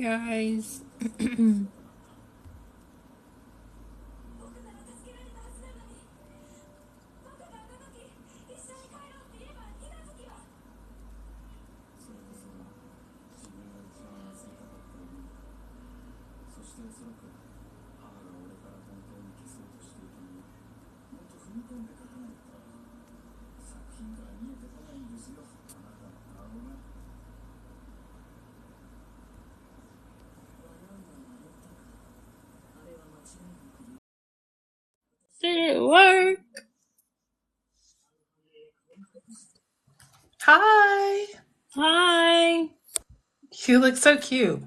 Guys. Did it work? Hi. Hi. You look so cute.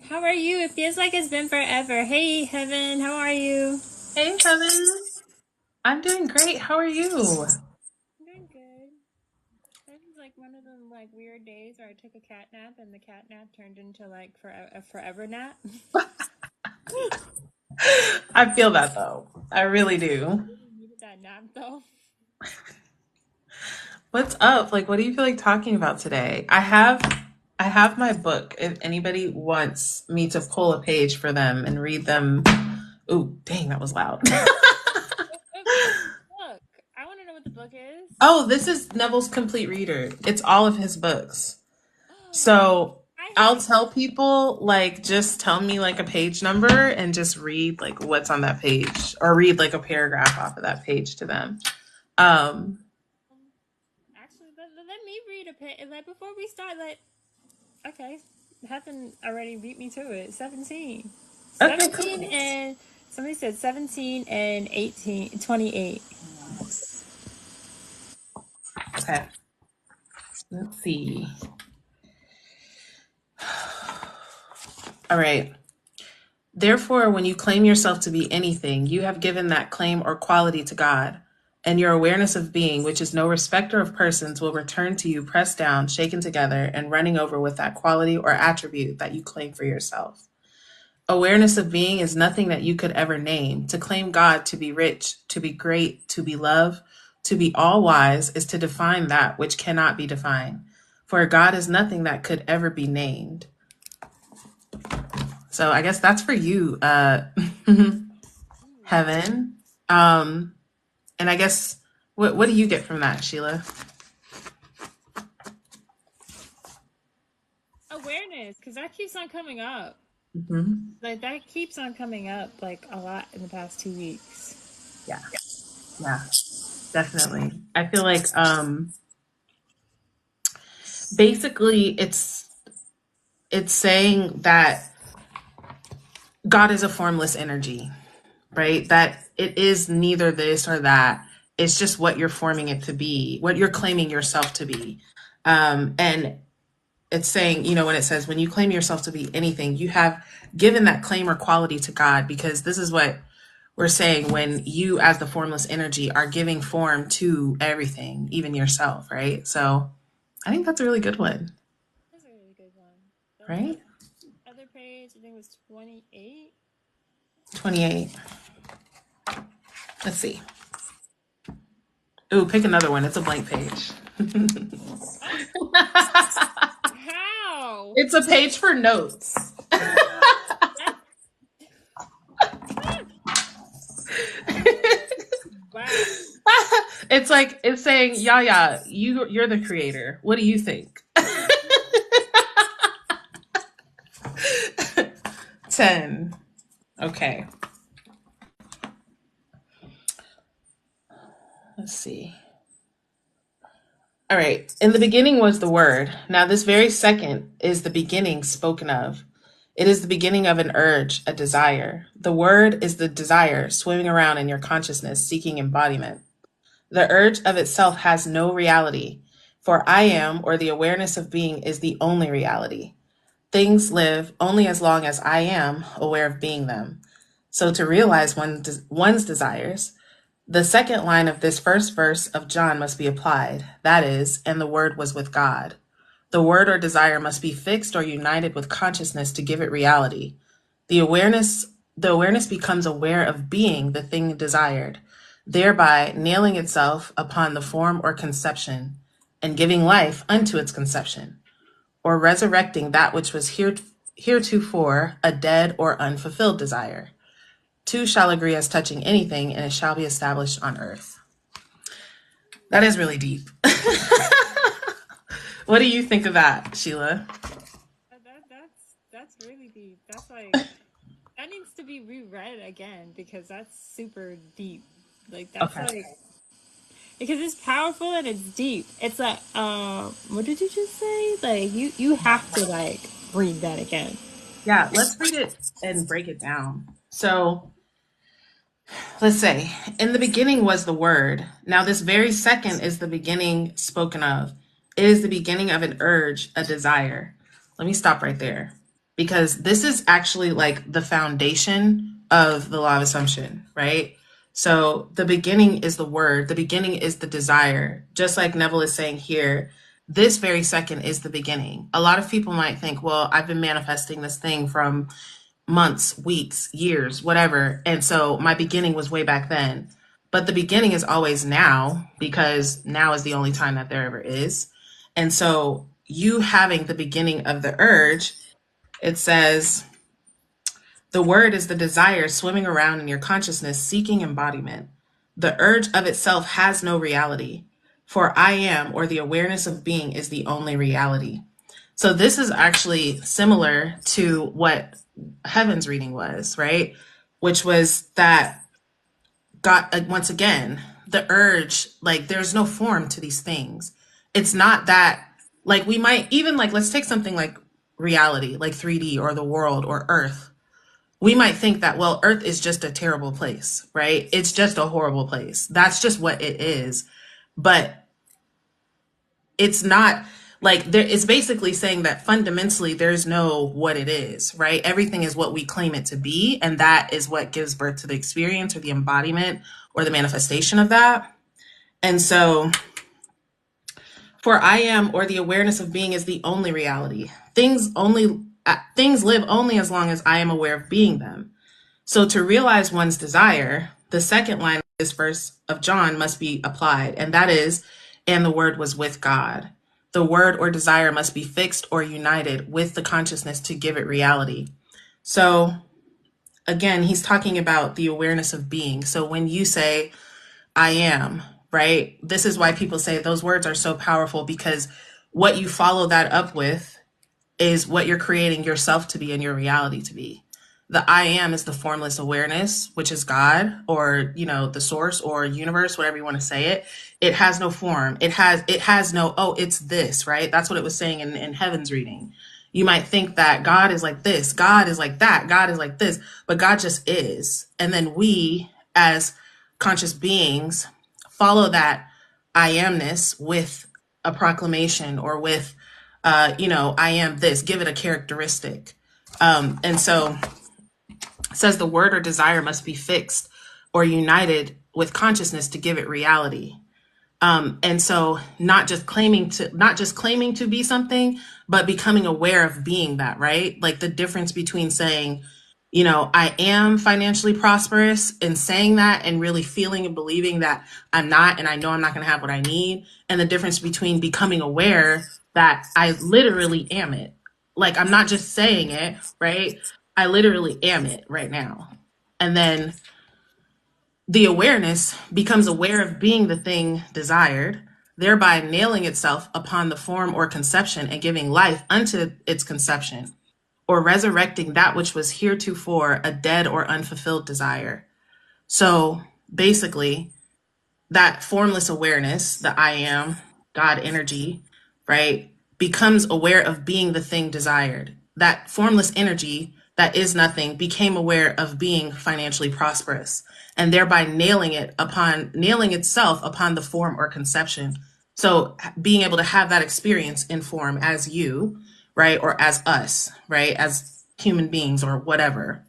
How are you? It feels like it's been forever. Hey, Heaven, how are you? Hey, Kevin. I'm doing great. How are you? I'm doing good. This is like one of them like weird days where I took a cat nap and the cat nap turned into like a forever nap. I feel that though. I really I do. really needed that nap though. What's up? Like, what do you feel like talking about today? I have my book if anybody wants me to pull a page for them and read them. Ooh, dang, that was loud. What's the book? I want to know what the book is. Oh, this is Neville's Complete Reader. It's all of his books. So I I'll have tell people, like, just tell me like a page number and just read like what's on that page or read like a paragraph off of that page to them. Um, actually let me read a bit. Like before we start, like okay, Heaven already beat me to it. 17. okay, 17 cool. and somebody said 17 and 18, 28. Okay, let's see. All right. Therefore, when you claim yourself to be anything, you have given that claim or quality to God. And your awareness of being, which is no respecter of persons, will return to you pressed down, shaken together, and running over with that quality or attribute that you claim for yourself. Awareness of being is nothing that you could ever name. To claim God to be rich, to be great, to be love, to be all wise is to define that which cannot be defined. For God is nothing that could ever be named. So I guess that's for you, Ooh. Heaven. Um, and I guess what do you get from that, Sheila? Awareness, because that keeps on coming up. Hmm. Like that keeps on coming up like a lot in the past 2 weeks. Yeah, yeah, definitely. I feel like basically it's saying that God is a formless energy, right? That it is neither this or that. It's just what you're forming it to be, what you're claiming yourself to be. And it's saying, when it says, when you claim yourself to be anything, you have given that claim or quality to God, because this is what we're saying when you, as the formless energy, are giving form to everything, even yourself, right? So I think that's a really good one, That's a really good one. The right? other page, I think it was 28. 28. Let's see. Ooh, pick another one. It's a blank page. Oh, how? It's a page for notes. That's wow. It's like it's saying, Yaya, you're the creator. What do you think? 10. Okay. Let's see. All right. In the beginning was the word. Now this very second is the beginning spoken of. It is the beginning of an urge, a desire. The word is the desire swimming around in your consciousness, seeking embodiment. The urge of itself has no reality, for I am, or the awareness of being, is the only reality. Things live only as long as I am aware of being them. So to realize one's desires, the second line of this first verse of John must be applied. That is, and the word was with God. The word or desire must be fixed or united with consciousness to give it reality. The awareness the awareness becomes aware of being the thing desired. thereby nailing itself upon the form or conception, and giving life unto its conception, or resurrecting that which was heretofore a dead or unfulfilled desire. Two shall agree as touching anything, and it shall be established on earth. That is really deep. What do you think of that, Sheila? That's really deep. That's like that needs to be reread again because that's super deep. Like that's Okay. like because it's powerful and it's deep. It's like what did you just say? Like you have to like read that again. Yeah, let's read it and break it down. So, let's say, in the beginning was the word. Now, this very second is the beginning spoken of. It is the beginning of an urge, a desire. Let me stop right there because this is actually like the foundation of the law of assumption, right? So, the beginning is the word, the beginning is the desire. Just like Neville is saying here, this very second is the beginning. A lot of people might think, well, I've been manifesting this thing from months, weeks, years, whatever. And so my beginning was way back then. But the beginning is always now because now is the only time that there ever is. And so you having the beginning of the urge, it says, the word is the desire swimming around in your consciousness, seeking embodiment. The urge of itself has no reality, for I am, or the awareness of being, is the only reality. So this is actually similar to what Heaven's reading was, right? Which was that God, once again, the urge, like there's no form to these things. It's not that, like we might even like, let's take something like reality, like 3D or the world or Earth. We might think that, well, Earth is just a terrible place, right? It's just a horrible place. That's just what it is. But it's not like there is basically saying that fundamentally there's no what it is, right? Everything is what we claim it to be. And that is what gives birth to the experience or the embodiment or the manifestation of that. And so for I am, or the awareness of being, is the only reality. Things live only as long as I am aware of being them. So to realize one's desire, the second line of this verse of John must be applied, and that is, and the word was with God. The word or desire must be fixed or united with the consciousness to give it reality. So again, he's talking about the awareness of being. So when you say, I am, right? This is why people say those words are so powerful, because what you follow that up with is what you're creating yourself to be and your reality to be. The I am is the formless awareness, which is God, or, you know, the source or universe, whatever you want to say it. It has no form. It has no, oh, it's this, right? That's what it was saying in Heaven's reading. You might think that God is like this, God is like that, God is like this, but God just is. And then we, as conscious beings, follow that I amness with a proclamation or with, I am this, give it a characteristic. And so it says the word or desire must be fixed or united with consciousness to give it reality. And so not just claiming to be something, but becoming aware of being that, right? Like the difference between saying, I am financially prosperous and saying that and really feeling and believing that I'm not, and I know I'm not going to have what I need. And the difference between becoming aware that I literally am it. Like I'm not just saying it, right? I literally am it right now. And then the awareness becomes aware of being the thing desired, thereby nailing itself upon the form or conception and giving life unto its conception, or resurrecting that which was heretofore a dead or unfulfilled desire. So basically, that formless awareness, the I am, God energy, right, becomes aware of being the thing desired. That formless energy that is nothing became aware of being financially prosperous and thereby nailing itself upon the form or conception. So being able to have that experience in form as you, right, or as us, right, as human beings or whatever,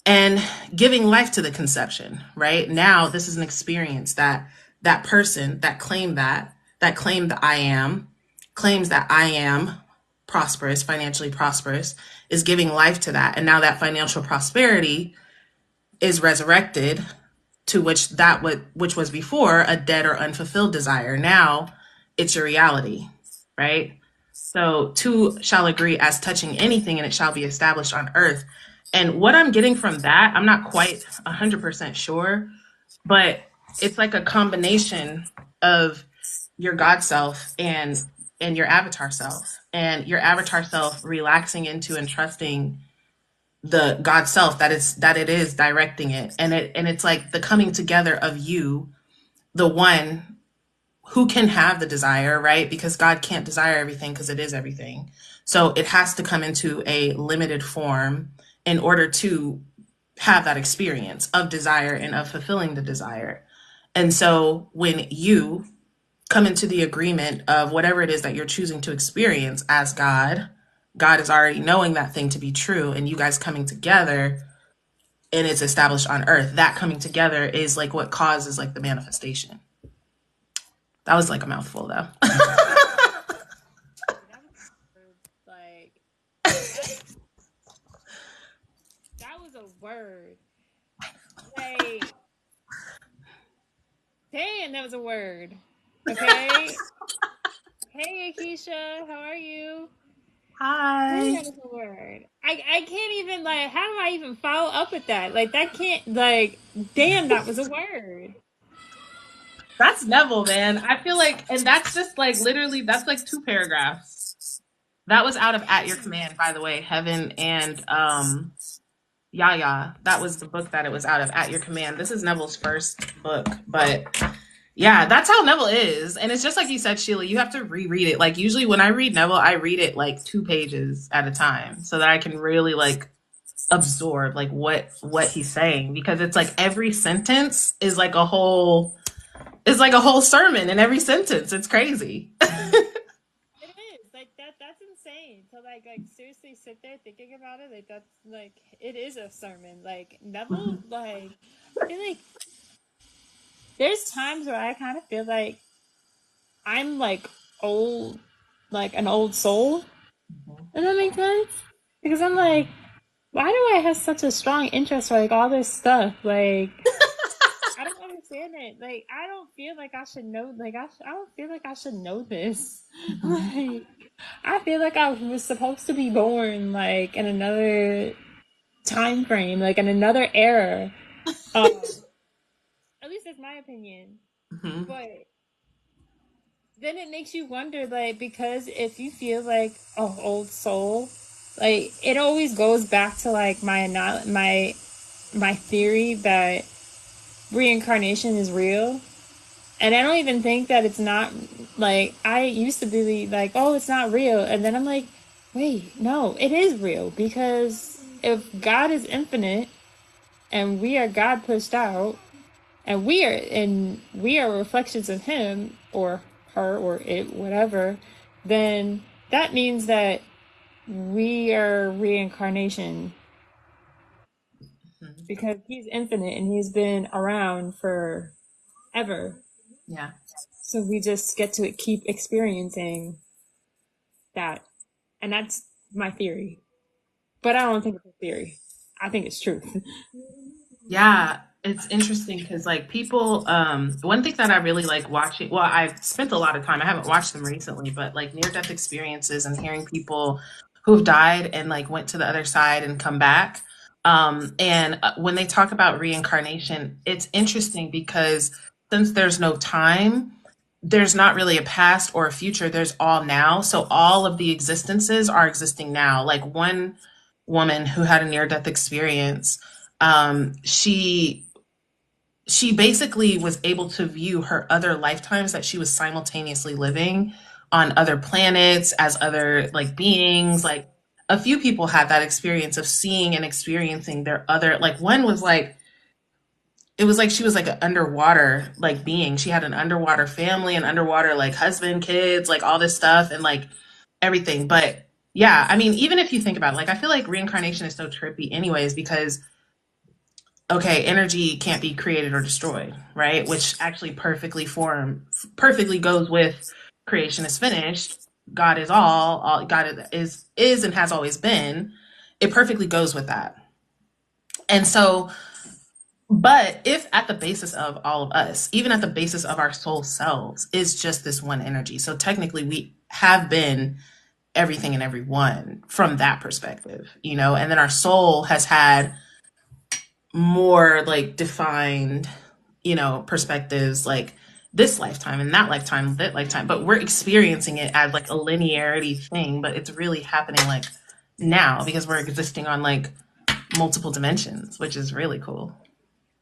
and giving life to the conception, right? Now this is an experience that that person that claimed the I am, claims that I am prosperous, financially prosperous, is giving life to that. And now that financial prosperity is resurrected to which was before a dead or unfulfilled desire. Now it's your reality, right? So two shall agree as touching anything, and it shall be established on earth. And what I'm getting from that, I'm not quite 100% sure, but it's like a combination of your God self and your avatar self, and your avatar self relaxing into and trusting the God self that it is directing it, and it's like the coming together of you, the one who can have the desire, right? Because God can't desire everything because it is everything. So it has to come into a limited form in order to have that experience of desire and of fulfilling the desire. And so when you come into the agreement of whatever it is that you're choosing to experience as God, God is already knowing that thing to be true, and you guys coming together and it's established on earth. That coming together is like what causes like the manifestation. That was like a mouthful though. That was like that. That was a word. Like, damn, that was a word. Okay. Hey, Akeisha, how are you? Damn, Hi. that was a word. I can't even like. How do I even follow up with that? Like that can't like. Damn, that was a word. That's Neville, man. I feel like, and that's just like literally, that's like two paragraphs. That was out of At Your Command, by the way, Heaven and Yaya. That was the book that it was out of, At Your Command. This is Neville's first book, but yeah, that's how Neville is. And it's just like you said, Sheila, you have to reread it. Like usually when I read Neville, I read it like 2 pages at a time so that I can really like absorb like what he's saying, because it's like every sentence is like a whole sermon in every sentence. It's crazy. It is like that. That's insane. To like seriously sit there thinking about it. Like that's like it is a sermon. Like Neville. Like I feel like there's times where I kind of feel like I'm like old, like an old soul. Does that make sense? Because I'm like, why do I have such a strong interest for like all this stuff? Like, I don't understand it. Like, I don't feel like I should know. Like, I don't feel like I should know this. Like, I feel like I was supposed to be born like in another time frame, like in another era. At least that's my opinion. Mhm. But then it makes you wonder, like, because if you feel like oh old soul, like it always goes back to like my theory that reincarnation is real. And I don't even think that it's not. Like I used to believe like oh it's not real, and then I'm like wait no it is real, because if God is infinite and we are God pushed out, and we are reflections of him or her or it whatever, then that means that we are reincarnation, Mhm. because he's infinite and he's been around for ever. Yeah. So we just get to keep experiencing that. And that's my theory. But I don't think it's a theory. I think it's truth. Yeah, it's interesting because like people, one thing that I really like watching, well, I've spent a lot of time, I haven't watched them recently, but like near death experiences and hearing people who've died and like went to the other side and come back. And when they talk about reincarnation, it's interesting because since there's no time, there's not really a past or a future, there's all now. So all of the existences are existing now. Like one woman who had a near death experience, she basically was able to view her other lifetimes that she was simultaneously living on other planets as other like beings. Like a few people had that experience of seeing and experiencing their other, like one was like, it was like she was like an underwater like being. She had an underwater family, an underwater like husband, kids, like all this stuff and like everything. But yeah, I mean, even if you think about it, like I feel like reincarnation is so trippy anyways, because okay, energy can't be created or destroyed, right? Which actually perfectly goes with creation is finished. God is all God is and has always been. It perfectly goes with that. And so But if at the basis of all of us, even at the basis of our soul selves, is just this one energy, so technically we have been everything and everyone from that perspective, you know, and then our soul has had more like defined, you know, perspectives like this lifetime and that lifetime, but we're experiencing it as like a linearity thing, but it's really happening like now because we're existing on like multiple dimensions, which is really cool.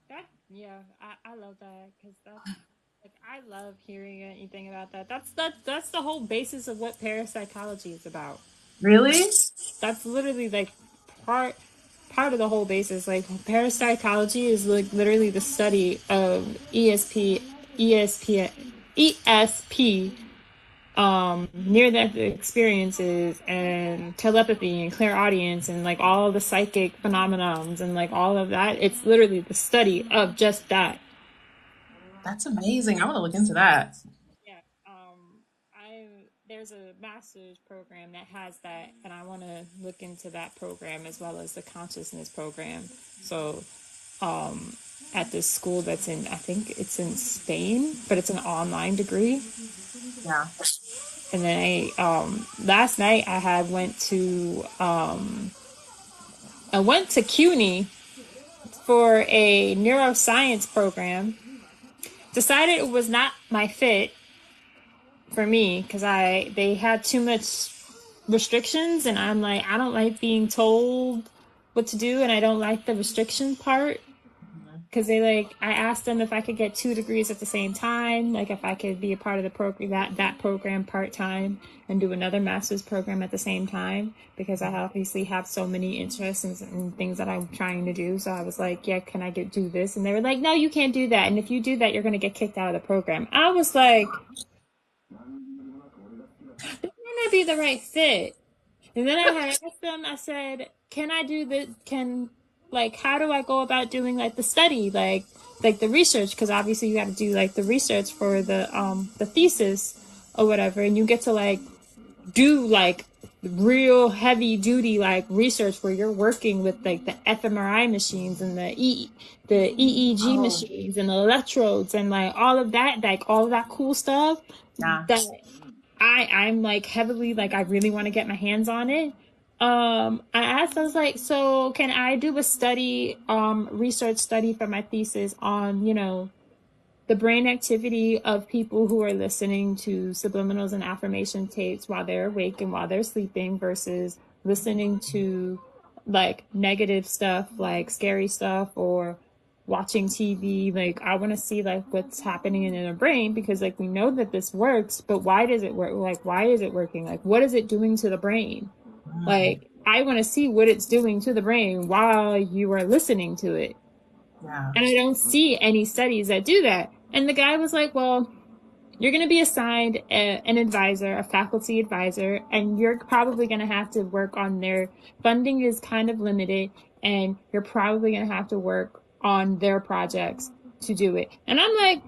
That yeah, I love that because that's like I love hearing anything about that. That's the whole basis of what parapsychology is about. Really? That's literally like part part of the whole basis. Like parapsychology is like literally the study of ESP, near death experiences and telepathy and clairaudience and like all of the psychic phenomenons and like all of that. It's literally the study of just that. That's amazing. I want to look into that. Yeah. I there's a master's program that has that, and I want to look into that program as well as the consciousness program. So, um, at this school that's in, I think it's in Spain, but it's an online degree. Yeah. And then last night I had I went to CUNY for a neuroscience program. Decided it was not my fit for me because I they had too much restrictions, and I'm like, I don't like being told what to do, and I don't like the restriction part because they like I asked them if I could get 2 degrees at the same time, like if I could be a part of the program that program part time and do another master's program at the same time because I obviously have so many interests and things that I'm trying to do. So I was like, yeah, can I do this? And they were like, no, you can't do that. And if you do that, you're gonna get kicked out of the program. I was like, this might not be the right fit. And then I had asked them, I said, can I do the, can, like, how do I go about doing, like, the study, like the research? Because obviously you got to do, like, the research for the thesis or whatever. And you get to, like, do, like, real heavy duty, like, research where you're working with, like, the fMRI machines and the EEG Oh, machines and the electrodes and, like, all of that cool stuff yeah. that I'm like heavily like I really want to get my hands on it. I asked, I was like, so can I do a study, research study for my thesis on, you know, the brain activity of people who are listening to subliminals and affirmation tapes while they're awake and while they're sleeping versus listening to like negative stuff, like scary stuff or watching TV. Like I want to see like what's happening in their brain because like we know that this works, but why does it work? Like why is it working? Like what is it doing to the brain? Mm, Like I want to see what it's doing to the brain while you are listening to it. yeah. And I don't see any studies that do that. And the guy was like, well, you're going to be assigned an advisor, a faculty advisor, and you're probably going to have to work on their funding is kind of limited, and you're probably going to have to work on their projects to do it. And I'm like,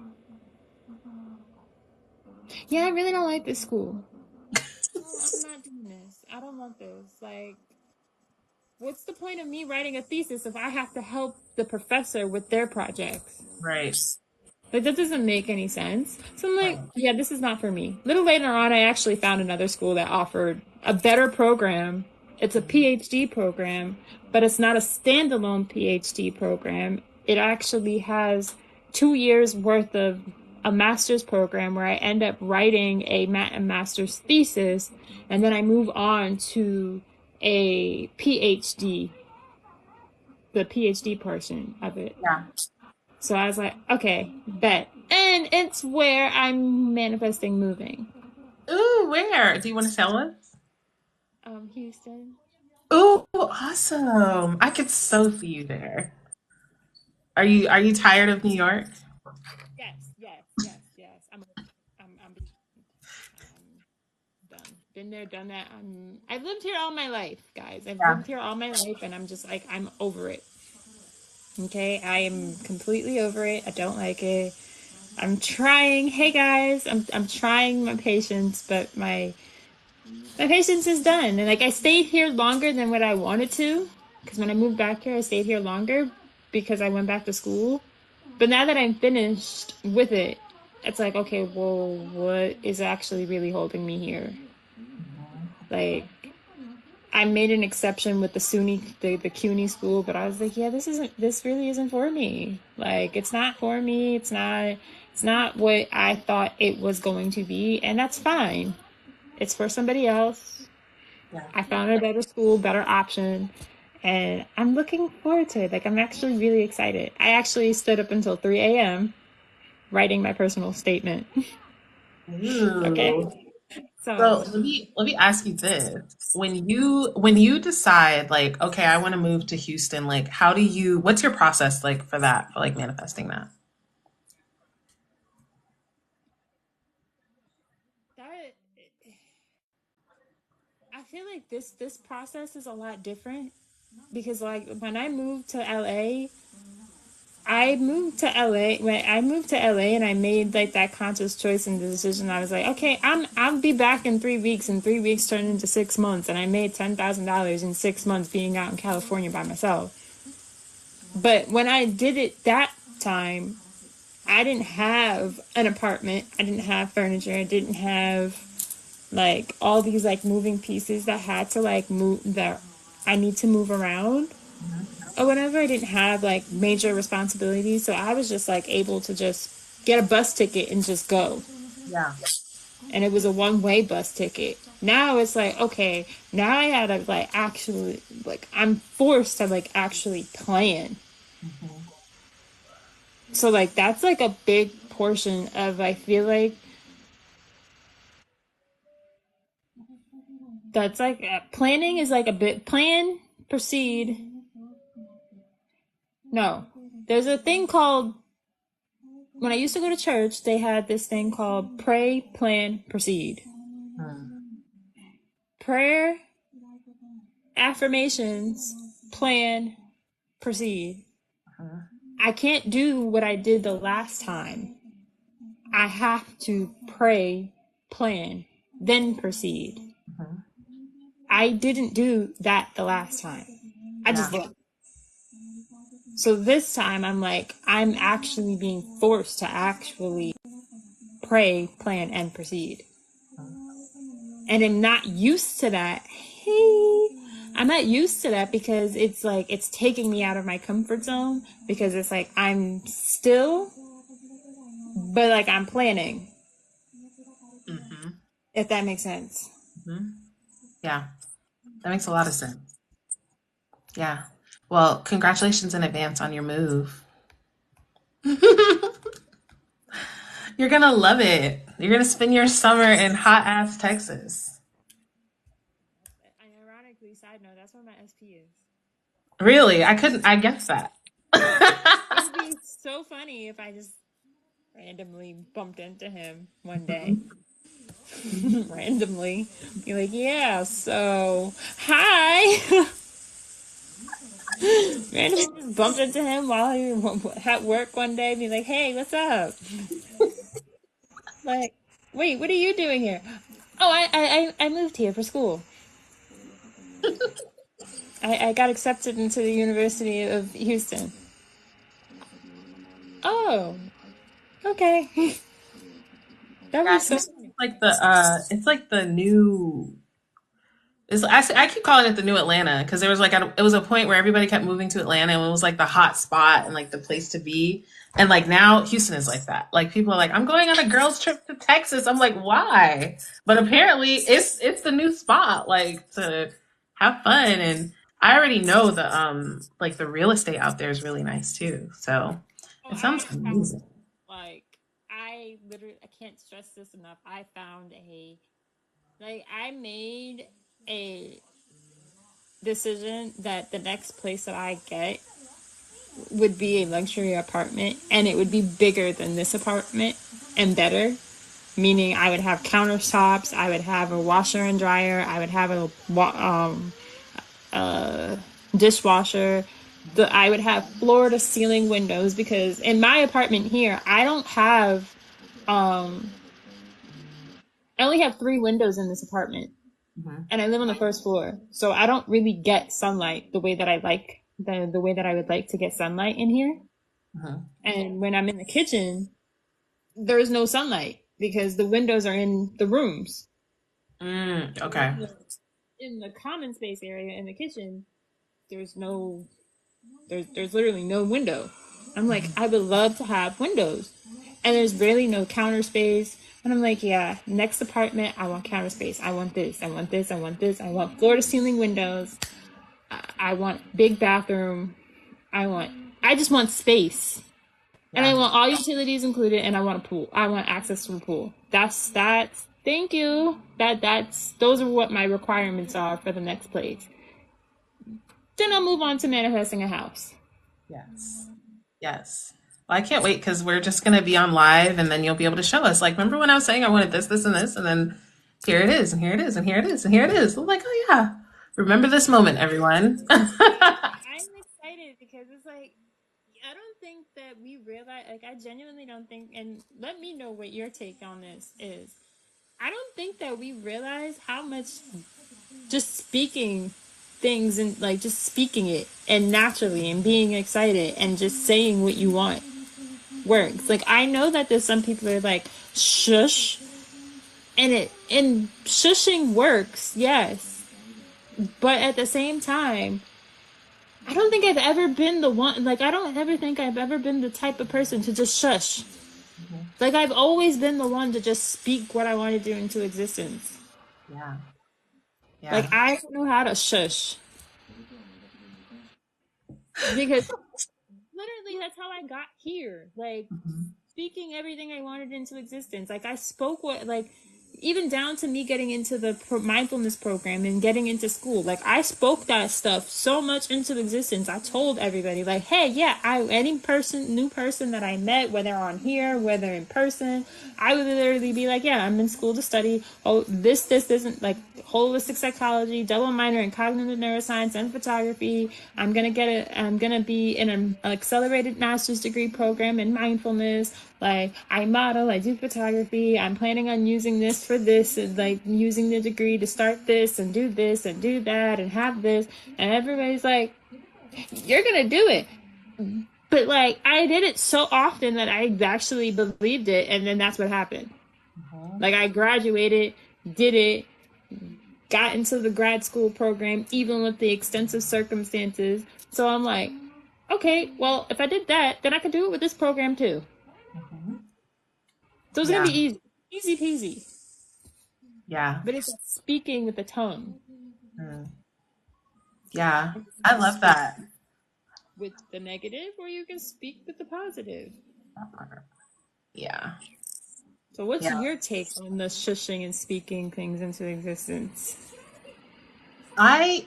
yeah, I really don't like this school. I'm not doing this. I don't want this. Like, what's the point of me writing a thesis if I have to help the professor with their projects? Right. Like that doesn't make any sense. So I'm like, Right. yeah, this is not for me. A little later on, I actually found another school that offered a better program. It's a PhD program, but it's not a standalone PhD program. It actually has 2 years worth of a master's program where I end up writing a master's thesis, and then I move on to a PhD, the PhD portion of it. Yeah. So I was like, okay, bet. And it's where I'm manifesting moving. Ooh, where? Do you want to tell us? Houston. Ooh, awesome. I could so see you there. Are you tired of New York? Yes, yes, yes, yes. I'm done. Been there, done that. I've lived here all my life, guys. I've Yeah. lived here all my life, and I'm just like, I'm over it. Okay, I am completely over it. I don't like it. I'm trying. Hey guys, I'm trying my patience, but my patience is done. And like I stayed here longer than what I wanted to, because when I moved back here, I stayed here longer. because I went back to school. But now that I'm finished with it, it's like, okay, well, what is actually really holding me here? Like, I made an exception with the the CUNY school, but I was like, yeah, this really isn't for me. Like, it's not for me. It's not what I thought it was going to be, and that's fine. It's for somebody else. Yeah. I found a better school, better option, and I'm looking forward to it. Like, I'm actually really excited. I actually stood up until 3 a.m. writing my personal statement. Okay. Ooh. So So let me ask you this. When you decide like, okay, I want to move to Houston, like what's your process like for that, for like manifesting that? that I feel like this process is a lot different because like when I moved to LA, when I moved to LA and I made like that conscious choice and decision. I was like, okay, I'll be back in 3 weeks, and 3 weeks turned into 6 months, and I made $10,000 in 6 months being out in California by myself. But when I did it that time, I didn't have an apartment, I didn't have furniture, I didn't have like all these like moving pieces that had to like move that I need to move around Mhm. or whatever. I didn't have like major responsibilities, so I was just like able to just get a bus ticket and just go. Yeah. And it was a one-way bus ticket. Now it's like, okay, now I gotta like actually like I'm forced to like actually plan. Mhm. So like that's like a big portion of I feel like that's like planning is like a bit plan, proceed. No, there's a thing called when I used to go to church, they had this thing called pray, plan, proceed. Mhm. Prayer, affirmations, plan, proceed. Mhm. I can't do what I did the last time. I have to pray, plan, then proceed. Mhm. I didn't do that the last time. I just Yeah. did. So this time I'm like, I'm actually being forced to actually pray, plan, and proceed. Mhm. And I'm not used to that. Hey, I'm not used to that because it's like it's taking me out of my comfort zone because it's like I'm still, but like I'm planning, Mhm. if that makes sense. Mhm. Yeah. That makes a lot of sense. Yeah. Well, congratulations in advance on your move. You're gonna love it. You're gonna spend your summer in hot ass Texas. And ironically, side note, that's where my SP is. Really? I couldn't, I guess that. It would be so funny if I just randomly bumped into him one day. Randomly. Be like, yeah, so, hi! Randomly just bumped into him while he was at work one day. Be like, hey, what's up? Like, wait, what are you doing here? Oh, I moved here for school. I got accepted into the University of Houston. Oh, okay. That'd be Yeah, so Houston's funny. it's like the new I keep calling it the new Atlanta because there was like it was a point where everybody kept moving to Atlanta and it was like the hot spot and like the place to be. And like now Houston is like that. Like people are like, I'm going on a girls trip to Texas. I'm like, why? But apparently it's the new spot like to have fun. And I already know the like the real estate out there is really nice too. So Oh, it sounds I found amazing. like I literally I can't stress this enough. I found a like I made a decision that the next place that I get would be a luxury apartment and it would be bigger than this apartment and better. Meaning, I would have countertops, I would have a washer and dryer, I would have a dishwasher. I would have floor to ceiling windows because in my apartment here, um, I only have 3 windows in this apartment Mhm. and I live on the first floor. So I don't really get sunlight the way that I like the way that I would like to get sunlight in here. Mhm. And when I'm in the kitchen, there's no sunlight because the windows are in the rooms. Okay. In the common space area in the kitchen, there's no there's literally no window. I'm like, I would love to have windows. And there's really no counter space. And I'm like, yeah, next apartment, I want counter space. I want this. I want this. I want this. I want floor to ceiling windows. I want big bathroom. I want, I just want space. And I Yeah. want all utilities included, and I want a pool. I want access to a pool. Thank you. Those are what my requirements are for the next place. Then I'll move on to manifesting a house. Yes. Yes. Well, I can't wait because we're just going to be on live and then you'll be able to show us. Like, remember when I was saying I wanted this, this, and this? And then here it is, and here it is, and here it is, and here it is. I'm like, oh, yeah. Remember this moment, everyone. I'm excited because it's like, I don't think that we realize, like, I genuinely don't think, and let me know what your take on this is. I don't think that we realize how much just speaking things and like just speaking it and naturally and being excited and just saying what you want works. Like, I know that there's some people that are like, shush, and shushing works, yes. But at the same time, I don't think I've ever been the one, like, I don't ever think I've ever been the type of person to just shush. Like, I've always been the one to just speak what I want to do into existence. Yeah. Like, Yeah. I don't know how to shush because literally that's how I got here. Like, Mhm. speaking everything I wanted into existence. Like, I spoke what, like, even down to me getting into the mindfulness program and getting into school. Like, I spoke that stuff so much into existence. I told everybody, like, hey, yeah, any person, new person that I met, whether on here, whether in person, I would literally be like, yeah, I'm in school to study. Oh, this isn't like holistic psychology, double minor in cognitive neuroscience and photography. I'm gonna be in an accelerated master's degree program in mindfulness. Like, I model, I do photography. I'm planning on using this for this, and like using the degree to start this and do that and have this. And everybody's like, you're gonna do it. But like, I did it so often that I actually believed it, and then that's what happened. Mhm. Like, I graduated, did it, got into the grad school program, even with the extensive circumstances. So I'm like, okay, well, if I did that, then I could do it with this program too. Mhm. So it's gonna Yeah. be easy, easy peasy. Yeah. But it's speaking with the tongue. Mm. Yeah. You I can love speak that. with the negative, or you can speak with the positive. Yeah. So, what's Yeah. your take on the shushing and speaking things into existence? I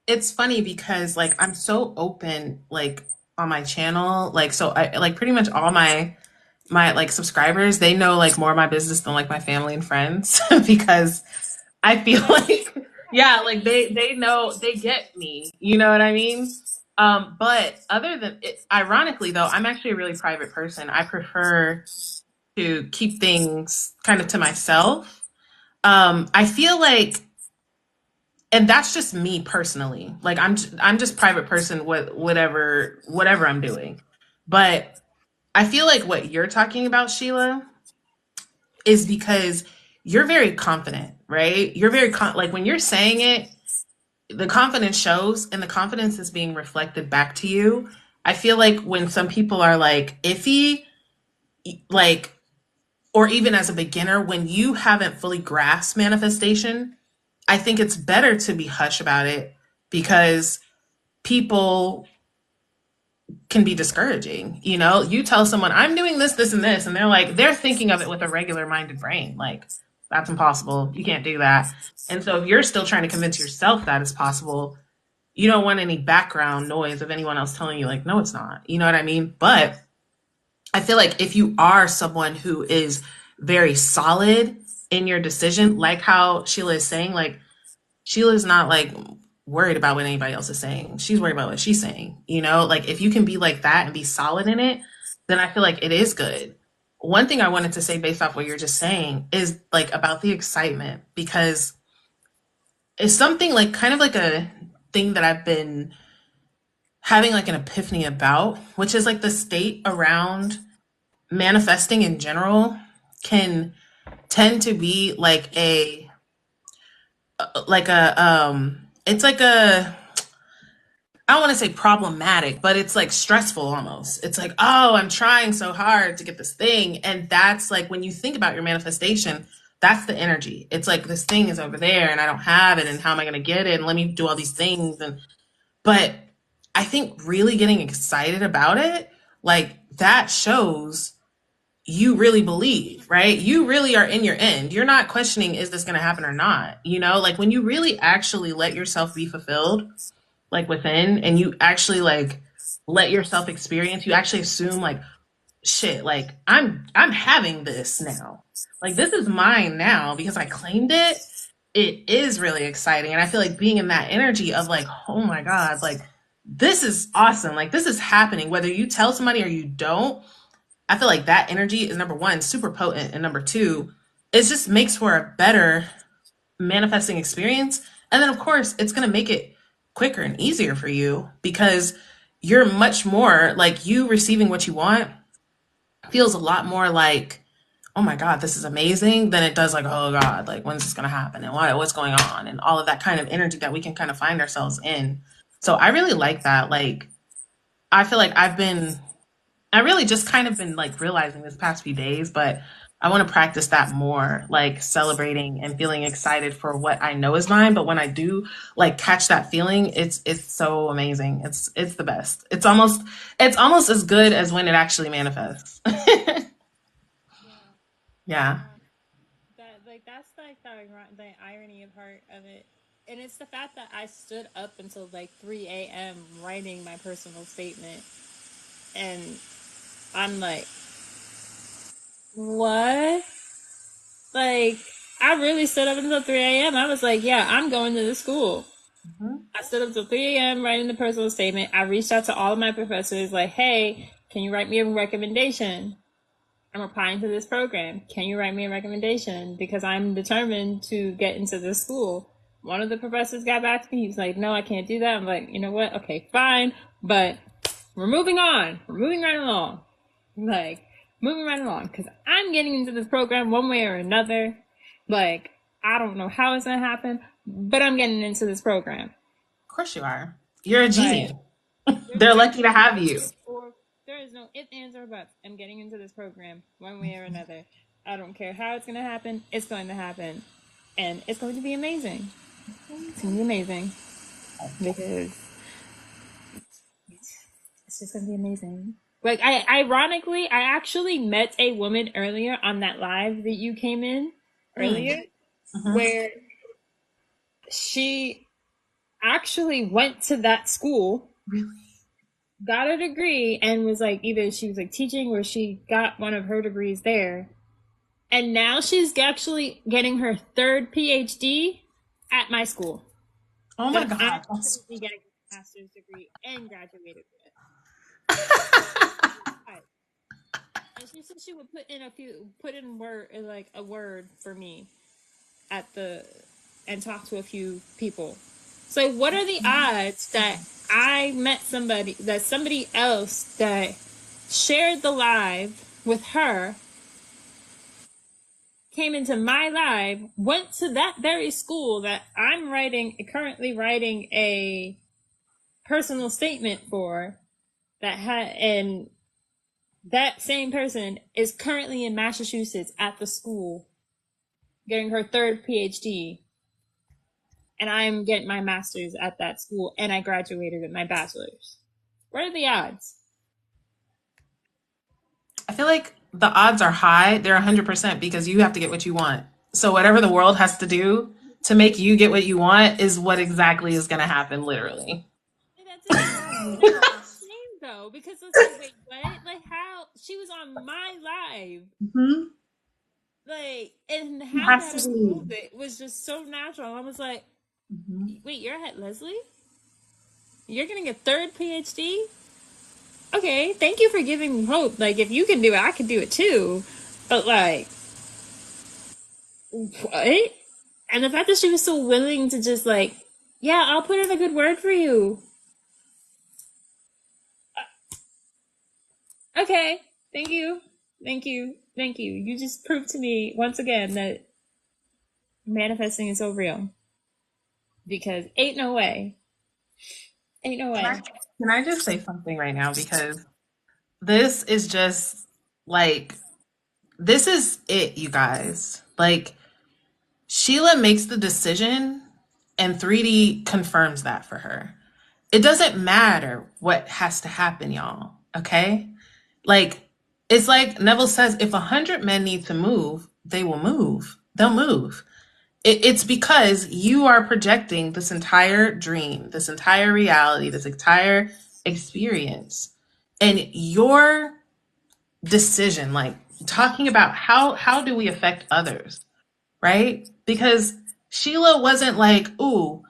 it's funny because like I'm so open like on my channel like so I like pretty much all my like subscribers they know like more of my business than like my family and friends because I feel That's like yeah like they know they get me, you know what I mean. But other than it, ironically though, I'm actually a really private person. I prefer to keep things kind of to myself. I feel like, and that's just me personally. Like I'm just private person with whatever I'm doing. But I feel like what you're talking about, Sheila, is because you're very confident, right? You're very like when you're saying it, the confidence shows and the confidence is being reflected back to you. I feel like when some people are like iffy, like or even as a beginner, when you haven't fully grasped manifestation, I think it's better to be hush about it because people can be discouraging. You know, you tell someone, I'm doing this, this, and this, and they're like, they're thinking of it with a regular minded brain. Like, that's impossible. You can't do that. And so if you're still trying to convince yourself that it's possible, you don't want any background noise of anyone else telling you, like, no, it's not. You know what I mean? But I feel like if you are someone who is very solid in your decision, like how Sheila is saying, like, Sheila's not like worried about what anybody else is saying. She's worried about what she's saying. You know, like if you can be like that and be solid in it, then I feel like it is good. One thing I wanted to say based off what you're just saying is like about the excitement because it's something like kind of like a thing that I've been having like an epiphany about, which is like the state around manifesting in general, can tend to be like a it's like a, I don't want to say problematic, but it's like stressful almost. It's like, oh, I'm trying so hard to get this thing. And that's like when you think about your manifestation, that's the energy. It's like this thing is over there and I don't have it. And how am I going to get it? And let me do all these things. And, but I think really getting excited about it, like that shows you really believe, right? You really are in your end. You're not questioning, is this going to happen or not? You know, like when you really actually let yourself be fulfilled, like within, and you actually like let yourself experience, you actually assume like, shit, like I'm having this now. Like this is mine now because I claimed it. It is really exciting. And I feel like being in that energy of like, oh my God, like this is awesome. Like this is happening. Whether you tell somebody or you don't, I feel like that energy is number one, super potent. And number two, it just makes for a better manifesting experience. And then, of course, it's going to make it quicker and easier for you because you're much more like you receiving what you want feels a lot more like, oh my God, this is amazing than it does like, oh God, like when's this going to happen and what's going on and all of that kind of energy that we can kind of find ourselves in. So I really like that. Like, I feel like I really just kind of been like realizing this past few days, but I want to practice that more, like celebrating and feeling excited for what I know is mine. But when I do like catch that feeling, it's so amazing. It's the best. It's almost as good as when it actually manifests. Yeah. Yeah. Um, that like that's like the irony of heart of it, and it's the fact that I stood up until like 3 a.m. writing my personal statement, and I'm like, what? Like, I really stood up until 3 a.m. I was like, yeah, I'm going to the school. Mhm. I stood up till 3 a.m. writing the personal statement. I reached out to all of my professors, like, hey, can you write me a recommendation? I'm applying to this program. Can you write me a recommendation? Because I'm determined to get into this school. One of the professors got back to me. He was like, no, I can't do that. I'm like, you know what? Okay, fine. But we're moving on. We're moving right along. Like, moving right along. Because I'm getting into this program one way or another. Like, I don't know how it's going to happen, but I'm getting into this program. Of course you are. You're a Like, genius. there's They're no lucky to have you. or there is no if, ands, or buts. I'm getting into this program one way or another. I don't care how it's gonna happen. It's going to happen, and it's going to be amazing. It's gonna be amazing because it's just gonna be amazing. Like ironically, I actually met a woman earlier on that live that you came in Mm. earlier, Mhm. where she actually went to that school, Really? got a degree, and was like either she was like teaching or she got one of her degrees there. And now she's actually getting her third PhD at my school Oh my that I'm God. That's currently getting a master's degree and graduated with. Right. And she said she would put in word like a word for me at the and talk to a few people. So what are the odds that I met somebody else that shared the live with her came into my live, went to that very school that I'm currently writing a personal statement for, and that same person is currently in Massachusetts at the school getting her third PhD, and I'm getting my master's at that school, and I graduated with my bachelor's. What are the odds? I feel like the odds are high. They're 100% because you have to get what you want. So whatever the world has to do to make you get what you want is what exactly is going to happen, literally. That's insane though, because it's like, wait, what? Like, how she was on my live, Hmm. like, and It how has that to be. unfolded was just so natural. I was like, Hmm. wait, you're at Leslie? You're getting a third PhD? Okay, thank you for giving me hope. Like, if you can do it, I can do it too. But like, what? And the fact that she was so willing to just like, yeah, I'll put in a good word for you. Okay. Thank you. Thank you. Thank you. You just proved to me once again that manifesting is so real. Because ain't no way. Ain't no Can I way. can I just say something right now? Because this is just like, this is it, you guys. Like, Sheila makes the decision and 3D confirms that for her. It doesn't matter what has to happen, y'all. Okay? Like, it's like Neville says, if 100 men need to move, they will move. They'll move. It's because you are projecting this entire dream, this entire reality, this entire experience. And your decision, like talking about how do we affect others, right? Because Sheila wasn't like, ooh,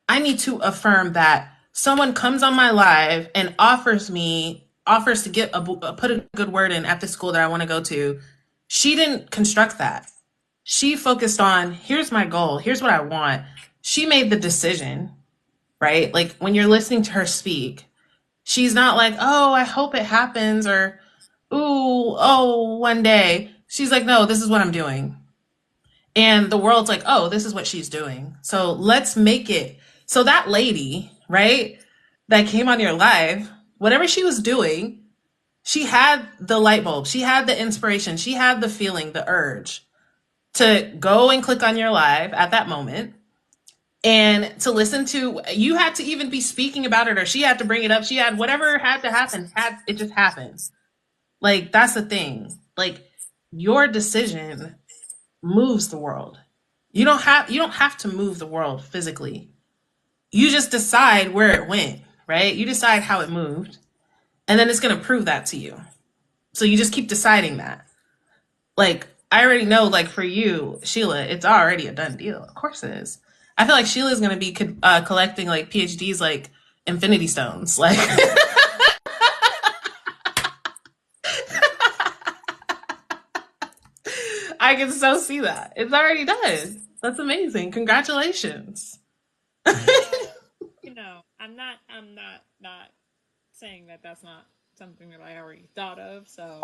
I need to affirm that someone comes on my live and offers to get put a good word in at the school that I want to go to. She didn't construct that. She focused on, here's my goal, here's what I want. She made the decision, right? Like when you're listening to her speak, she's not like, oh, I hope it happens, or ooh, oh, one day. She's like, no, this is what I'm doing. And the world's like, oh, this is what she's doing. So let's make it. So that lady, right, that came on your live, whatever she was doing, she had the light bulb, she had the inspiration, she had the feeling, the urge to go and click on your live at that moment and to listen to, you had to even be speaking about it, or she had to bring it up, she had whatever had to happen, had it just happened. Like, that's the thing. Like, your decision moves the world. You don't have to move the world physically. You just decide where it went, right? You decide how it moved, and then it's going to prove that to you. So you just keep deciding that. Like, I already know, like for you, Sheila, it's already a done deal. Of course it is. I feel like Sheila's going to be collecting like PhDs, like infinity stones. Like, I can so see that. It's already done. That's amazing. Congratulations. Well, I'm not saying that that's not something that I already thought of. So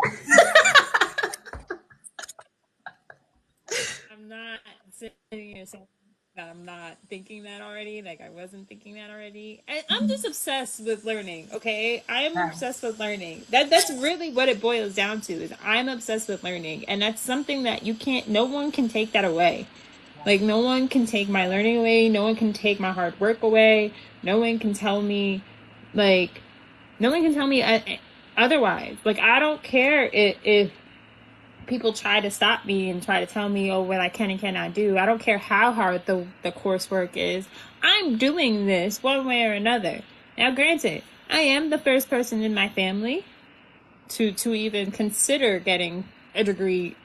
I'm not sitting here saying that I'm not thinking that already. Like I wasn't thinking that already. I'm just obsessed with learning. Okay, I am obsessed with learning. That's really what it boils down to. Is I'm obsessed with learning, and that's something that you can't. No one can take that away. Like no one can take my learning away. No one can take my hard work away. No one can tell me, like, no one can tell me otherwise. Like I don't care if people try to stop me and try to tell me, oh, what I can and cannot do. I don't care how hard the coursework is. I'm doing this one way or another. Now, granted, I am the first person in my family to even consider getting a degree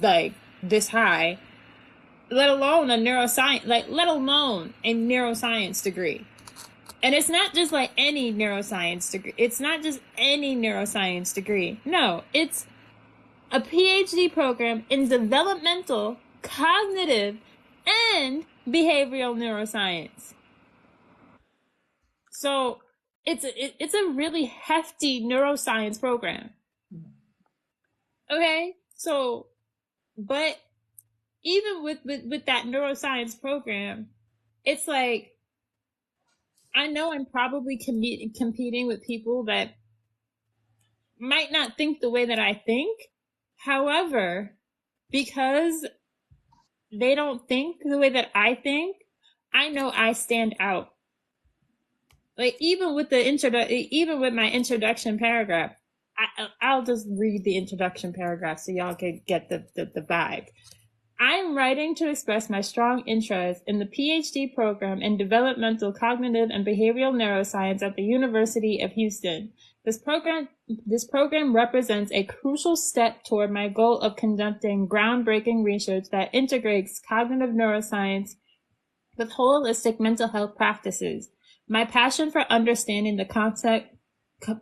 like this high, let alone a neuroscience, like let alone a neuroscience degree. And it's not just like any neuroscience degree. It's not just any neuroscience degree. No, it's a PhD program in developmental, cognitive, and behavioral neuroscience. So it's a really hefty neuroscience program. Okay, so but even with that neuroscience program, it's like I know I'm probably competing with people that might not think the way that I think. However, because they don't think the way that I think, I know I stand out. Like even with even with my introduction paragraph, I'll just read the introduction paragraph so y'all can get the vibe. I'm writing to express my strong interest in the PhD program in developmental, cognitive, and behavioral neuroscience at the University of Houston. This program represents a crucial step toward my goal of conducting groundbreaking research that integrates cognitive neuroscience with holistic mental health practices. My passion for understanding the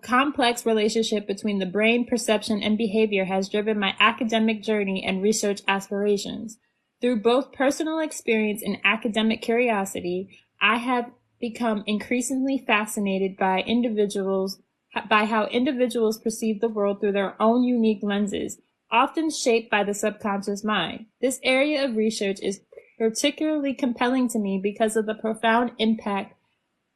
complex relationship between the brain, perception, and behavior has driven my academic journey and research aspirations. Through both personal experience and academic curiosity, I have become increasingly fascinated by individuals by how individuals perceive the world through their own unique lenses, often shaped by the subconscious mind. This area of research is particularly compelling to me because of the profound impact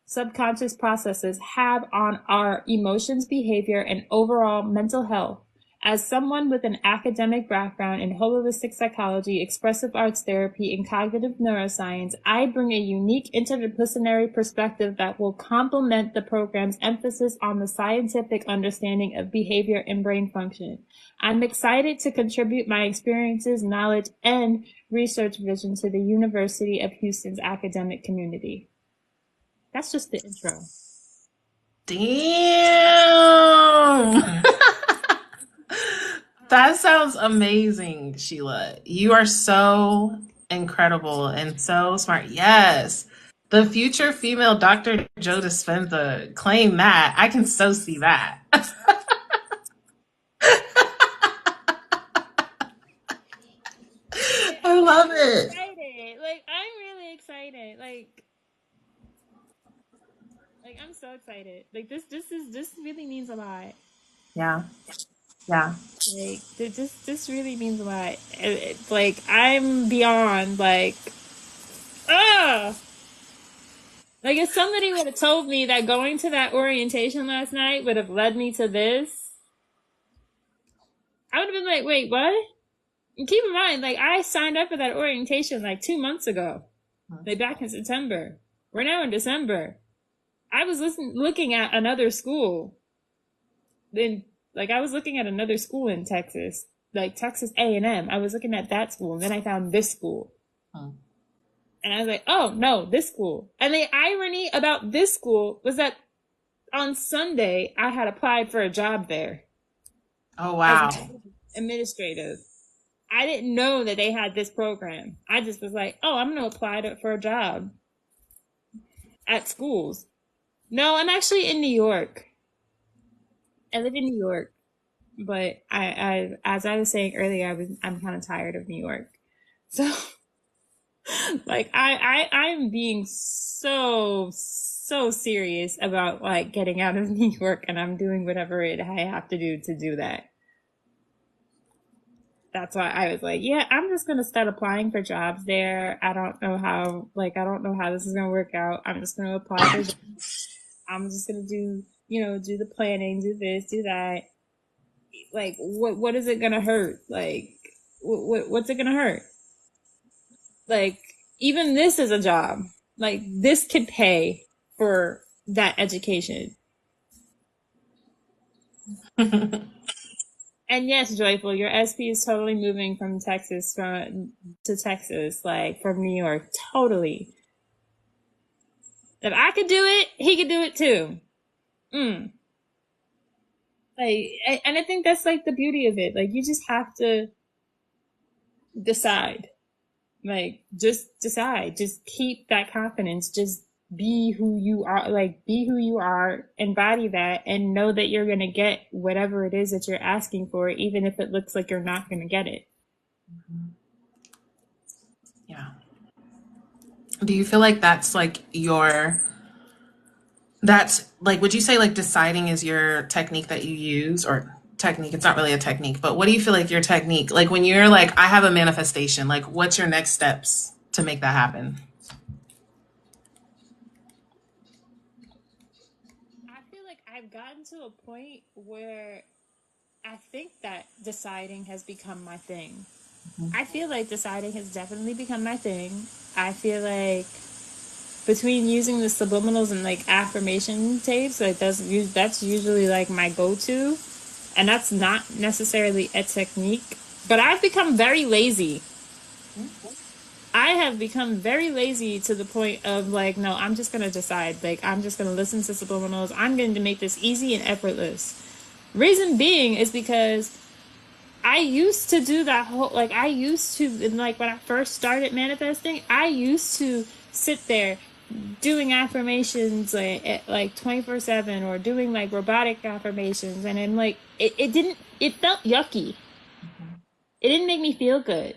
subconscious processes have on our emotions, behavior, and overall mental health. As someone with an academic background in holistic psychology, expressive arts therapy, and cognitive neuroscience, I bring a unique interdisciplinary perspective that will complement the program's emphasis on the scientific understanding of behavior and brain function. I'm excited to contribute my experiences, knowledge, and research vision to the University of Houston's academic community. That's just the intro. Damn. That sounds amazing, Sheila. You are so incredible and so smart. Yes. The future female Dr. Joe Dispenza, claim that. I can so see that. I love I'm it. excited. Like I'm really excited. Like I'm so excited. Like this really means a lot. Yeah. Yeah. Like this really means a lot. Like I'm beyond like ah. Like if somebody would have told me that going to that orientation last night would have led me to this, I would have been like, wait, what? And keep in mind, like I signed up for that orientation like 2 months ago, like back in September. We're now in December. I was looking at another school. Then, like, I was looking at another school in Texas, like Texas A&M. I was looking at that school, and then I found this school, and I was like, "Oh no, this school." And the irony about this school was that on Sunday I had applied for a job there Oh, as wow. administrative. I didn't know that they had this program. I just was like, "Oh, I'm going to apply for a job at schools." No, I'm actually in New York. I live in New York, but as I was saying earlier, I'm kind of tired of New York. So, like, I'm being so serious about like getting out of New York, and I'm doing whatever I have to do that. That's why I was like, yeah, I'm just gonna start applying for jobs there. I don't know how, I don't know how this is gonna work out. I'm just gonna apply for jobs. I'm just gonna do the planning, do this, do that. Like, what is it gonna hurt? Like, what's it gonna hurt? Like, even this is a job. Like, this could pay for that education. And yes, Joyful, your SP is totally moving from Texas to Texas, like from New York. Totally. If I could do it, he could do it too. And I think that's like the beauty of it. Like you just have to decide. Like just decide. Just keep that confidence. Just be who you are. Like be who you are, embody that, and know that you're gonna get whatever it is that you're asking for, even if it looks like you're not gonna get it. Yeah. Do you feel like that's like, would you say like deciding is your technique that you use, or technique? It's not really a technique, but what do you feel like your technique, like when you're like, I have a manifestation, like what's your next steps to make that happen? I feel like I've gotten to a point where I think that deciding has become my thing. I feel like deciding has definitely become my thing. I feel like between using the subliminals and like affirmation tapes, like that's usually like my go-to, and that's not necessarily a technique. But I've become very lazy. I have become very lazy to the point of like, no, I'm just gonna decide. Like, I'm just gonna listen to subliminals. I'm going to make this easy and effortless. Reason being is because I used to do that whole, like, I used to, like, when I first started manifesting, I used to sit there doing affirmations like 24/7, or doing like robotic affirmations. And then, like, it felt yucky. It didn't make me feel good.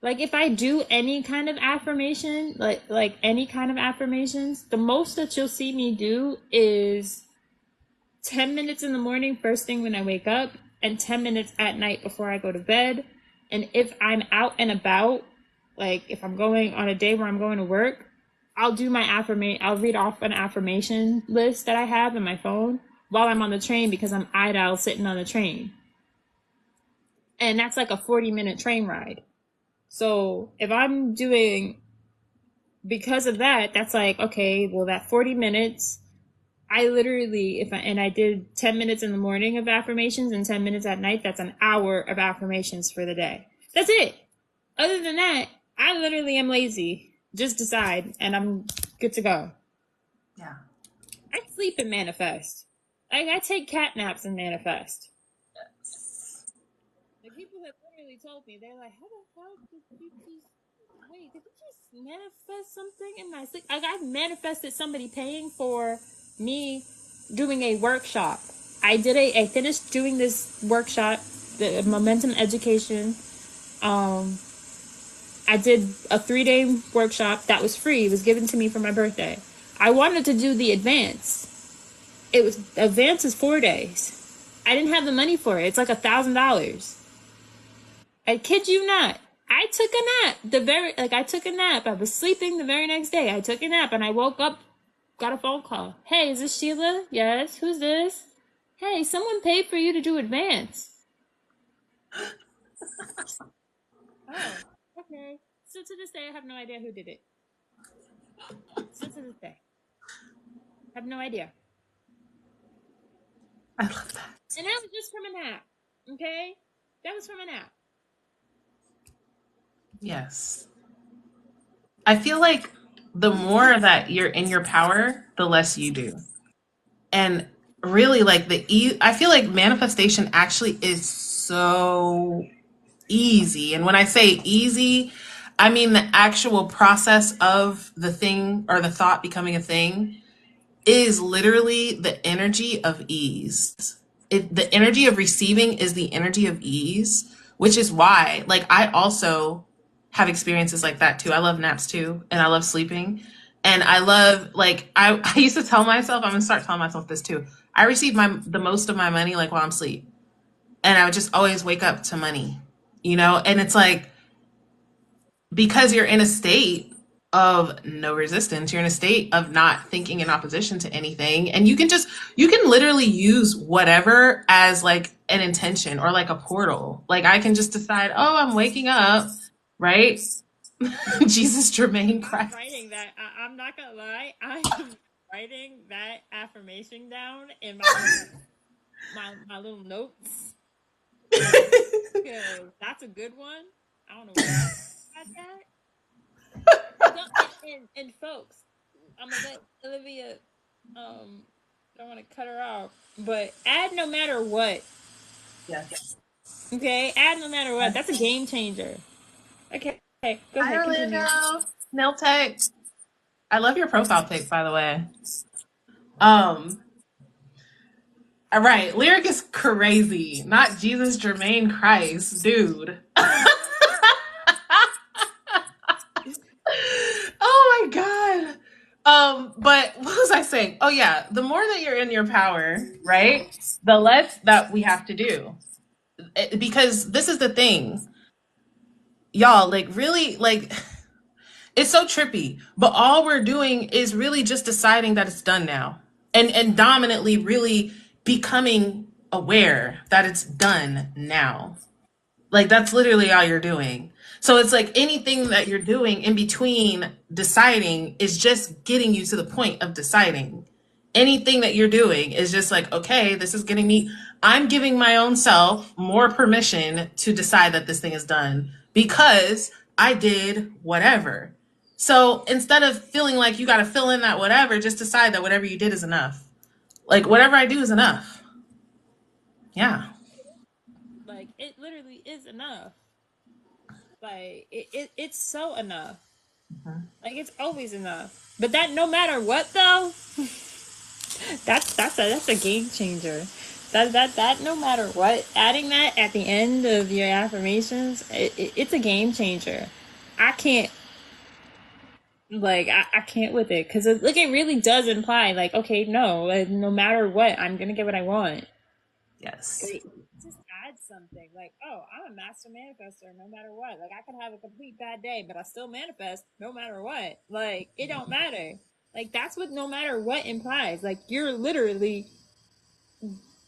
Like, if I do any kind of affirmation, like any kind of affirmations, the most that you'll see me do is 10 minutes in the morning, first thing when I wake up, and 10 minutes at night before I go to bed. And if I'm out and about, like if I'm going on a day where I'm going to work, I'll do my affirmation. I'll read off an affirmation list that I have in my phone while I'm on the train because I'm idle sitting on the train. And that's like a 40-minute train ride. So if I'm doing, because of that, that's like, okay, well, that 40 minutes, I literally, and I did 10 minutes in the morning of affirmations and 10 minutes at night, that's an hour of affirmations for the day. That's it. Other than that, I literally am lazy. Just decide and I'm good to go. Yeah. I sleep and manifest. Like I take cat naps and manifest. Like people have literally told me, they're like, how the hell did you just wait, did you just manifest something in my sleep? Like I manifested somebody paying for me doing a workshop. I finished doing this workshop, the momentum education. Um I did a 3-day workshop that was free. It was given to me for my birthday. I wanted to do the advance. Advance is 4 days. I didn't have the money for it. It's like $1,000. I kid you not. I took a nap. I took a nap. I was sleeping the very next day. I took a nap and I woke up, got a phone call. Hey, is this Sheila? Yes. Who's this? Hey, someone paid for you to do advance. Oh, okay. So to this day, I have no idea who did it. So to this day, I have no idea. I love that. And that was just from a nap. Okay? That was from a nap. Yes. I feel like the more that you're in your power, the less you do. And really, like I feel like manifestation actually is so easy. And when I say easy, I mean the actual process of the thing or the thought becoming a thing is literally the energy of ease. The energy of receiving is the energy of ease, which is why, like, I also have experiences like that too. I love naps too, and I love sleeping. And I love, like, I used to tell myself, I'm gonna start telling myself this too. I receive the most of my money like while I'm asleep. And I would just always wake up to money, And it's like, because you're in a state of no resistance, you're in a state of not thinking in opposition to anything, and you can literally use whatever as like an intention or like a portal. Like I can just decide, oh, I'm waking up, right? Jesus Jermaine I'm Christ. writing that. I'm not gonna lie. I am writing that affirmation down in my little notes. Because that's a good one. I don't know where I got that. And folks, I'm gonna let Olivia. Don't want to cut her off, but add no matter what. Yes. Okay, add no matter what. That's a game changer. Okay, go Hi ahead, Orlando. continue. Nail tech. I love your profile pic, by the way. Um, all right, lyric is crazy. Not Jesus Jermaine Christ, dude. Oh my god. But what was I saying? Oh yeah, the more that you're in your power, right? The less that we have to do. Because this is the thing. Y'all, like really like it's so trippy, but all we're doing is really just deciding that it's done now. And dominantly really becoming aware that it's done now. Like that's literally all you're doing. So it's like anything that you're doing in between deciding is just getting you to the point of deciding. Anything that you're doing is just like, okay, this is getting me, I'm giving my own self more permission to decide that this thing is done because I did whatever. So instead of feeling like you got to fill in that whatever, just decide that whatever you did is enough. Like whatever I do is enough. Yeah. Like it literally is enough. Like it's so enough. Like it's always enough. But that no matter what though, that's a game changer. That no matter what, adding that at the end of your affirmations, it's a game changer. I can't Like I can't with it because like it really does imply like okay no no matter what I'm gonna get what I want. Yes. Like just add something like oh I'm a master manifester no matter what. Like I could have a complete bad day but I still manifest no matter what. Like it don't matter. Like that's what no matter what implies. Like you're literally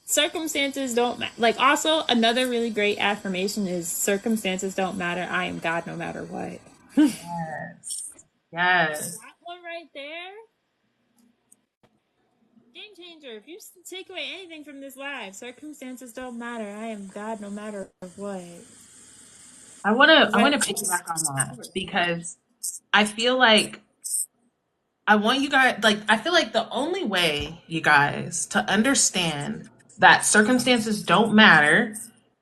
circumstances don't like also another really great affirmation is circumstances don't matter. I am God no matter what. Yes. Yes. That one right there, game changer. If you take away anything from this life, circumstances don't matter. I am God no matter what. I What? wanna piggyback on that because I feel like I want you guys, like, I feel like the only way, you guys, to understand that circumstances don't matter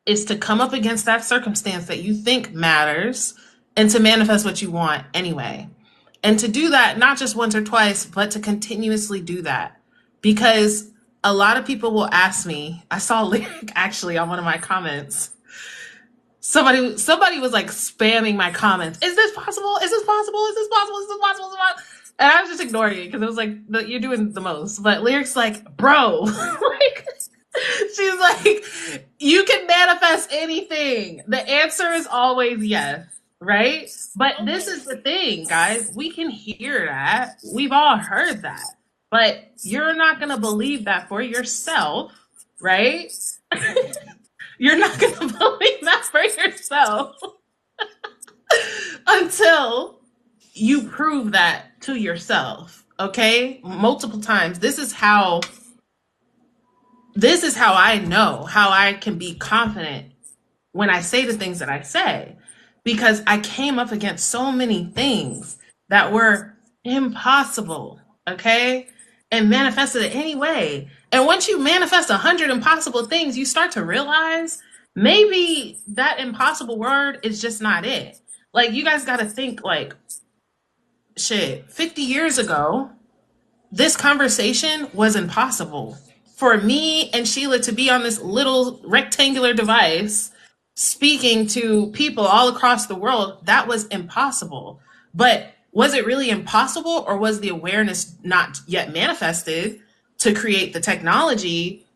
is to come up against that circumstance that you think matters and to manifest what you want anyway. And to do that, not just once or twice, but to continuously do that. Because a lot of people will ask me, I saw a link actually on one of my comments. Somebody was like spamming my comments. Is this possible? Is this possible? Is this possible? Is this possible? Is this possible? And I was just ignoring it because it was like you're doing the most. But Lyric's like, bro, like she's like, you can manifest anything. The answer is always yes, right? But this is Always. the thing, guys. We can hear that. We've all heard that. But you're not gonna believe that for yourself, right? You're not gonna believe that for yourself until you prove that to yourself, okay? Multiple times. This is how I know how I can be confident when I say the things that I say because I came up against so many things that were impossible, okay? And manifested it anyway. And once you manifest 100 impossible things, you start to realize maybe that impossible word is just not it. Like you guys got to think like shit, 50 years ago, this conversation was impossible for me and Sheila to be on this little rectangular device speaking to people all across the world. That was impossible. But was it really impossible, or was the awareness not yet manifested to create the technology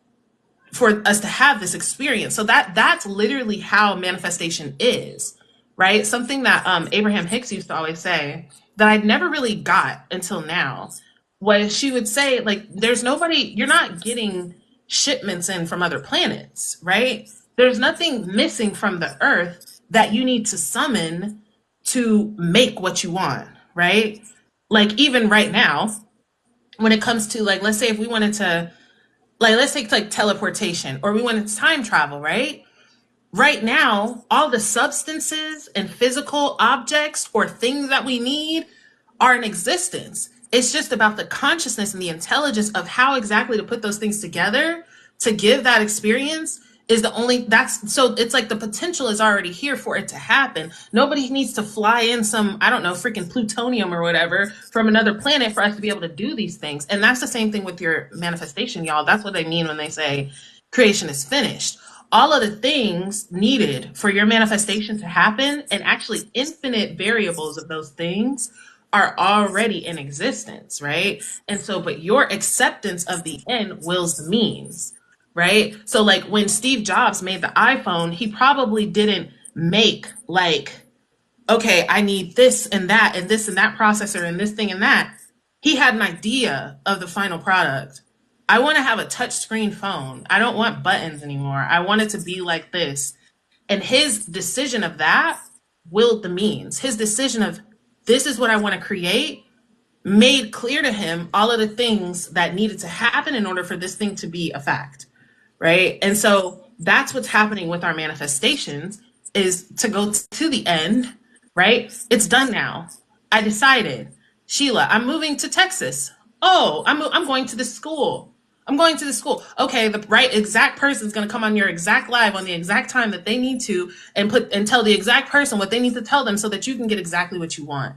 for us to have this experience? So that's literally how manifestation is, right? Something that Abraham Hicks used to always say that I'd never really got until now was she would say like, there's nobody, you're not getting shipments in from other planets, right? There's nothing missing from the earth that you need to summon to make what you want, right? Like even right now, when it comes to like, let's say if we wanted to, like, let's take like teleportation or we wanted to time travel, right? Right now, all the substances and physical objects or things that we need are in existence. It's just about the consciousness and the intelligence of how exactly to put those things together to give that experience is the only that's so it's like the potential is already here for it to happen. Nobody needs to fly in some, I don't know, freaking plutonium or whatever from another planet for us to be able to do these things. And that's the same thing with your manifestation, y'all. That's what they mean when they say creation is finished. All of the things needed for your manifestation to happen, and actually infinite variables of those things, are already in existence, right? And so, but your acceptance of the end wills the means, right? So, like when Steve Jobs made the iPhone, he probably didn't make like, okay, I need this and that and this and that processor and this thing and that. He had an idea of the final product. I want to have a touch screen phone. I don't want buttons anymore. I want it to be like this. And his decision of that willed the means. His decision of this is what I want to create made clear to him all of the things that needed to happen in order for this thing to be a fact, right? And so that's what's happening with our manifestations is to go to the end, right? It's done now. I decided, Sheila, I'm moving to Texas. Oh, I'm going to this school. I'm going to the school. Okay, the right exact person is going to come on your exact live on the exact time that they need to and put and tell the exact person what they need to tell them so that you can get exactly what you want,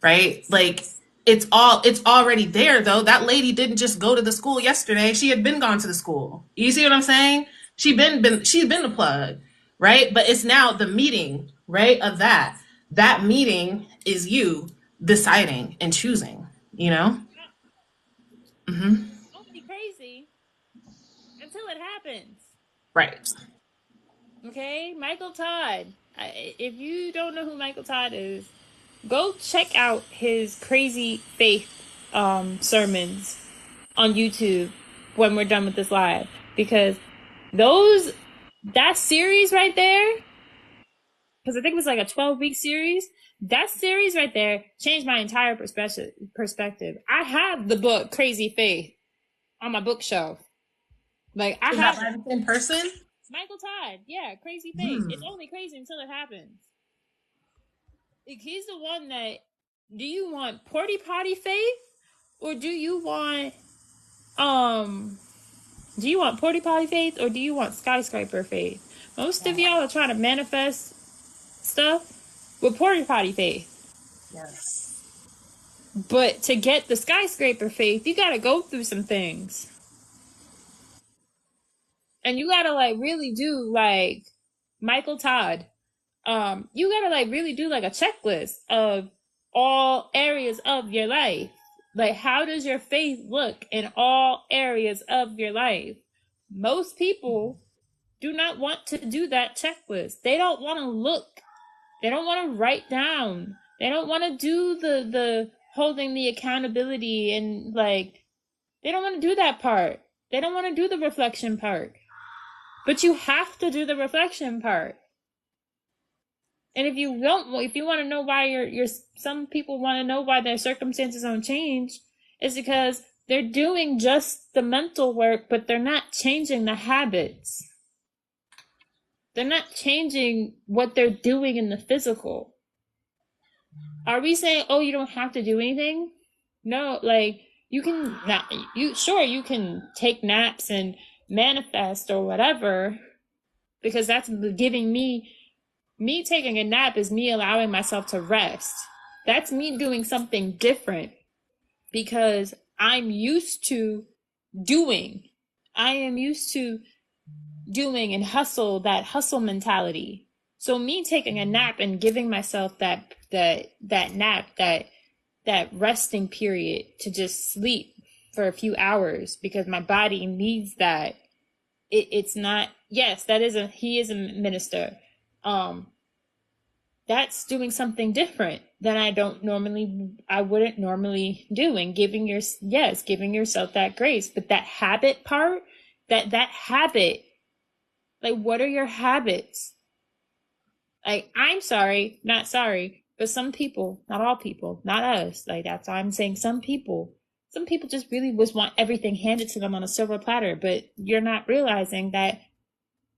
right? Like it's already there though. That lady didn't just go to the school yesterday. She had been gone to the school. You see what I'm saying? She'd been the plug, right? But it's now the meeting, right? Of that. That meeting is you deciding and choosing, you know? Not Hmm. only crazy until it happens. Right. Okay, Michael Todd. If you don't know who Michael Todd is, go check out his crazy faith sermons on YouTube when we're done with this live, because those that series right there, because I think it was like a 12-week series. That series right there changed my entire perspective. I have the book Crazy Faith on my bookshelf. Like I Is that have by it. the same person? Michael Todd, yeah, Crazy Faith. It's Hmm. only crazy until it happens. Like, he's the one that. Do you want porty potty faith, or um do you want porty potty faith, or do you want skyscraper faith? Most of y'all are trying to manifest stuff with porty potty faith. Yes. But to get the skyscraper faith, you gotta go through some things. And you gotta like really do like Michael Todd. You gotta like really do like a checklist of all areas of your life. Like, how does your faith look in all areas of your life? Most people do not want to do that checklist. They don't want to look. They don't want to write down. They don't want to do the holding the accountability, and like, they don't want to do that part. They don't want to do the reflection part. But you have to do the reflection part. And if you don't, if you want to know why some people want to know why their circumstances don't change, it's because they're doing just the mental work, but they're not changing the habits. They're not changing what they're doing in the physical. Are we saying, oh, you don't have to do anything? No, like, you can not, you can take naps and manifest or whatever, because that's giving me taking a nap is me allowing myself to rest. That's me doing something different, because I'm used to doing. I am used to doing and that hustle mentality. So me taking a nap and giving myself that nap, that resting period to just sleep for a few hours because my body needs that. It's not, yes, he is a minister. That's doing something different than I wouldn't normally do, and giving yourself that grace. But that habit part, that habit, like, what are your habits? Like, I'm sorry, not sorry, but some people, not all people, not us, like, that's why I'm saying some people just really just want everything handed to them on a silver platter, but you're not realizing that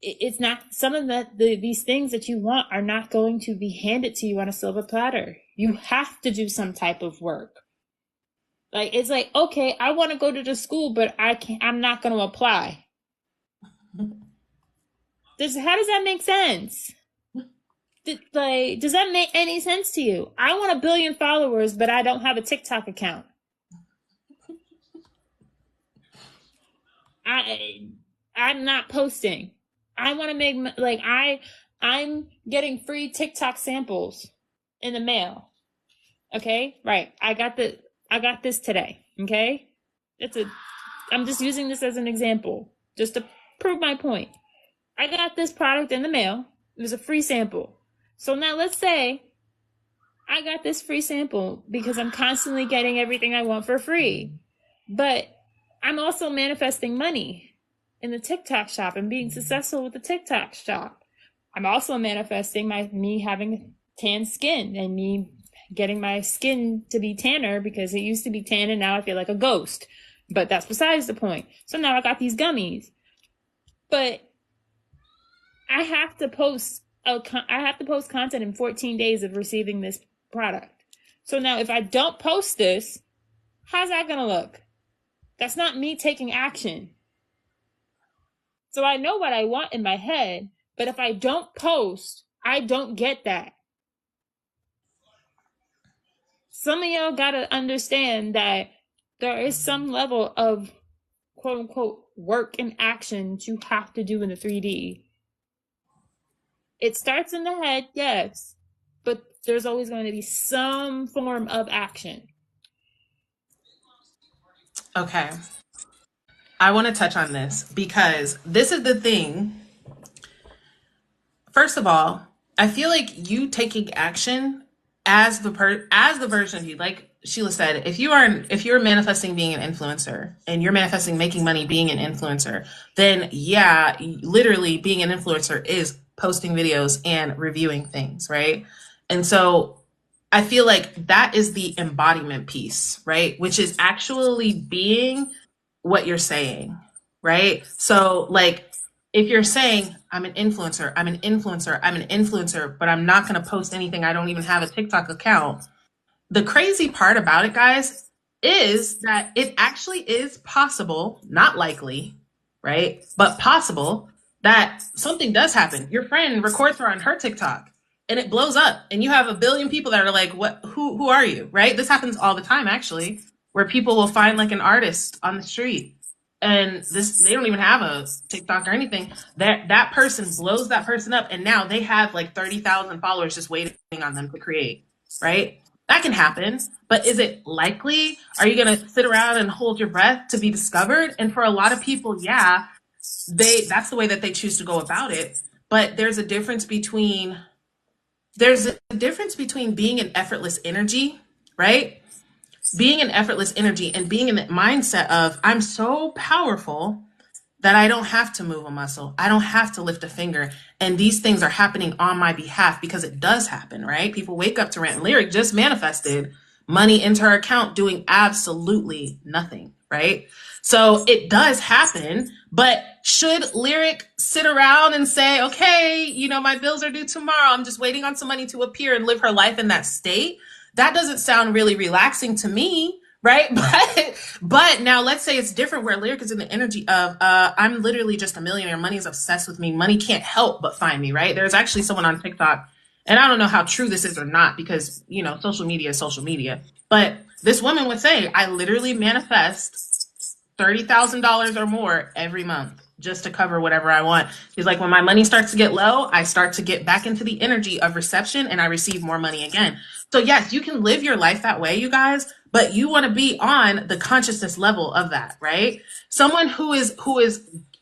it's not, some of these things that you want are not going to be handed to you on a silver platter. You have to do some type of work. Like, it's like, okay, I want to go to the school, but I'm not going to apply. How does that make sense? Does that make any sense to you? I want 1 billion followers, but I don't have a TikTok account. I'm not posting. I want to make, like, I'm getting free TikTok samples in the mail. Okay, right. I got this today. Okay, I'm just using this as an example, just to prove my point. I got this product in the mail. It was a free sample. So now let's say I got this free sample because I'm constantly getting everything I want for free. But I'm also manifesting money in the TikTok shop and being successful with the TikTok shop. I'm also manifesting me having tan skin and me getting my skin to be tanner, because it used to be tan and now I feel like a ghost. But that's besides the point. So now I got these gummies. But I have to post content in 14 days of receiving this product. So now if I don't post this, how's that going to look? That's not me taking action. So I know what I want in my head, but if I don't post, I don't get that. Some of y'all got to understand that there is some level of quote unquote work and action you have to do in the 3D. It starts in the head, yes, but there's always going to be some form of action. Okay. I want to touch on this because this is the thing. First of all, I feel like you taking action as as the version of you, like Sheila said, if you're manifesting being an influencer and you're manifesting making money being an influencer, then yeah, literally being an influencer is posting videos and reviewing things, right? And so I feel like that is the embodiment piece, right? Which is actually being what you're saying, right? So, like, if you're saying, I'm an influencer, I'm an influencer, I'm an influencer, but I'm not going to post anything, I don't even have a TikTok account. The crazy part about it, guys, is that it actually is possible, not likely, right? But possible that something does happen. Your friend records her on her TikTok and it blows up and you have a billion people that are like, what, who are you? Right? This happens all the time, actually, where people will find like an artist on the street and they don't even have a TikTok or anything. That person blows that person up and now they have like 30,000 followers just waiting on them to create, right? That can happen, but is it likely? Are you going to sit around and hold your breath to be discovered? And for a lot of people, yeah, that's the way that they choose to go about it. But there's a difference between being an effortless energy, right? Being an effortless energy and being in the mindset of I'm so powerful that I don't have to move a muscle. I don't have to lift a finger. And these things are happening on my behalf because it does happen, right? People wake up to Rant and Lyric just manifested money into her account doing absolutely nothing, right? So it does happen, but should Lyric sit around and say, okay, my bills are due tomorrow. I'm just waiting on some money to appear and live her life in that state? That doesn't sound really relaxing to me, right? But now let's say it's different where Lyric is in the energy of I'm literally just a millionaire. Money is obsessed with me. Money can't help but find me, right? There's actually someone on TikTok, and I don't know how true this is or not because social media is social media. But this woman would say, I literally manifest $30,000 or more every month just to cover whatever I want. She's like, when my money starts to get low, I start to get back into the energy of reception and I receive more money again. So yes, you can live your life that way, you guys, but you want to be on the consciousness level of that, right? Someone who is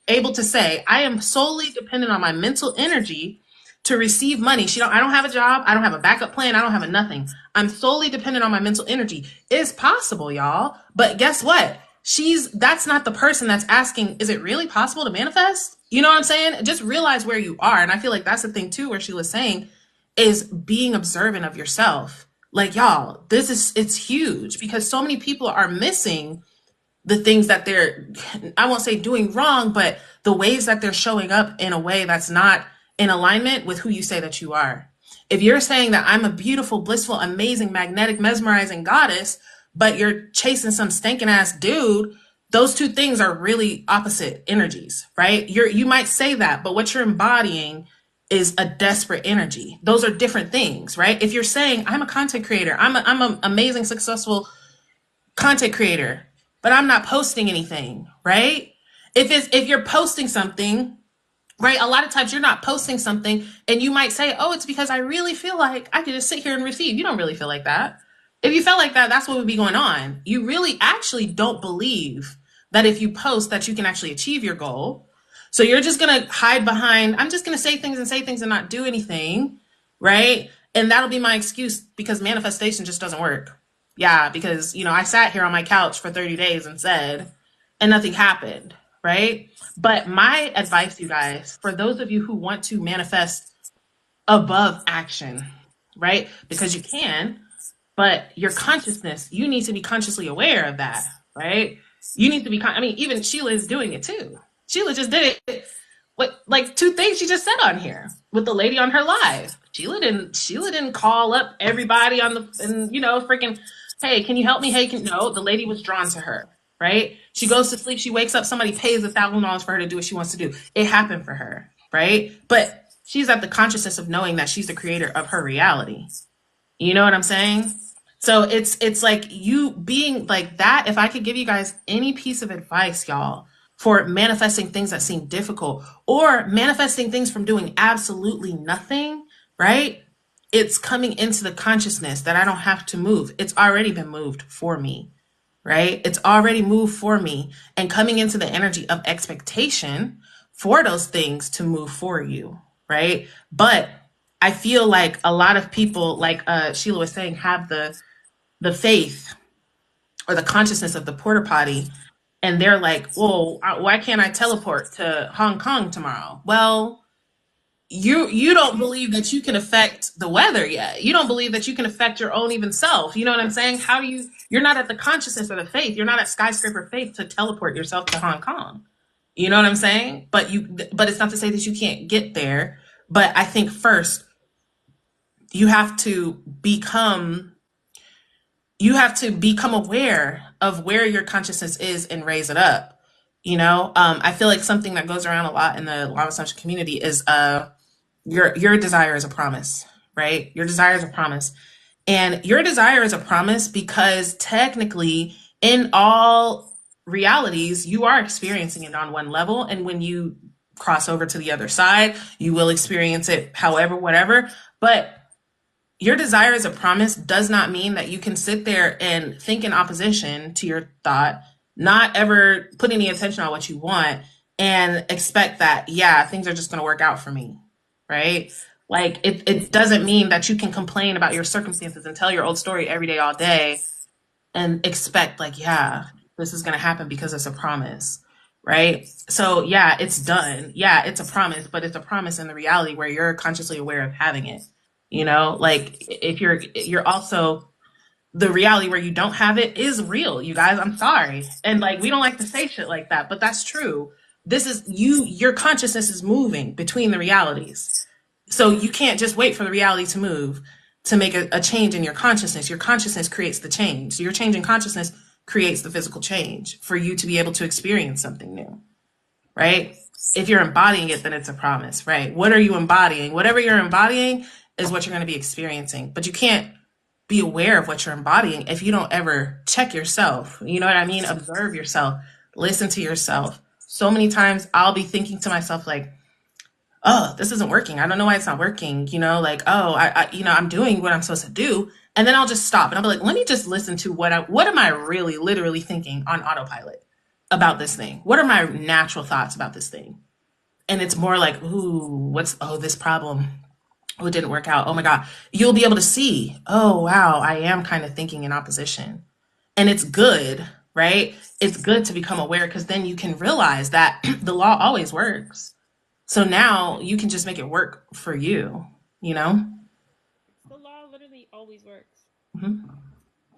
able to say, I am solely dependent on my mental energy to receive money. I don't have a job. I don't have a backup plan. I don't have a nothing. I'm solely dependent on my mental energy. It's possible, y'all. But guess what? That's not the person that's asking, is it really possible to manifest? You know what I'm saying? Just realize where you are. And I feel like that's the thing too, where she was saying is being observant of yourself. Like, y'all, it's huge because so many people are missing the things that they're, I won't say doing wrong, but the ways that they're showing up in a way that's not in alignment with who you say that you are. If you're saying that I'm a beautiful, blissful, amazing, magnetic, mesmerizing goddess, but you're chasing some stinking ass dude, those two things are really opposite energies, right? You might say that, but what you're embodying is a desperate energy. Those are different things, right? If you're saying I'm a content creator, I'm an amazing, successful content creator, but I'm not posting anything, right? If you're posting something, right? A lot of times you're not posting something and you might say, oh, it's because I really feel like I could just sit here and receive. You don't really feel like that. If you felt like that, that's what would be going on. You really actually don't believe that if you post that you can actually achieve your goal. So you're just going to hide behind, I'm just going to say things and not do anything, right? And that'll be my excuse because manifestation just doesn't work. Yeah, because, I sat here on my couch for 30 days and said, and nothing happened, right? But my advice, you guys, for those of you who want to manifest above action, right? Because you can, but your consciousness, you need to be consciously aware of that, right? You need to be, even Sheila is doing it too. Sheila just did it. What, like two things she just said on here with the lady on her live. Sheila didn't call up everybody freaking, hey, can you help me? Hey, no, the lady was drawn to her, right? She goes to sleep, she wakes up, somebody pays $1,000 for her to do what she wants to do. It happened for her, right? But she's at the consciousness of knowing that she's the creator of her reality. You know what I'm saying? So it's like you being like that. If I could give you guys any piece of advice, y'all, for manifesting things that seem difficult or manifesting things from doing absolutely nothing, right? it's coming into the consciousness that I don't have to move. It's already been moved for me, right? It's already moved for me, and coming into the energy of expectation for those things to move for you, right? But I feel like a lot of people, like Sheila was saying, have the faith or the consciousness of the porta potty, and they're like, well, why can't I teleport to Hong Kong tomorrow? Well, you don't believe that you can affect the weather yet. You don't believe that you can affect your own even self. You know what I'm saying? How do you're not at the consciousness or the faith. You're not at skyscraper faith to teleport yourself to Hong Kong. You know what I'm saying? But it's not to say that you can't get there. But I think first you have to become aware of where your consciousness is and raise it up. I feel like something that goes around a lot in the law of assumption community is your desire is a promise, right? Your desire is a promise. And your desire is a promise because technically, in all realities, you are experiencing it on one level. And when you cross over to the other side, you will experience it however, whatever. But your desire is a promise does not mean that you can sit there and think in opposition to your thought, not ever put any attention on what you want, and expect that, yeah, things are just going to work out for me, right? Like, it doesn't mean that you can complain about your circumstances and tell your old story every day, all day, and expect, like, yeah, this is going to happen because it's a promise, right? So, yeah, it's done. Yeah, it's a promise, but it's a promise in the reality where you're consciously aware of having it. Like, if you're also, the reality where you don't have it is real, you guys. I'm sorry. And like, we don't like to say shit like that, but that's true. This is your consciousness is moving between the realities. So you can't just wait for the reality to move to make a change in your consciousness. Your consciousness creates the change. So your change in consciousness creates the physical change for you to be able to experience something new, right? If you're embodying it, then it's a promise, right? What are you embodying? Whatever you're embodying is what you're going to be experiencing. But you can't be aware of what you're embodying if you don't ever check yourself. You know what I mean? Observe yourself, listen to yourself. So many times I'll be thinking to myself, like, oh, this isn't working. I don't know why it's not working. Like, oh, I'm doing what I'm supposed to do. And then I'll just stop and I'll be like, let me just listen to what am I really literally thinking on autopilot about this thing? What are my natural thoughts about this thing? And it's more like, ooh, this problem. Oh, it didn't work out. Oh my God. You'll be able to see, oh, wow, I am kind of thinking in opposition. And it's good, right? It's good to become aware because then you can realize that the law always works. So now you can just make it work for you, you know? The law literally always works. Mm-hmm.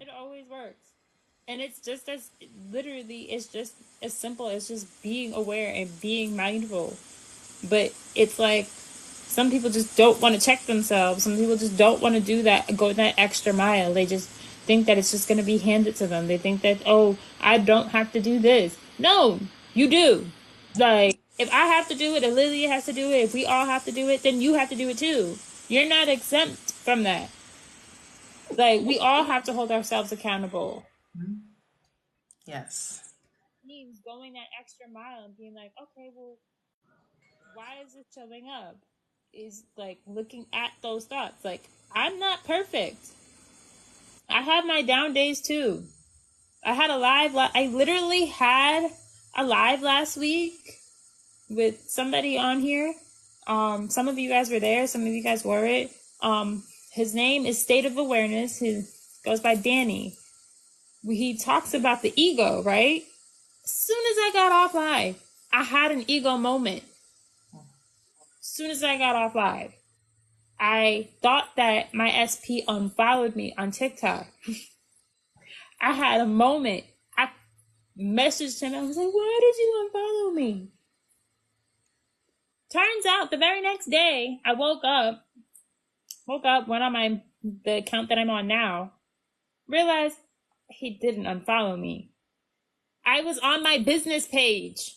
It always works. And it's just as literally, it's just as simple as just being aware and being mindful. But it's like some people just don't want to check themselves. Some people just don't want to do that, go that extra mile. They just think that it's just going to be handed to them. They think that, oh, I don't have to do this. No, you do. Like, if I have to do it, if Lily has to do it, if we all have to do it, then you have to do it too. You're not exempt from that. Like, we all have to hold ourselves accountable. Yes. It means going that extra mile and being like, okay, well, why is it showing up? Is like looking at those thoughts. Like, I'm not perfect. I have my down days too. I literally had a live last week with somebody on here. Some of you guys were there. Some of you guys weren't. His name is State of Awareness. He goes by Danny. He talks about the ego, right? As soon as I got off live, I had an ego moment. As soon as I got off live, I thought that my SP unfollowed me on TikTok. I had a moment. I messaged him. I was like, why did you unfollow me? Turns out the very next day, I woke up, went on the account that I'm on now, realized he didn't unfollow me. I was on my business page.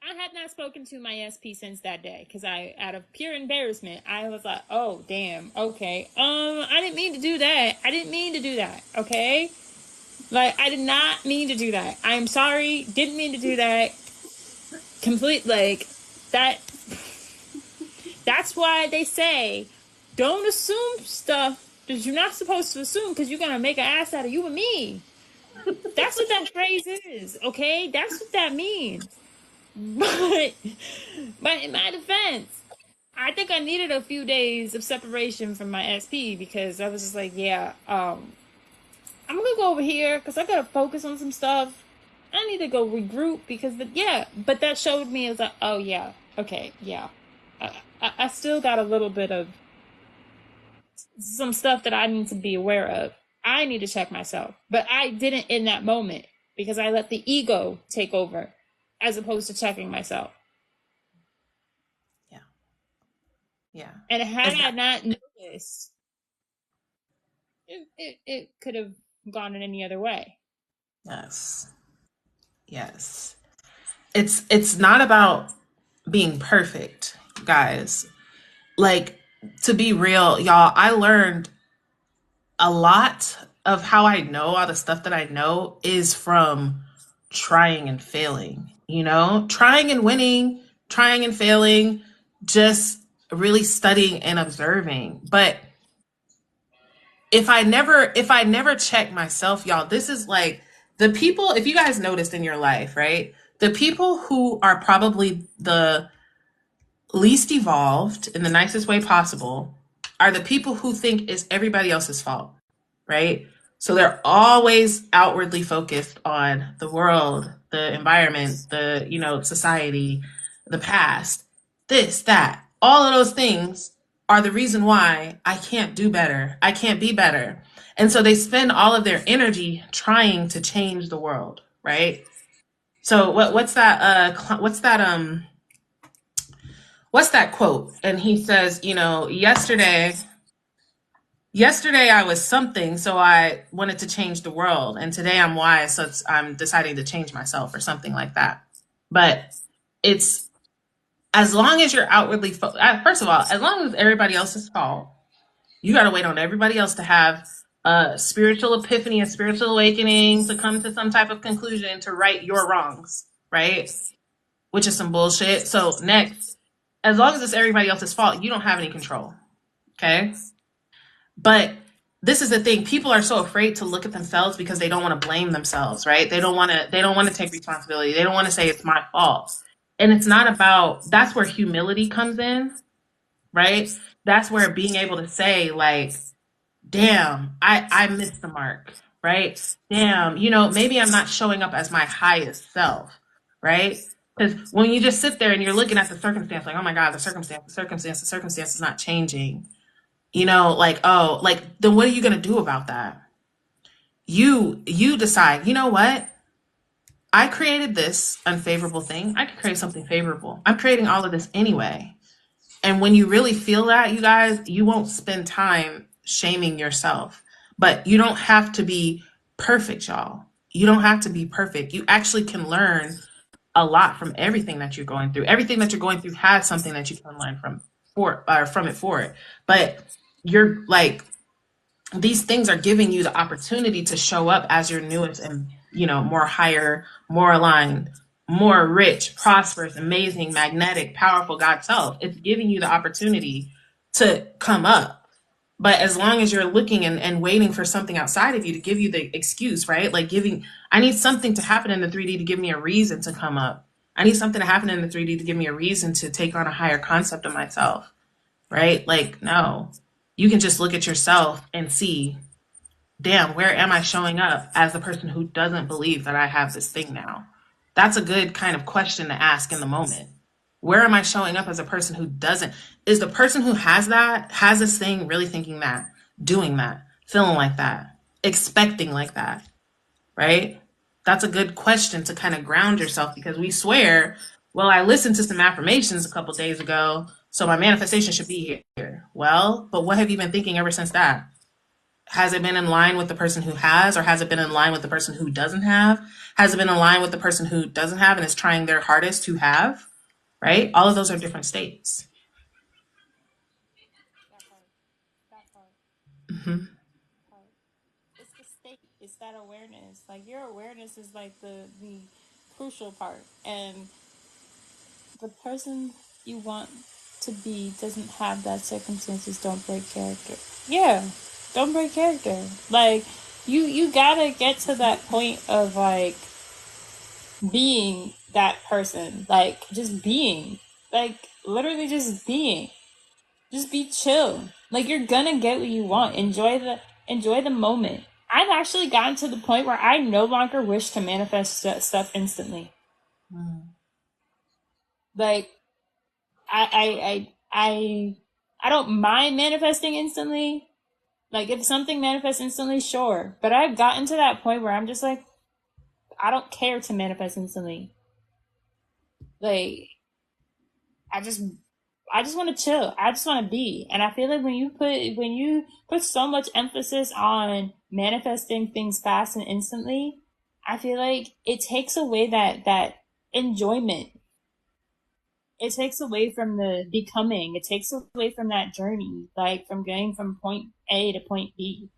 I had not spoken to my SP since that day because out of pure embarrassment, I was like, oh, damn, okay. I didn't mean to do that. Okay? Like, I did not mean to do that. I'm sorry. Didn't mean to do that. complete like that. That's why they say don't assume stuff that you're not supposed to assume because you're gonna make an ass out of you and me. That's what that phrase is, okay? That's what that means. But in my defense, I think I needed a few days of separation from my SP because I was just like, yeah, I'm gonna go over here because I gotta focus on some stuff. I need to go regroup because yeah, but that showed me as like, oh yeah, okay, yeah. I still got a little bit of some stuff that I need to be aware of. I need to check myself, but I didn't in that moment because I let the ego take over as opposed to checking myself. Yeah. Yeah. And had I Exactly. not noticed, it could have gone in any other way. Yes. Yes. It's not about being perfect, guys. Like, to be real, y'all, I learned a lot of how I know all the stuff that I know is from trying and failing, trying and winning, trying and failing, just really studying and observing. But if I never check myself, y'all, this is like the people, if you guys noticed in your life, right? The people who are probably the least evolved in the nicest way possible are the people who think it's everybody else's fault, right? So they're always outwardly focused on the world, the environment, society, the past, this, that. All of those things are the reason why I can't do better. I can't be better. And so they spend all of their energy trying to change the world, right? So what's that quote? And he says, yesterday I was something, so I wanted to change the world, and today I'm wise, so I'm deciding to change myself, or something like that. But it's as long as you're outwardly first of all, as long as everybody else's fault, you got to wait on everybody else to have a spiritual epiphany, a spiritual awakening, to come to some type of conclusion to right your wrongs, right? Which is some bullshit. So next, as long as it's everybody else's fault, you don't have any control. Okay. But this is the thing. People are so afraid to look at themselves because they don't want to blame themselves, right? They don't want to take responsibility. They don't want to say it's my fault. And it's not about, that's where humility comes in, right? That's where being able to say, like, damn, I missed the mark, right? Damn, maybe I'm not showing up as my highest self, right? Because when you just sit there and you're looking at the circumstance, like, oh my God, the circumstance is not changing, like, oh, like, then what are you going to do about that? You decide, you know what? I created this unfavorable thing. I could create something favorable. I'm creating all of this anyway. And when you really feel that, you guys, you won't spend time shaming yourself. But you don't have to be perfect, y'all. You don't have to be perfect. You actually can learn a lot from everything that you're going through. Everything that you're going through has something that you can learn from it for it. But you're like, these things are giving you the opportunity to show up as your newest and more higher, more aligned, more rich, prosperous, amazing, magnetic, powerful God self. It's giving you the opportunity to come up. But as long as you're looking and waiting for something outside of you to give you the excuse, right? Like, I need something to happen in the 3D to give me a reason to come up. I need something to happen in the 3D to give me a reason to take on a higher concept of myself, right? Like, no, you can just look at yourself and see, damn, where am I showing up as the person who doesn't believe that I have this thing now? That's a good kind of question to ask in the moment. Where am I showing up as a person who doesn't? Is the person who has this thing, really thinking that, doing that, feeling like that, expecting like that, right? That's a good question to kind of ground yourself, because we swear, well, I listened to some affirmations a couple days ago, so my manifestation should be here. Well, but what have you been thinking ever since that? Has it been in line with the person who has, or has it been in line with the person who doesn't have? Has it been in line with the person who doesn't have and is trying their hardest to have? Right? All of those are different states. That part. That part. Mm-hmm. Part. It's the state. It's that awareness. Like your awareness is like the crucial part. And the person you want to be doesn't have that circumstances, don't break character. Yeah, don't break character. Like you gotta get to that point of like being that person, like just being, like literally just being. Just be chill. Like you're gonna get what you want. Enjoy the moment. I've actually gotten to the point where I no longer wish to manifest stuff instantly. Mm. Like I I I I I don't mind manifesting instantly. Like if something manifests instantly, sure. But I've gotten to that point where I'm just like, I don't care to manifest instantly. Like I just I just want to chill. I just want to be. And I feel like when you put so much emphasis on manifesting things fast and instantly, I feel like it takes away that enjoyment. It takes away from the becoming. It takes away from that journey, like from going from point A to point B.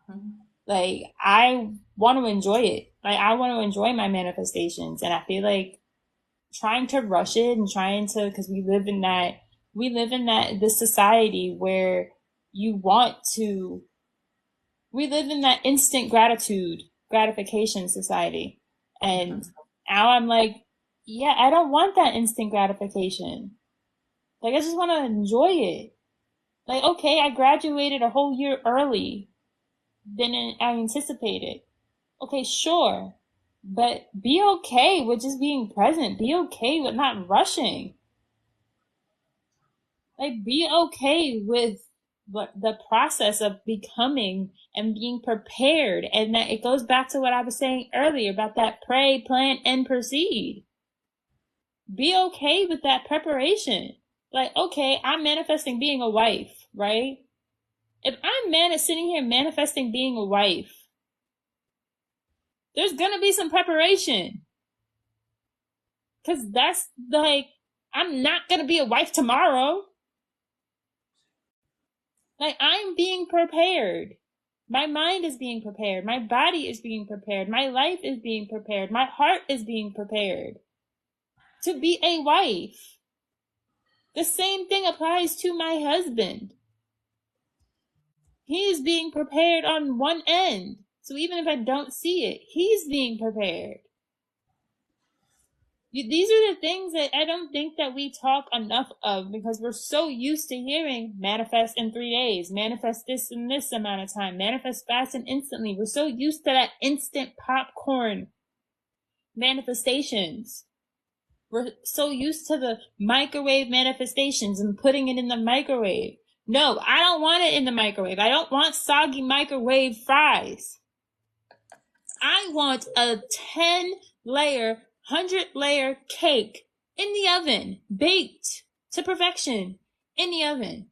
Mhm. Like I want to enjoy it. Like I want to enjoy my manifestations, and I feel like trying to rush it and trying to, because we live in that this society where you want to we live in that instant gratification society. And now I'm like, yeah, I don't want that instant gratification. Like I just want to enjoy it. Like okay, I graduated a whole year early than I anticipated. Okay, sure, but be okay with just being present. Be okay with not rushing. Like be okay with what the process of becoming and being prepared. And that it goes back to what I was saying earlier about that pray, plan, and proceed. Be okay with that preparation. Like okay, I'm manifesting being a wife, right? If I'm sitting here manifesting being a wife, there's gonna be some preparation. Cause that's like, I'm not gonna be a wife tomorrow. Like I'm being prepared. My mind is being prepared. My body is being prepared. My life is being prepared. My heart is being prepared to be a wife. The same thing applies to my husband. He is being prepared on one end. So even if I don't see it, he's being prepared. These are the things that I don't think that we talk enough of because we're so used to hearing manifest in 3 days, manifest this in this amount of time, manifest fast and instantly. We're so used to that instant popcorn manifestations. We're so used to the microwave manifestations and putting it in the microwave. No, I don't want it in the microwave. I don't want soggy microwave fries. I want a 10-layer, 100-layer cake in the oven, baked to perfection in the oven.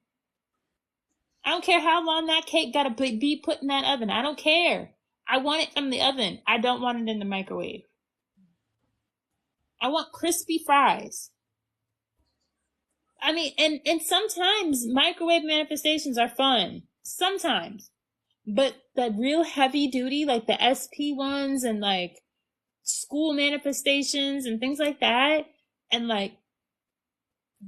I don't care how long that cake gotta be put in that oven. I don't care. I want it from the oven. I don't want it in the microwave. I want crispy fries. I mean, and sometimes microwave manifestations are fun. Sometimes. But the real heavy duty, like the SP ones and like school manifestations and things like that, and like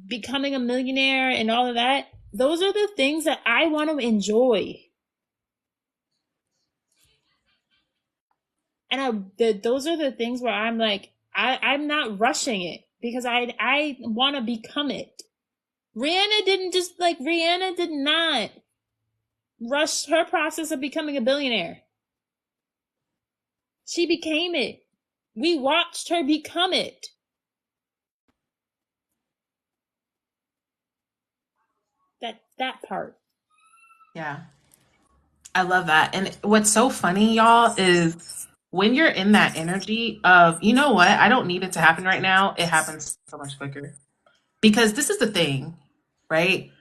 becoming a millionaire and all of that, those are the things that I want to enjoy. And those are the things where I'm like, I'm not rushing it because I want to become it. Rihanna did not rush her process of becoming a billionaire. She became it. We watched her become it. That part. Yeah, I love that. And what's so funny, y'all, is when you're in that energy of, you know what, I don't need it to happen right now, it happens so much quicker. Because this is the thing, right?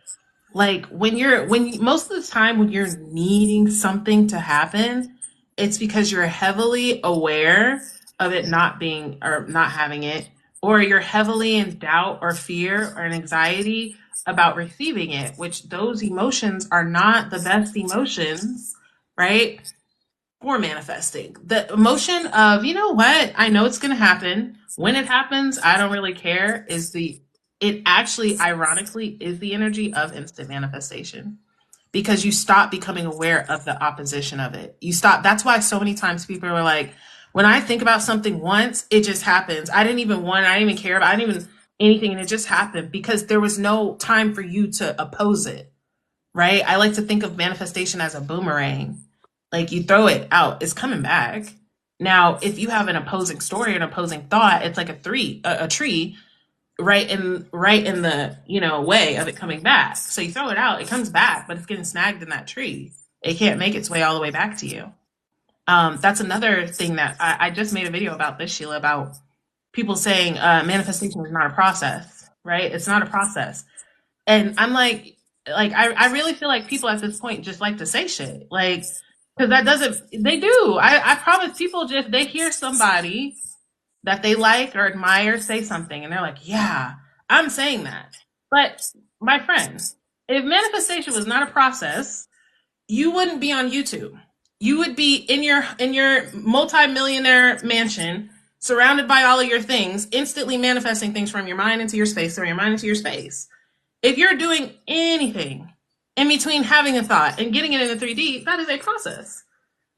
Like most of the time when you're needing something to happen, it's because you're heavily aware of it not being or not having it, or you're heavily in doubt or fear or an anxiety about receiving it, which those emotions are not the best emotions, right? for manifesting. The emotion of, you know what, I know it's going to happen. When it happens, I don't really care, it actually, ironically, is the energy of instant manifestation because you stop becoming aware of the opposition of it. You stop. That's why so many times people are like, when I think about something once, it just happens. I didn't even want, I didn't even care about, I didn't even anything. And it just happened because there was no time for you to oppose it. Right. I like to think of manifestation as a boomerang. Like you throw it out, it's coming back. Now, if you have an opposing story, an opposing thought, it's like a tree right in the way of it coming back. So you throw it out, it comes back, but it's getting snagged in that tree. It can't make its way all the way back to you. That's another thing that I just made a video about this, Sheila, about people saying manifestation is not a process, right? It's not a process. And I'm I really feel like people at this point just like to say shit. Like, because that doesn't, they do. I promise people just, they hear somebody that they like or admire say something and they're like, yeah, I'm saying that. But my friends, if manifestation was not a process, you wouldn't be on YouTube. You would be in your multi-millionaire mansion, surrounded by all of your things, instantly manifesting things from your mind into your space, from your mind into your space. If you're doing anything in between having a thought and getting it into 3D, that is a process.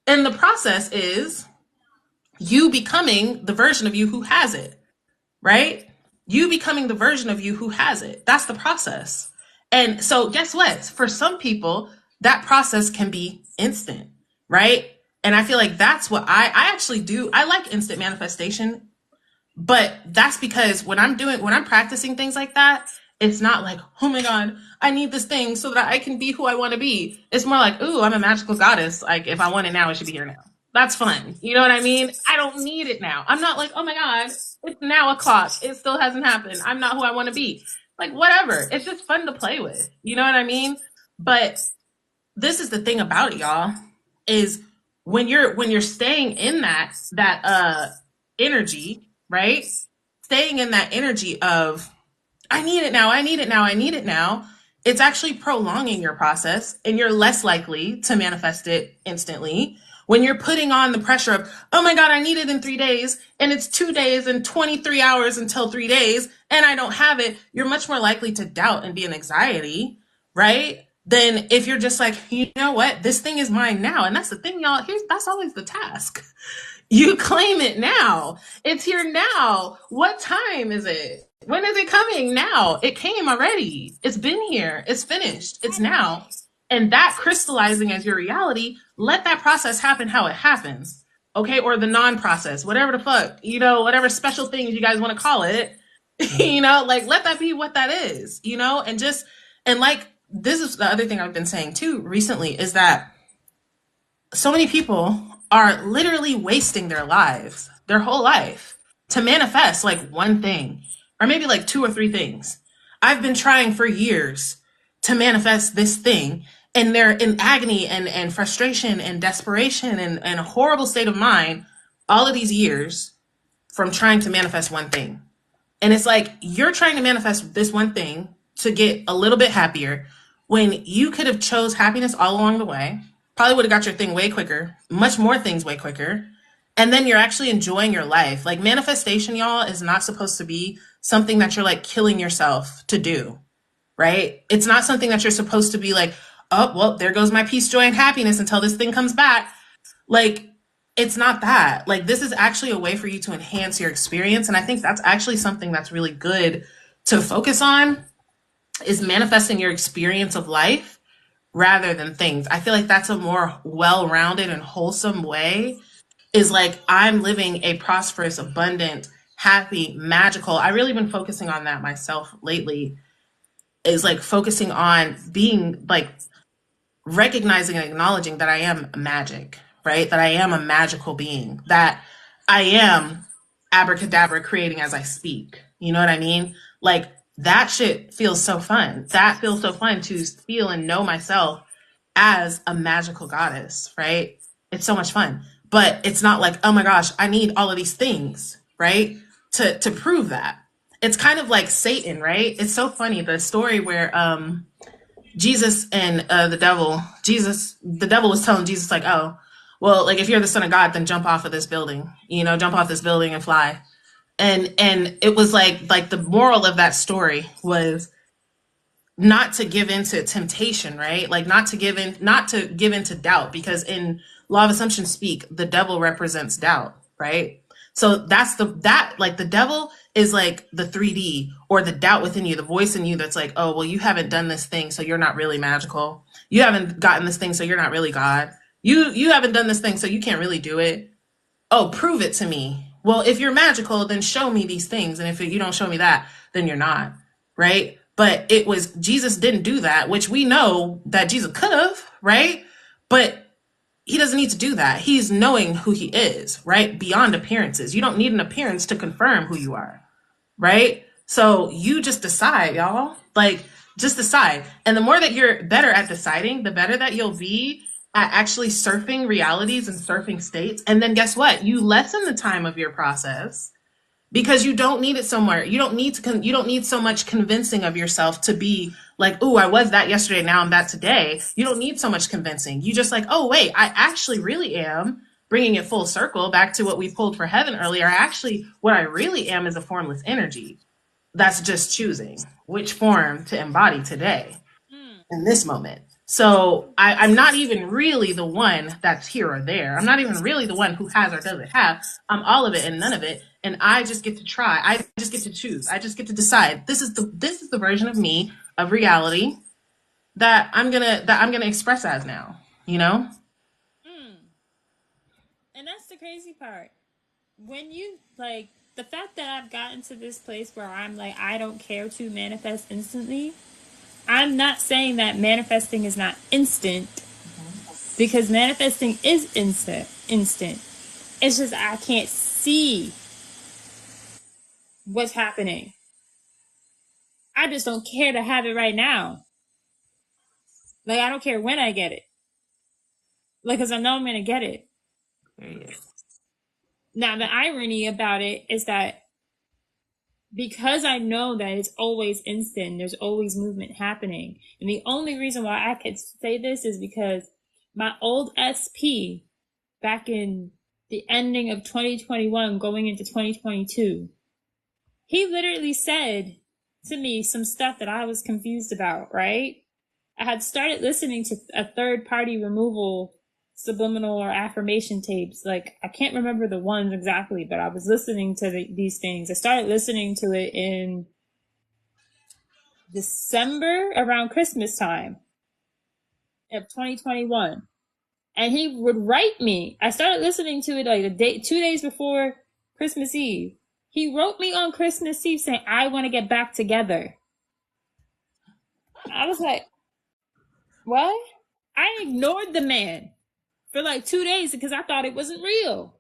And the process is you becoming the version of you who has it, right? You becoming the version of you who has it. That's the process. And so guess what? For some people, that process can be instant, right? And I feel like that's what I actually do. I like instant manifestation, but that's because when I'm practicing things like that, it's not like, oh my God, I need this thing so that I can be who I want to be. It's more like, ooh, I'm a magical goddess. Like if I want it now, it should be here now. That's fun. You know what I mean? I don't need it now. I'm not like, oh my God, it's now o'clock. It still hasn't happened. I'm not who I want to be. Like whatever. It's just fun to play with. You know what I mean? But this is the thing about it, y'all, is when you're staying in that energy, right? Staying in that energy of I need it now, I need it now, I need it now. It's actually prolonging your process and you're less likely to manifest it instantly. When you're putting on the pressure of, oh my God, I need it in 3 days and it's 2 days and 23 hours until 3 days and I don't have it, you're much more likely to doubt and be in anxiety, right? Than if you're just like, you know what, this thing is mine now. And that's the thing, y'all, that's always the task. You claim it now. It's here now. What time is it? When is it coming? Now. It came already. It's been here. It's finished. It's now. And that crystallizing as your reality, let that process happen how it happens. Okay? Or the non-process, whatever the fuck, whatever special things you guys want to call it, let that be what that is, this is the other thing I've been saying too recently is that so many people are literally wasting their lives, their whole life, to manifest like one thing, or maybe like 2 or 3 things. I've been trying for years to manifest this thing, and they're in agony and frustration and desperation and a horrible state of mind all of these years from trying to manifest one thing. And it's like, you're trying to manifest this one thing to get a little bit happier when you could have chose happiness all along the way. Probably would have got your thing way quicker, much more things way quicker. And then you're actually enjoying your life. Like manifestation, y'all, is not supposed to be something that you're like killing yourself to do, right? It's not something that you're supposed to be like, oh, well, there goes my peace, joy, and happiness until this thing comes back. Like, it's not that. Like, this is actually a way for you to enhance your experience. And I think that's actually something that's really good to focus on, is manifesting your experience of life rather than things. I feel like that's a more well-rounded and wholesome way, is like, I'm living a prosperous, abundant, happy, magical. I really been focusing on that myself lately, is like focusing on being like recognizing and acknowledging that I am magic, right? That I am a magical being, that I am abracadabra creating as I speak. You know what I mean? Like that shit feels so fun. That feels so fun to feel and know myself as a magical goddess, right? It's so much fun. But it's not like, oh my gosh, I need all of these things, right? To prove that. It's kind of like Satan, right? It's so funny. The story where Jesus and the devil was telling Jesus like, oh, well, like if you're the son of God, then jump off of this building, jump off this building and fly. And it was like the moral of that story was not to give into temptation, right? Like not to give into doubt, because in law of assumption speak, the devil represents doubt, right? So like the devil is like the 3D, or the doubt within you, the voice in you that's like, oh, well, you haven't done this thing, so you're not really magical. You haven't gotten this thing, so you're not really God. You haven't done this thing, so you can't really do it. Oh, prove it to me. Well, if you're magical, then show me these things. And if you don't show me that, then you're not. Right. But it was, Jesus didn't do that, which we know that Jesus could have, right? But he doesn't need to do that. He's knowing who he is, right? Beyond appearances. You don't need an appearance to confirm who you are, right? So you just decide, y'all. Like, just decide. And the more that you're better at deciding, the better that you'll be at actually surfing realities and surfing states. And then guess what? You lessen the time of your process, because you don't need it somewhere. You don't need so much convincing of yourself to be like, oh, I was that yesterday, now I'm that today. You don't need so much convincing. You just like, oh, wait, I actually really am, bringing it full circle back to what we pulled for heaven earlier. What I really am is a formless energy that's just choosing which form to embody today in this moment. So I'm not even really the one that's here or there. I'm not even really the one who has or doesn't have. I'm all of it and none of it. And I just get to try. I just get to choose. I just get to decide. This is the version of me, of reality, that I'm gonna express as now. You know? And that's the crazy part. When you like the fact that I've gotten to this place where I'm like, I don't care to manifest instantly. I'm not saying that manifesting is not instant, because manifesting is instant. It's just I can't see what's happening. I just don't care to have it right now. Like, I don't care when I get it. Like, because I know I'm going to get it. Now, the irony about it is that because I know that it's always instant, there's always movement happening. And the only reason why I could say this is because my old SP back in the ending of 2021 going into 2022, he literally said to me some stuff that I was confused about, right? I had started listening to a third party removal subliminal or affirmation tapes. Like, I can't remember the ones exactly, but I was listening to these things. I started listening to it in December, around Christmas time of 2021. And he would write me. I started listening to it like 2 days before Christmas Eve. He wrote me on Christmas Eve saying, I want to get back together. I was like, what? I ignored the man for like 2 days because I thought it wasn't real.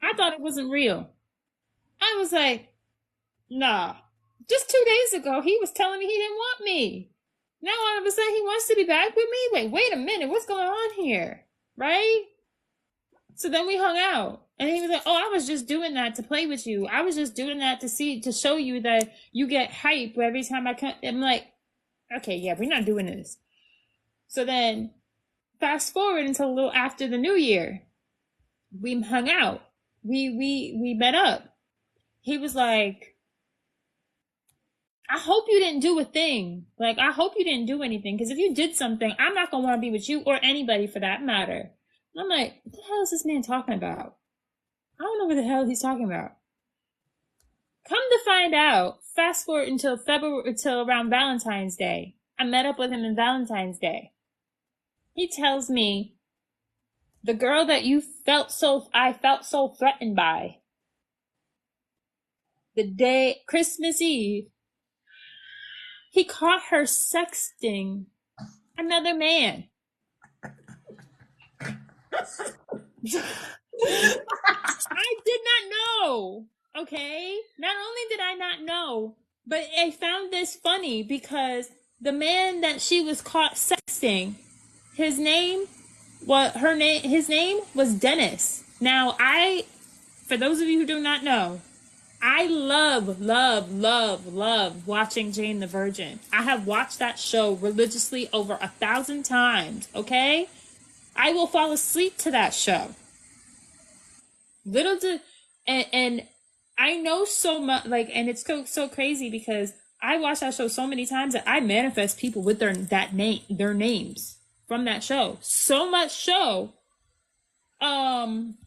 I thought it wasn't real. I was like, nah. Just 2 days ago, he was telling me he didn't want me. Now all of a sudden he wants to be back with me? Wait a minute. What's going on here? Right? So then we hung out. And he was like, oh, I was just doing that to play with you. I was just doing that to show you that you get hype every time I come. I'm like, okay, yeah, we're not doing this. So then fast forward until a little after the new year. We hung out. We met up. He was like, I hope you didn't do a thing. Like, I hope you didn't do anything. Because if you did something, I'm not going to want to be with you or anybody for that matter. And I'm like, what the hell is this man talking about? I don't know what the hell he's talking about. Come to find out, fast forward until around Valentine's Day. I met up with him on Valentine's Day. He tells me, the girl that I felt so threatened by, the day, Christmas Eve, he caught her sexting another man. I did not know. Okay? Not only did I not know, but I found this funny because the man that she was caught sexting, his name was Dennis. Now, for those of you who do not know, I love watching Jane the Virgin. I have watched that show religiously over 1,000 times, okay? I will fall asleep to that show. Little to and I know so much, like, and it's so crazy because I watch that show so many times that I manifest people with their names from that show. So much so, um,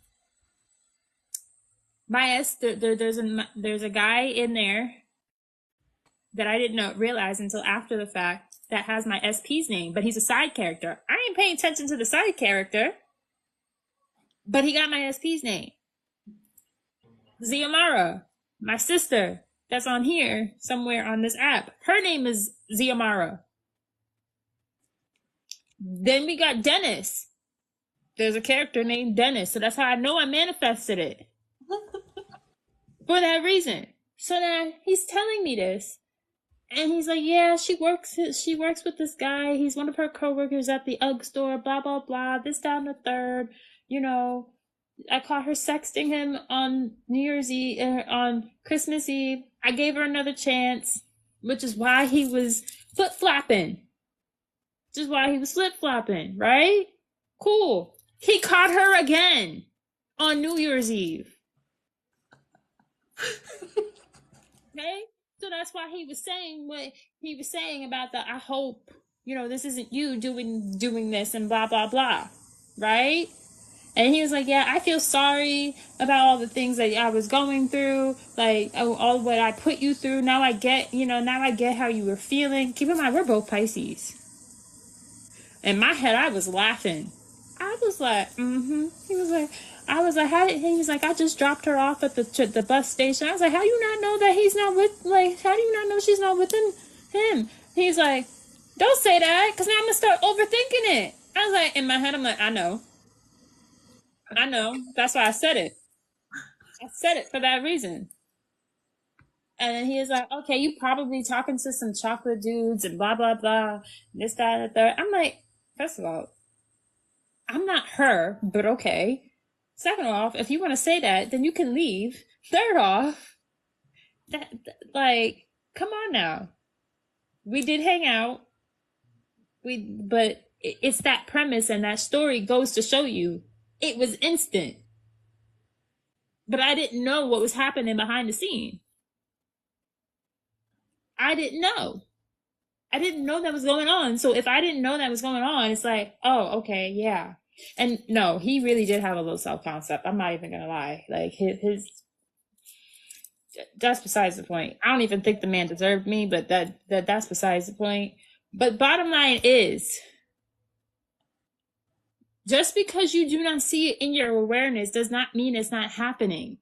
there's a guy in there that I didn't realize until after the fact that has my SP's name, but he's a side character. I ain't paying attention to the side character, but he got my SP's name. Ziamara, my sister, that's on here somewhere on this app. Her name is Ziamara. Then we got Dennis. There's a character named Dennis, so that's how I know I manifested it. For that reason. So now he's telling me this. And he's like, yeah, she works with this guy. He's one of her coworkers at the UGG store, blah, blah, blah, this, down the third. You know, I caught her sexting him on New Year's Eve, on Christmas Eve. I gave her another chance, which is why he was flip-flopping. Which is why he was flip-flopping, right? Cool. He caught her again on New Year's Eve. Okay? So that's why he was saying what he was saying about I hope, this isn't you doing this and blah, blah, blah. Right? And he was like, yeah, I feel sorry about all the things that I was going through, like all what I put you through. Now I get how you were feeling. Keep in mind, we're both Pisces. In my head, I was laughing. I was like, mm-hmm. I was like, he was like, I just dropped her off at the bus station. I was like, how do you not know that he's not with, like, how do you not know she's not with him? He's like, don't say that, because now I'm going to start overthinking it. I was like, in my head, I'm like, I know. That's why I said it. I said it for that reason. And then he was like, okay, you probably talking to some chocolate dudes and blah, blah, blah, this, that, and the third. I'm like, first of all, I'm not her, but okay. Second off, if you want to say that, then you can leave. Third off, like, come on now. We did hang out. But it's that premise and that story goes to show you it was instant. But I didn't know what was happening behind the scene. I didn't know. I didn't know that was going on. So if I didn't know that was going on, it's like, oh, okay, yeah. And no, he really did have a low self-concept. I'm not even gonna lie. Like his that's besides the point. I don't even think the man deserved me, but that's besides the point. But bottom line is, just because you do not see it in your awareness does not mean it's not happening.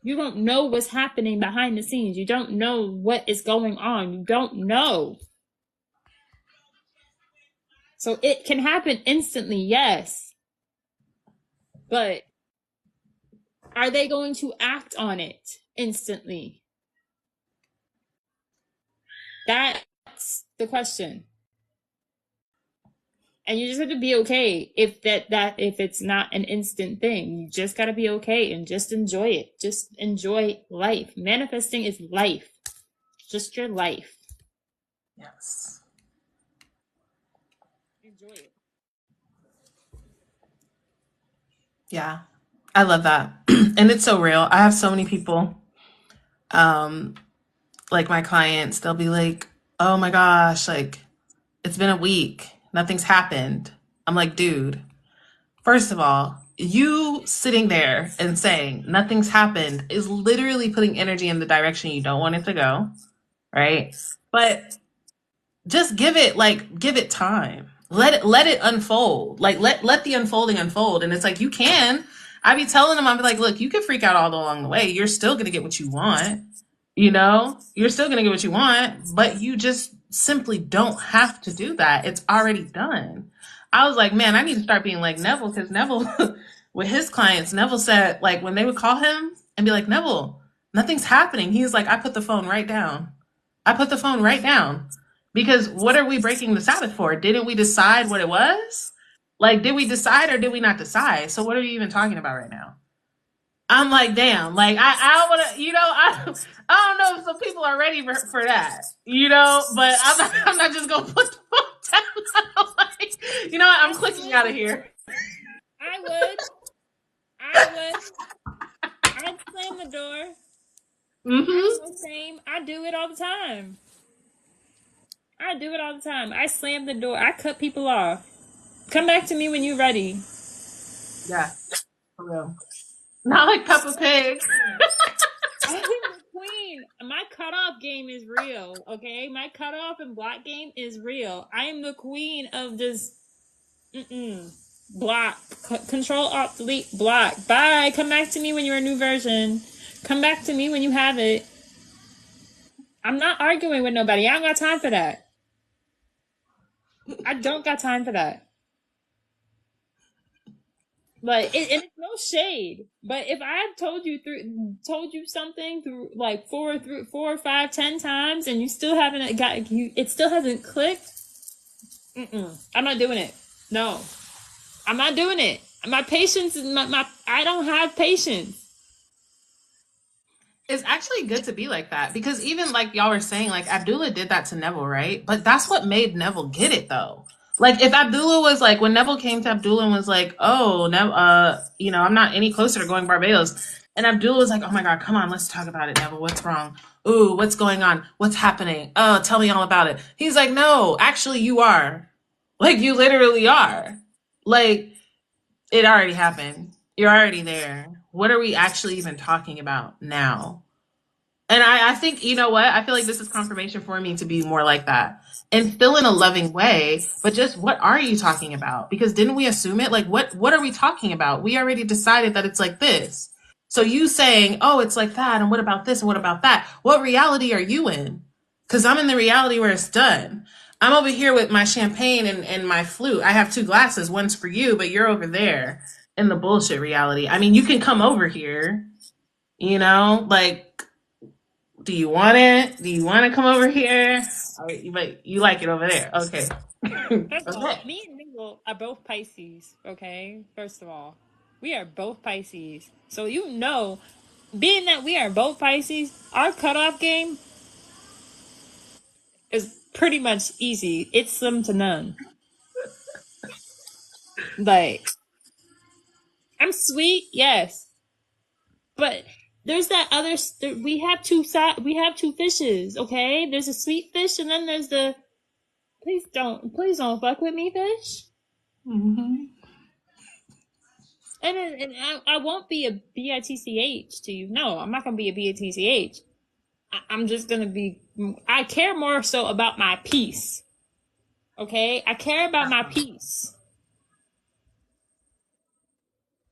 You don't know what's happening behind the scenes. You don't know what is going on. You don't know. So it can happen instantly, yes. But are they going to act on it instantly? That's the question. And you just have to be okay if if it's not an instant thing. You just got to be okay and just enjoy it. Just enjoy life. Manifesting is life. Just your life. Yes. Enjoy it. Yeah. I love that. And it's so real. I have so many people, like my clients, they'll be like, oh my gosh, like it's been a week. Nothing's happened. I'm like, dude, first of all, you sitting there and saying nothing's happened is literally putting energy in the direction you don't want it to go. Right. But just give it time. Let it unfold. Like let the unfolding unfold. And it's like, you can. I be telling them, I'm like, look, you can freak out all along the way. You're still going to get what you want. You're still going to get what you want, but you just simply don't have to do that. It's already done. I was like, man, I need to start being like Neville, because Neville, with his clients, Neville said, like, when they would call him and be like, Neville, nothing's happening. He's like, I put the phone right down. Because what are we breaking the Sabbath for? Didn't we decide what it was? Like, did we decide or did we not decide? So what are you even talking about right now? I'm like, damn, like, I don't want to, I don't know if some people are ready for that, but I'm not just going to put the phone Like, you know what? I'm I clicking out of slam. here. I would. I would. I'd slam the door. I have Mm-hmm. no shame. I do it all the time. I do it all the time. I slam the door. I cut people off. Come back to me when you're ready. Yeah, for real. Not like Peppa Pig. I am the queen. My cutoff game is real, okay? My cutoff and block game is real. I am the queen of just block. Control Alt Delete block. Bye. Come back to me when you're a new version. Come back to me when you have it. I'm not arguing with nobody. I don't got time for that. I don't got time for that. Like, and it's no shade, but if I've told you something through like four or five, 10 times, and you still haven't it still hasn't clicked. I'm not doing it. No, I'm not doing it. My patience is my I don't have patience. It's actually good to be like that because even like y'all were saying, like Abdullah did that to Neville, right? But that's what made Neville get it though. Like if Abdullah was like when Neville came to Abdullah and was like, "Oh, you know, I'm not any closer to going Barbados," and Abdullah was like, "Oh my God, come on, let's talk about it, Neville. What's wrong? Ooh, what's going on? What's happening? Oh, tell me all about it." He's like, "No, actually, you are. Like you literally are. Like it already happened. You're already there. What are we actually even talking about now?" And I think, you know what? I feel like this is confirmation for me to be more like that. And still in a loving way, but just what are you talking about? Because didn't we assume it? Like what are we talking about? We already decided that it's like this. So you saying, "Oh, it's like that," and what about this and what about that? What reality are you in? Because I'm in the reality where it's done. I'm over here with my champagne and my flute. I have two glasses. One's for you, but you're over there in the bullshit reality. I mean, you can come over here, you know, like do you want it? Do you want to come over here? But you like it over there. Okay. First of all, Okay. me and Mingle are both Pisces. Okay, first of all, we are both Pisces. So you know, being that we are both Pisces, our cutoff game is pretty much easy. It's slim to none. Like, I'm sweet, yes, but there's that other. We have two side. We have two fishes. Okay, there's a sweet fish, and then there's the please don't fuck with me fish. Mm-hmm. And I won't be a bitch to you. No, I'm not gonna be a bitch. I'm just gonna be. I care more so about my peace. Okay, I care about my peace,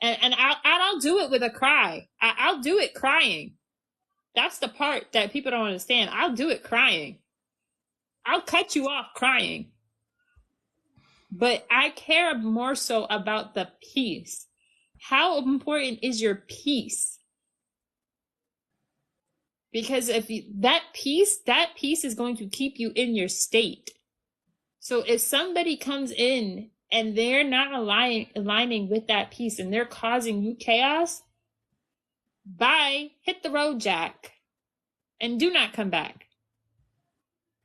and I'll do it with a cry. I'll do it crying. That's the part that people don't understand. I'll do it crying. I'll cut you off crying. But I care more so about the peace. How important is your peace? Because if you, that peace is going to keep you in your state. So if somebody comes in and they're not aligning with that peace and they're causing you chaos, bye, hit the road, Jack, and do not come back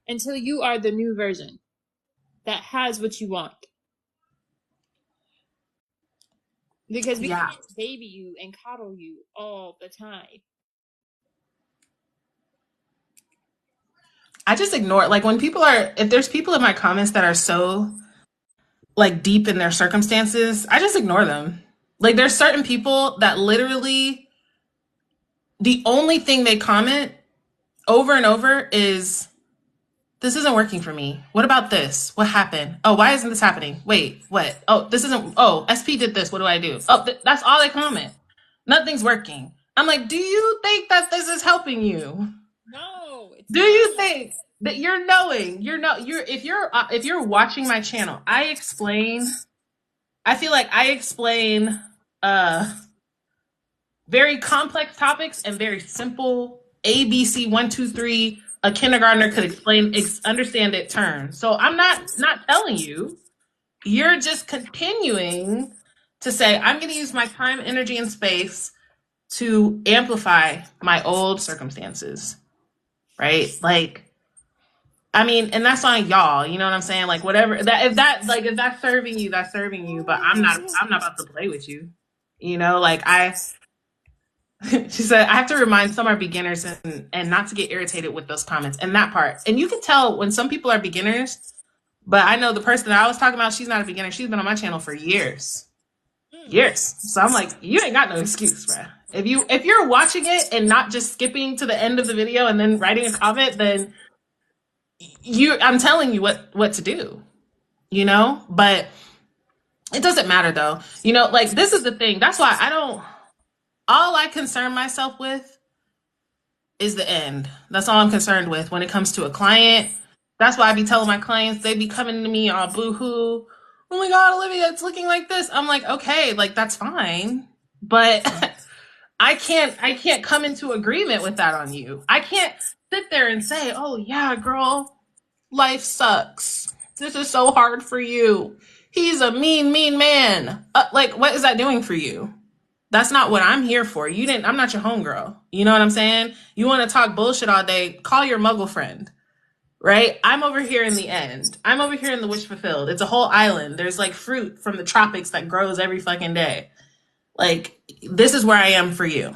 until you are the new version that has what you want. Because we Yeah. can't baby you and coddle you all the time. I just ignore it. Like when people are, if there's people in my comments that are so like deep in their circumstances, I just ignore them. Like there's certain people that literally the only thing they comment over and over is this isn't working for me. What about this? What happened? Oh, why isn't this happening? Wait, what? Oh, this isn't. Oh, SP did this. What do I do? Oh, that's all they comment. Nothing's working. I'm like, do you think that this is helping you? No, it's Do not. you think that you're knowing? You're if you're watching my channel, I explain. I feel like I explain uh very complex topics and very simple ABC 1 2 3 a kindergartner could explain understand it terms. So I'm not telling you. You're just continuing to say I'm going to use my time, energy, and space to amplify my old circumstances, right? Like I mean, and that's on y'all. You know what I'm saying? Like whatever that if that's serving you, that's serving you. But I'm not about to play with you. You know, like I she said I have to remind some are beginners and not to get irritated with those comments and that part. And you can tell when some people are beginners, but I know the person that I was talking about, she's not a beginner. She's been on my channel for years. Mm. Years. So I'm like, you ain't got no excuse, bruh. If you're watching it and not just skipping to the end of the video and then writing a comment, then I'm telling you what to do, you know? But it doesn't matter though. You know, like this is the thing. That's why all I concern myself with is the end. That's all I'm concerned with when it comes to a client. That's why I be telling my clients, they be coming to me all boo-hoo. Oh my God, Olivia, it's looking like this. I'm like, okay, like that's fine. But I can't come into agreement with that on you. I can't sit there and say, oh yeah, girl, life sucks. This is so hard for you. He's a mean, mean man. Like, what is that doing for you? That's not what I'm here for. I'm not your homegirl. You know what I'm saying? You want to talk bullshit all day, call your muggle friend, right? I'm over here in the end. I'm over here in the wish fulfilled. It's a whole island. There's like fruit from the tropics that grows every fucking day. Like, this is where I am for you.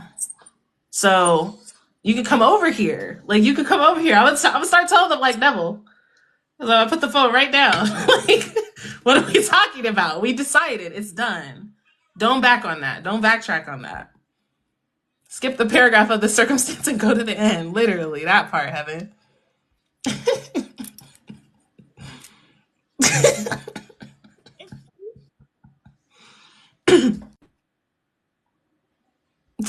So you can come over here. Like, you can come over here. I would start telling them, like, Neville. So I put the phone right down. Like, what are we talking about? We decided. It's done. Don't back on that. Don't backtrack on that. Skip the paragraph of the circumstance and go to the end. Literally, that part, Heaven.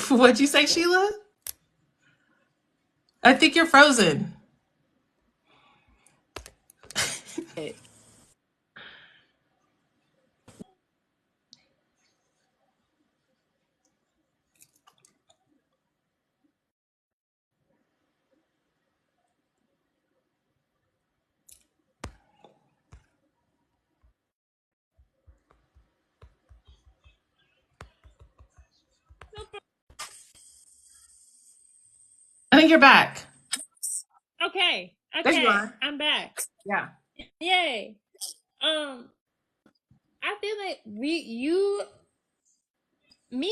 What'd you say, Sheila? I think you're frozen. I think you're back. Okay, There you okay, are. I'm back. Yeah. Yay. Um, I feel like me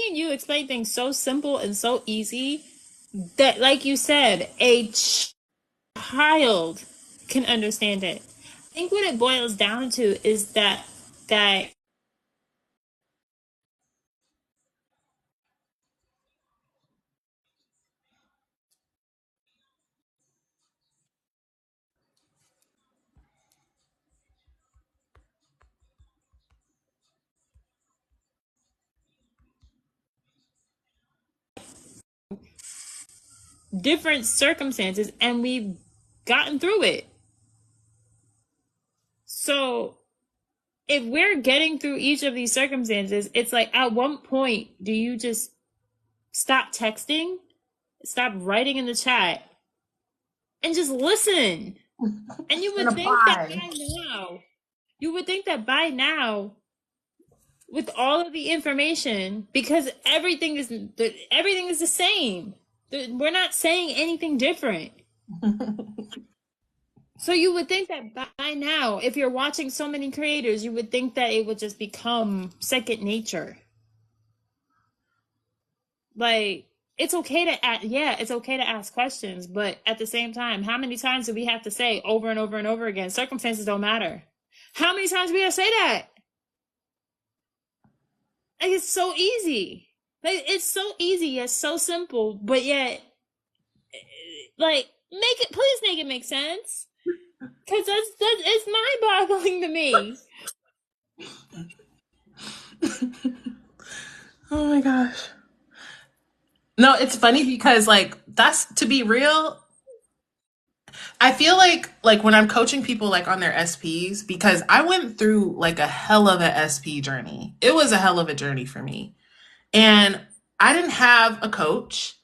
and you explain things so simple and so easy that, like you said, a child can understand it. I think what it boils down to is that different circumstances and we've gotten through it. So if we're getting through each of these circumstances, it's like at one point, do you just stop texting, stop writing in the chat, and just listen? And you And would think that apply. by now, you would think that by now, with all of the information, because everything is the same. We're not saying anything different. So you would think that by now, if you're watching so many creators, you would think that it would just become second nature. Like, it's okay to it's okay to ask questions, but at the same time, how many times do we have to say over and over and over again, circumstances don't matter? How many times do we have to say that? Like, it's so easy. Like, it's so easy, it's so simple, but yet, like, please make it make sense. Cause that's it's mind boggling to me. Oh my gosh. No, it's funny because like that's to be real. I feel like when I'm coaching people like on their SPs because I went through like a hell of a SP journey. It was a hell of a journey for me. And I didn't have a coach.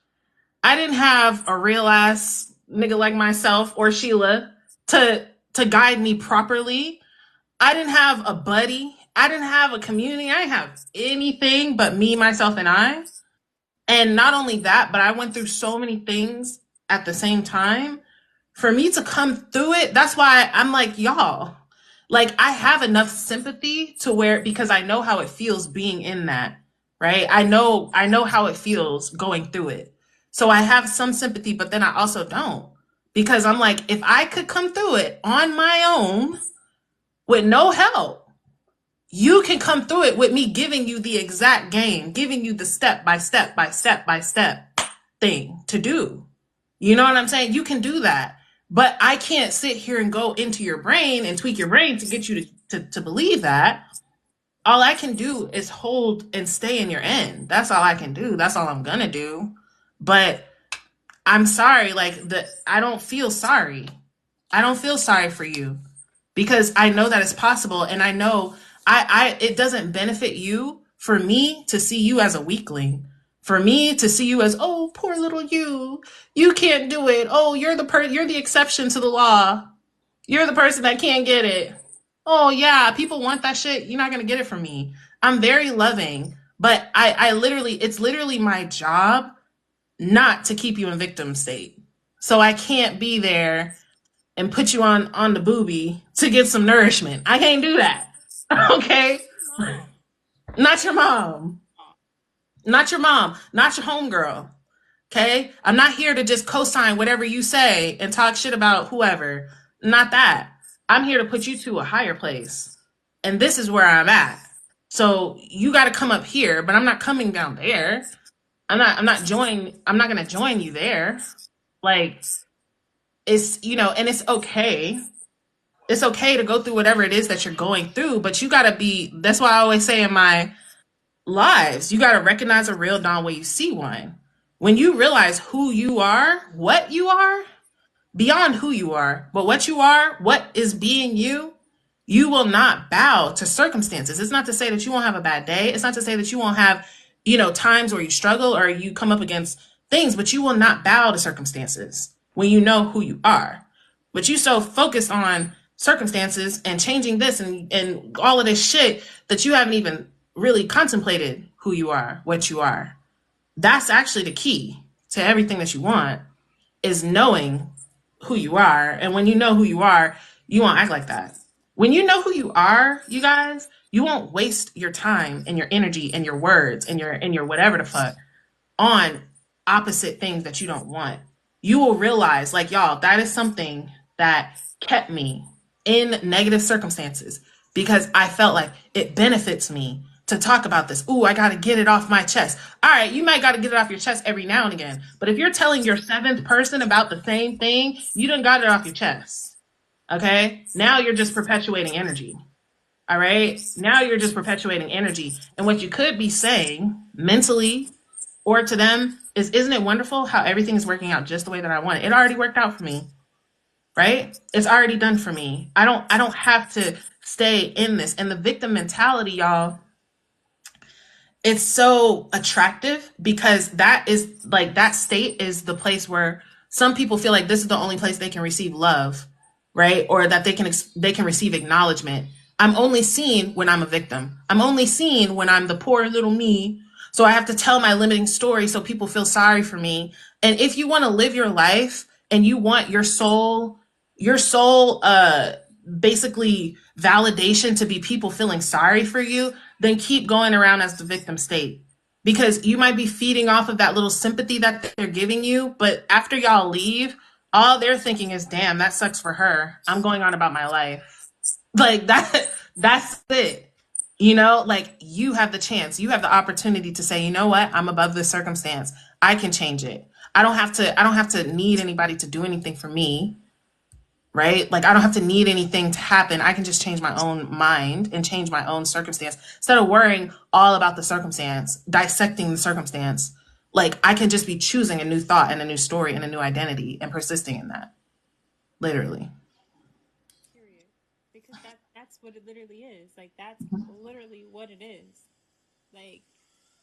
I didn't have a real ass nigga like myself or Sheila to guide me properly. I didn't have a buddy. I didn't have a community. I didn't have anything but me, myself, and I. And not only that, but I went through so many things at the same time for me to come through it, that's why I'm like, y'all, like I have enough sympathy to where, because I know how it feels being in that, right? I know how it feels going through it. So I have some sympathy, but then I also don't. Because I'm like, if I could come through it on my own with no help, you can come through it with me giving you the exact game, giving you the step by step by step by step thing to do. You know what I'm saying? You can do that. But I can't sit here and go into your brain and tweak your brain to get you to believe that. All I can do is hold and stay in your end. That's all I can do. That's all I'm gonna do. But I'm sorry, like I don't feel sorry. I don't feel sorry for you because I know that it's possible, and I know I it doesn't benefit you for me to see you as a weakling. For me to see you as, oh, poor little you can't do it. Oh, you're the exception to the law. You're the person that can't get it. Oh yeah, people want that shit. You're not gonna get it from me. I'm very loving, but I literally, it's literally my job not to keep you in victim state. So I can't be there and put you on the booby to get some nourishment. I can't do that. Okay? Mom. Not your mom. Not your mom. Not your homegirl. Okay? I'm not here to just co-sign whatever you say and talk shit about whoever. Not that. I'm here to put you to a higher place. And this is where I'm at. So you got to come up here, but I'm not coming down there. I'm not going to join you there. Like, it's, and it's okay. It's okay to go through whatever it is that you're going through, but you got to be, that's why I always say in my lives, you got to recognize a real dawn when you see one. When you realize who you are, what you are, beyond who you are, but what you are, what is being you, you will not bow to circumstances. It's not to say that you won't have a bad day. It's not to say that you won't have, times where you struggle or you come up against things, but you will not bow to circumstances when you know who you are. But you so focused on circumstances and changing this and all of this shit that you haven't even really contemplated who you are, what you are. That's actually the key to everything that you want, is knowing who you are. And when you know who you are, you won't act like that. When you know who you are, you guys, you won't waste your time and your energy and your words and your whatever the fuck on opposite things that you don't want. You will realize, like, y'all, that is something that kept me in negative circumstances because I felt like it benefits me to talk about this. Ooh, I got to get it off my chest. All right, you might got to get it off your chest every now and again. But if you're telling your seventh person about the same thing, you done got it off your chest. Okay? Now you're just perpetuating energy. All right? Now you're just perpetuating energy. And what you could be saying mentally or to them is, isn't it wonderful how everything is working out just the way that I want it? It already worked out for me, right? It's already done for me. I don't have to stay in this. And the victim mentality, y'all, it's so attractive because that is like, that state is the place where some people feel like this is the only place they can receive love, right? Or that they can receive acknowledgement. I'm only seen when I'm a victim. I'm only seen when I'm the poor little me. So I have to tell my limiting story so people feel sorry for me. And if you want to live your life and you want your soul basically validation to be people feeling sorry for you, then keep going around as the victim state. Because you might be feeding off of that little sympathy that they're giving you, but after y'all leave, all they're thinking is, damn, that sucks for her. I'm going on about my life. Like that's it. Like, you have the chance, you have the opportunity to say, you know what, I'm above this circumstance. I can change it. I don't have to need anybody to do anything for me, right? Like, I don't have to need anything to happen. I can just change my own mind and change my own circumstance instead of worrying all about the circumstance, dissecting the circumstance. Like, I can just be choosing a new thought and a new story and a new identity and persisting in that, literally. Period. Because that's what it literally is. Like that's literally what it is. Like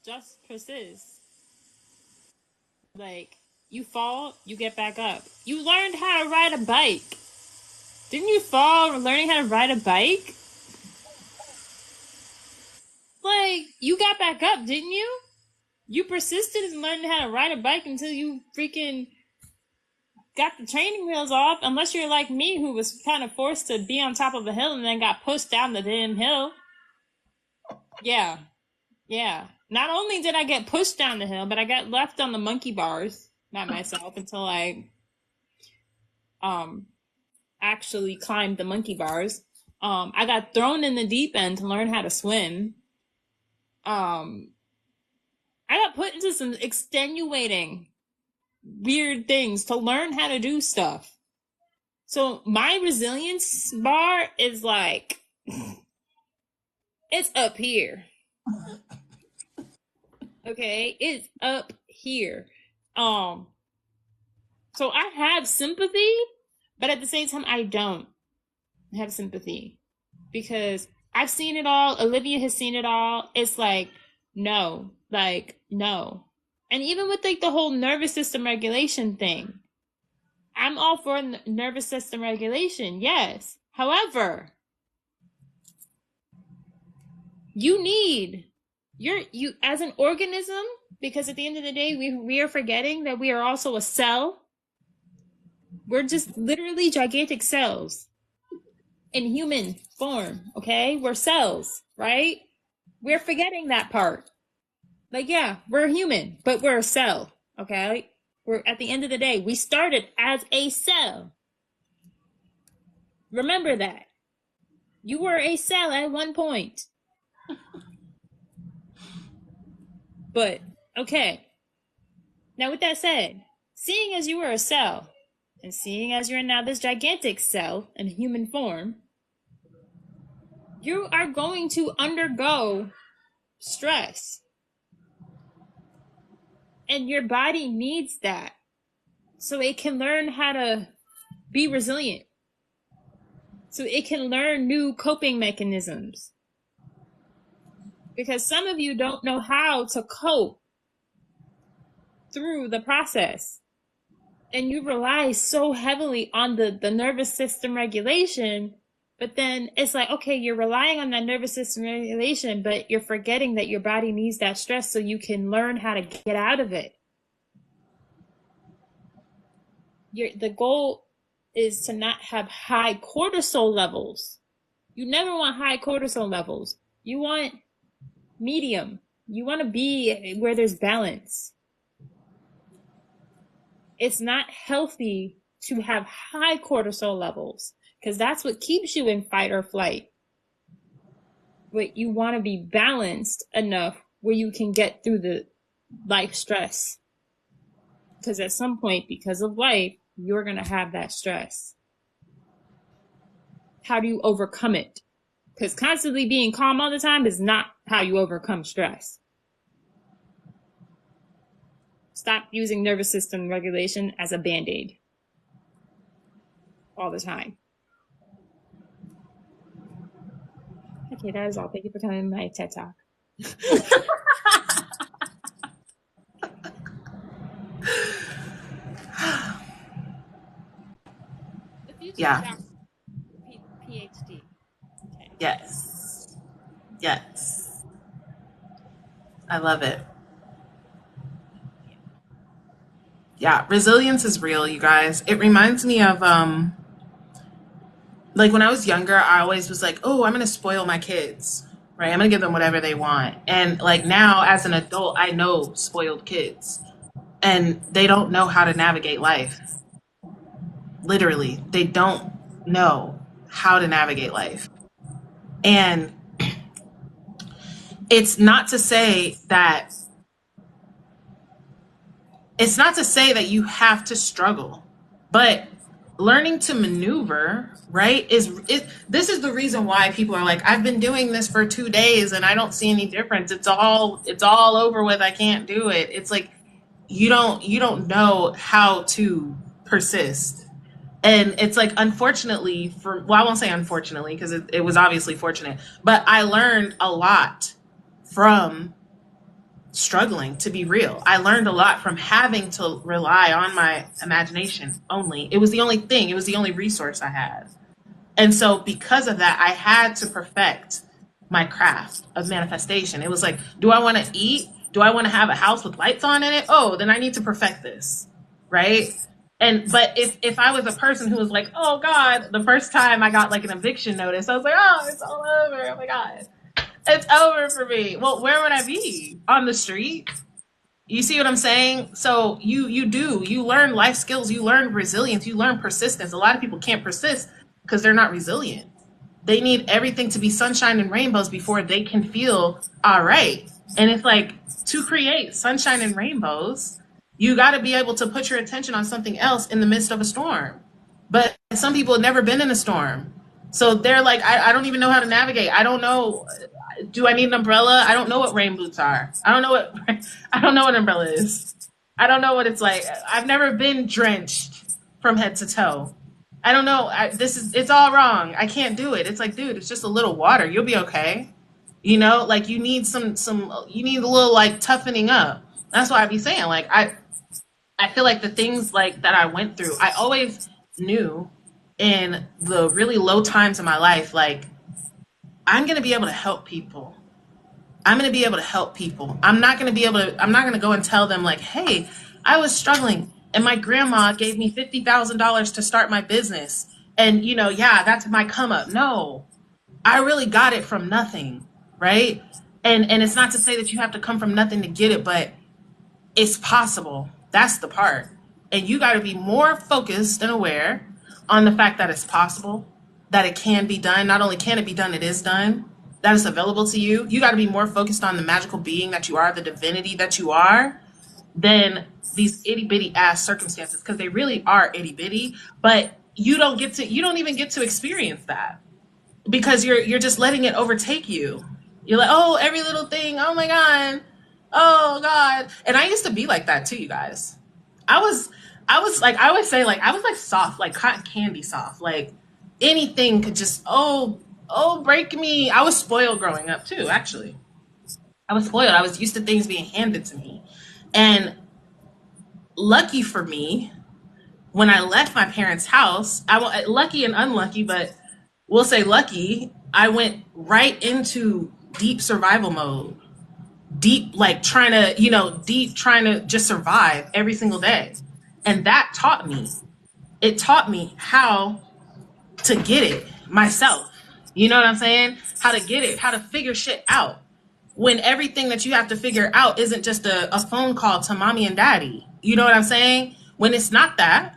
just persist. Like you fall, you get back up. You learned how to ride a bike. Didn't you fall learning how to ride a bike? Like you got back up, didn't you? You persisted in learning how to ride a bike until you freaking got the training wheels off, unless you're like me, who was kind of forced to be on top of a hill and then got pushed down the damn hill. Yeah, yeah. Not only did I get pushed down the hill, but I got left on the monkey bars by myself until I um actually climbed the monkey bars. I got thrown in the deep end to learn how to swim. Um, I got put into some extenuating, weird things to learn how to do stuff. So my resilience bar is like, it's up here. Okay, it's up here. Um, so I have sympathy, but at the same time, I don't have sympathy because I've seen it all. Olivia has seen it all. It's like, no. And even with like the whole nervous system regulation thing, I'm all for nervous system regulation, yes. However, you as an organism, because at the end of the day, we are forgetting that we are also a cell. We're just literally gigantic cells in human form, okay? We're cells, right? We're forgetting that part. Like, yeah, we're human, but we're a cell, okay? We're at the end of the day, we started as a cell. Remember that. You were a cell at one point. But, okay. Now, with that said, seeing as you were a cell, and seeing as you're now this gigantic cell in human form, you are going to undergo stress. And your body needs that so it can learn how to be resilient. So it can learn new coping mechanisms. Because some of you don't know how to cope through the process. And you rely so heavily on the nervous system regulation, but then it's like, okay, you're relying on that nervous system regulation, but you're forgetting that your body needs that stress so you can learn how to get out of it. The goal is to not have high cortisol levels. You never want high cortisol levels. You want medium. You want to be where there's balance. It's not healthy to have high cortisol levels because that's what keeps you in fight or flight. But you want to be balanced enough where you can get through the life stress. Because at some point, because of life, you're going to have that stress. How do you overcome it? Because constantly being calm all the time is not how you overcome stress. Stop using nervous system regulation as a band-aid all the time. Okay, that is all. Thank you for coming to my TED Talk. The future Yeah. PhD. Okay. Yes. Yes. I love it. Yeah, resilience is real, you guys. It reminds me of like when I was younger, I always was like, "Oh, I'm going to spoil my kids." Right? I'm going to give them whatever they want. And like now as an adult, I know spoiled kids and they don't know how to navigate life. Literally, they don't know how to navigate life. And it's not to say that you have to struggle, but learning to maneuver, right, this is the reason why people are like, I've been doing this for 2 days and I don't see any difference. It's all over with. I can't do it. It's like you don't know how to persist. And it's like, unfortunately, I won't say unfortunately because it was obviously fortunate, but I learned a lot from struggling, to be real. I learned a lot from having to rely on my imagination only. It was the only thing, it was the only resource I had. And so because of that, I had to perfect my craft of manifestation. It was like, do I want to eat? Do I want to have a house with lights on in it? Oh, then I need to perfect this, right? And but if I was a person who was like, oh God, the first time I got like an eviction notice, I was like, oh, it's all over. Oh my God, it's over for me. Well, where would I be? On the street? You see what I'm saying? So you learn life skills, you learn resilience, you learn persistence. A lot of people can't persist because they're not resilient. They need everything to be sunshine and rainbows before they can feel all right. And it's like, to create sunshine and rainbows, you got to be able to put your attention on something else in the midst of a storm. But some people have never been in a storm. So they're like, I don't even know how to navigate. I don't know. Do I need an umbrella? I don't know what rain boots are. I don't know what I don't know what an umbrella is. I don't know what it's like. I've never been drenched from head to toe. I don't know. It's all wrong. I can't do it. It's like, dude, it's just a little water. You'll be okay. You know, like you need you need a little like toughening up. That's why I be saying, like, I feel like the things like that I went through, I always knew in the really low times in my life, like, I'm going to be able to help people. I'm going to be able to help people. I'm not going to go and tell them like, hey, I was struggling and my grandma gave me $50,000 to start my business. And, you know, yeah, that's my come up. No, I really got it from nothing. Right. And it's not to say that you have to come from nothing to get it, but it's possible. That's the part. And you got to be more focused and aware on the fact that it's possible, that it can be done. Not only can it be done, it is done, that is available to you. You got to be more focused on the magical being that you are, the divinity that you are, than these itty bitty ass circumstances, because they really are itty bitty, but you don't even get to experience that because you're just letting it overtake you. You're like, oh, every little thing, oh my God, oh God. And I used to be like that too, you guys. I was like, I always say, like, I was like soft, like cotton candy soft. Like anything could just, break me. I was spoiled growing up too, actually. I was spoiled. I was used to things being handed to me. And lucky for me, when I left my parents' house, lucky and unlucky, but we'll say lucky, I went right into deep survival mode. Deep, like deep trying to just survive every single day. And that taught me. It taught me how to get it myself. You know what I'm saying? How to get it, how to figure shit out. When everything that you have to figure out isn't just a phone call to mommy and daddy. You know what I'm saying? When it's not that,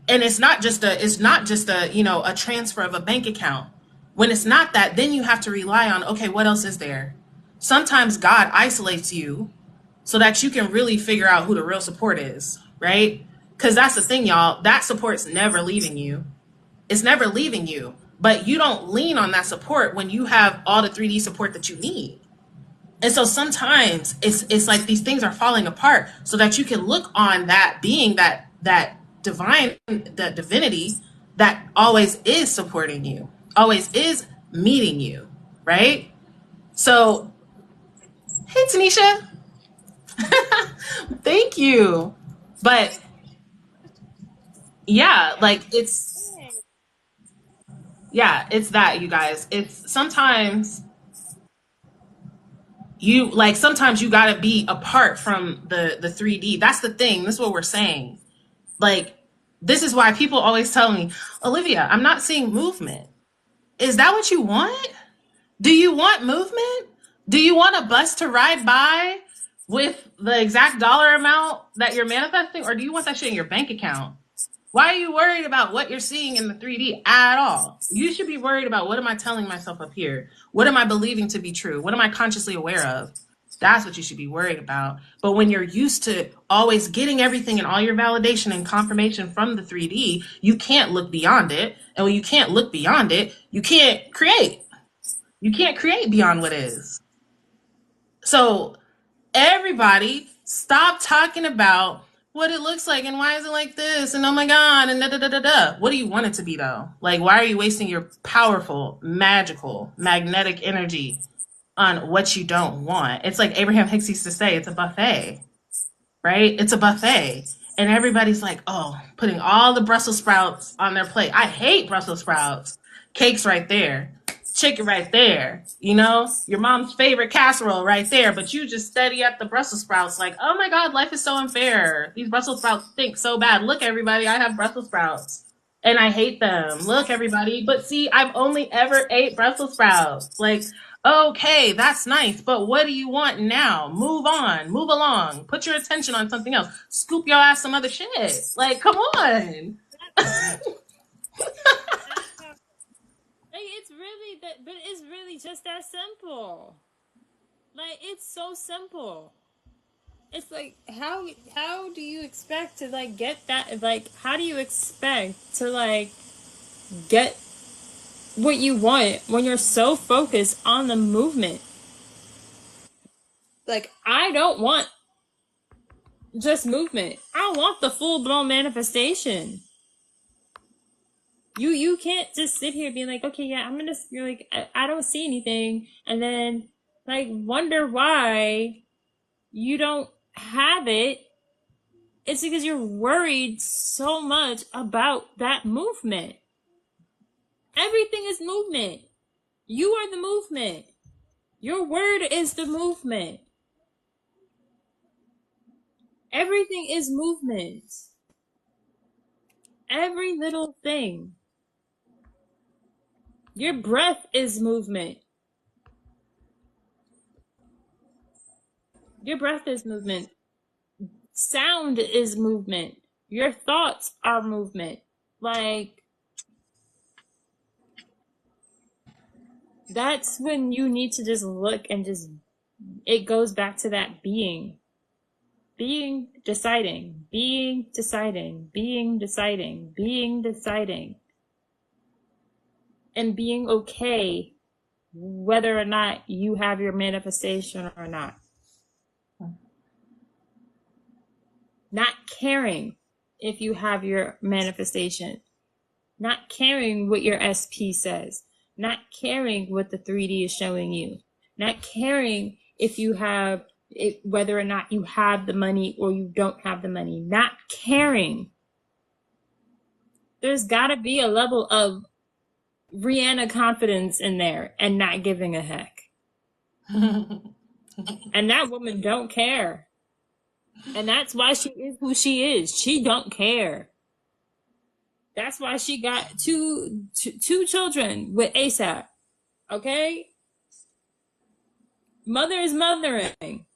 and it's not just a transfer of a bank account. When it's not that, then you have to rely on, okay, what else is there? Sometimes God isolates you so that you can really figure out who the real support is, right? Because that's the thing, y'all. That support's never leaving you. It's never leaving you. But you don't lean on that support when you have all the 3D support that you need. And so sometimes it's like these things are falling apart so that you can look on that being, that divine, that divinity that always is supporting you, always is meeting you, right? So, hey, Tanisha. Thank you. But yeah, like it's that, you guys. It's sometimes you got to be apart from the 3D. That's the thing. This is what we're saying. Like, this is why people always tell me, Olivia, I'm not seeing movement. Is that what you want? Do you want movement? Do you want a bus to ride by with the exact dollar amount that you're manifesting? Or do you want that shit in your bank account? Why are you worried about what you're seeing in the 3D at all? You should be worried about, what am I telling myself up here? What am I believing to be true? What am I consciously aware of? That's what you should be worried about. But when you're used to always getting everything and all your validation and confirmation from the 3D, you can't look beyond it. And when you can't look beyond it, you can't create. You can't create beyond what is. So everybody stop talking about what it looks like and why is it like this and oh my God and da da da da da. What do you want it to be though? Like, why are you wasting your powerful, magical, magnetic energy on what you don't want? It's like Abraham Hicks used to say, it's a buffet, right? It's a buffet. And everybody's like, oh, putting all the Brussels sprouts on their plate. I hate Brussels sprouts. Cake's right there. chicken right there. You know, your mom's favorite casserole right there. But you just steady at the Brussels sprouts, like, oh my God, life is so unfair. These Brussels sprouts stink so bad. Look, everybody, I have Brussels sprouts and I hate them. Look, everybody. But see, I've only ever ate Brussels sprouts. Like, okay, that's nice, but what do you want now? Move on, move along, put your attention on something else. Scoop your ass some other shit. Like, come on. That's how, like, it's really that, but it's really just that simple. Like, it's so simple. It's like, how do you expect to like get that, like, how do you expect to like get what you want when you're so focused on the movement? Like, I don't want just movement. I want the full blown manifestation. You can't just sit here being like, okay, yeah, I'm gonna, you're like, I don't see anything, and then like wonder why you don't have it. It's because you're worried so much about that movement. Everything is movement. You are the movement. Your word is the movement. Everything is movement. Every little thing. Your breath is movement. Your breath is movement. Sound is movement. Your thoughts are movement. Like, that's when you need to just look and just, it goes back to that being. Being, deciding, being, deciding, being, deciding, being, deciding. And being okay whether or not you have your manifestation or not. Not caring if you have your manifestation. Not caring what your SP says. Not caring what the 3D is showing you. Not caring if you have it, whether or not you have the money or you don't have the money. Not caring. There's got to be a level of Rihanna confidence in there and not giving a heck. And that woman don't care. And that's why she is who she is. She don't care. That's why she got two children with ASAP. Okay? Mother is mothering.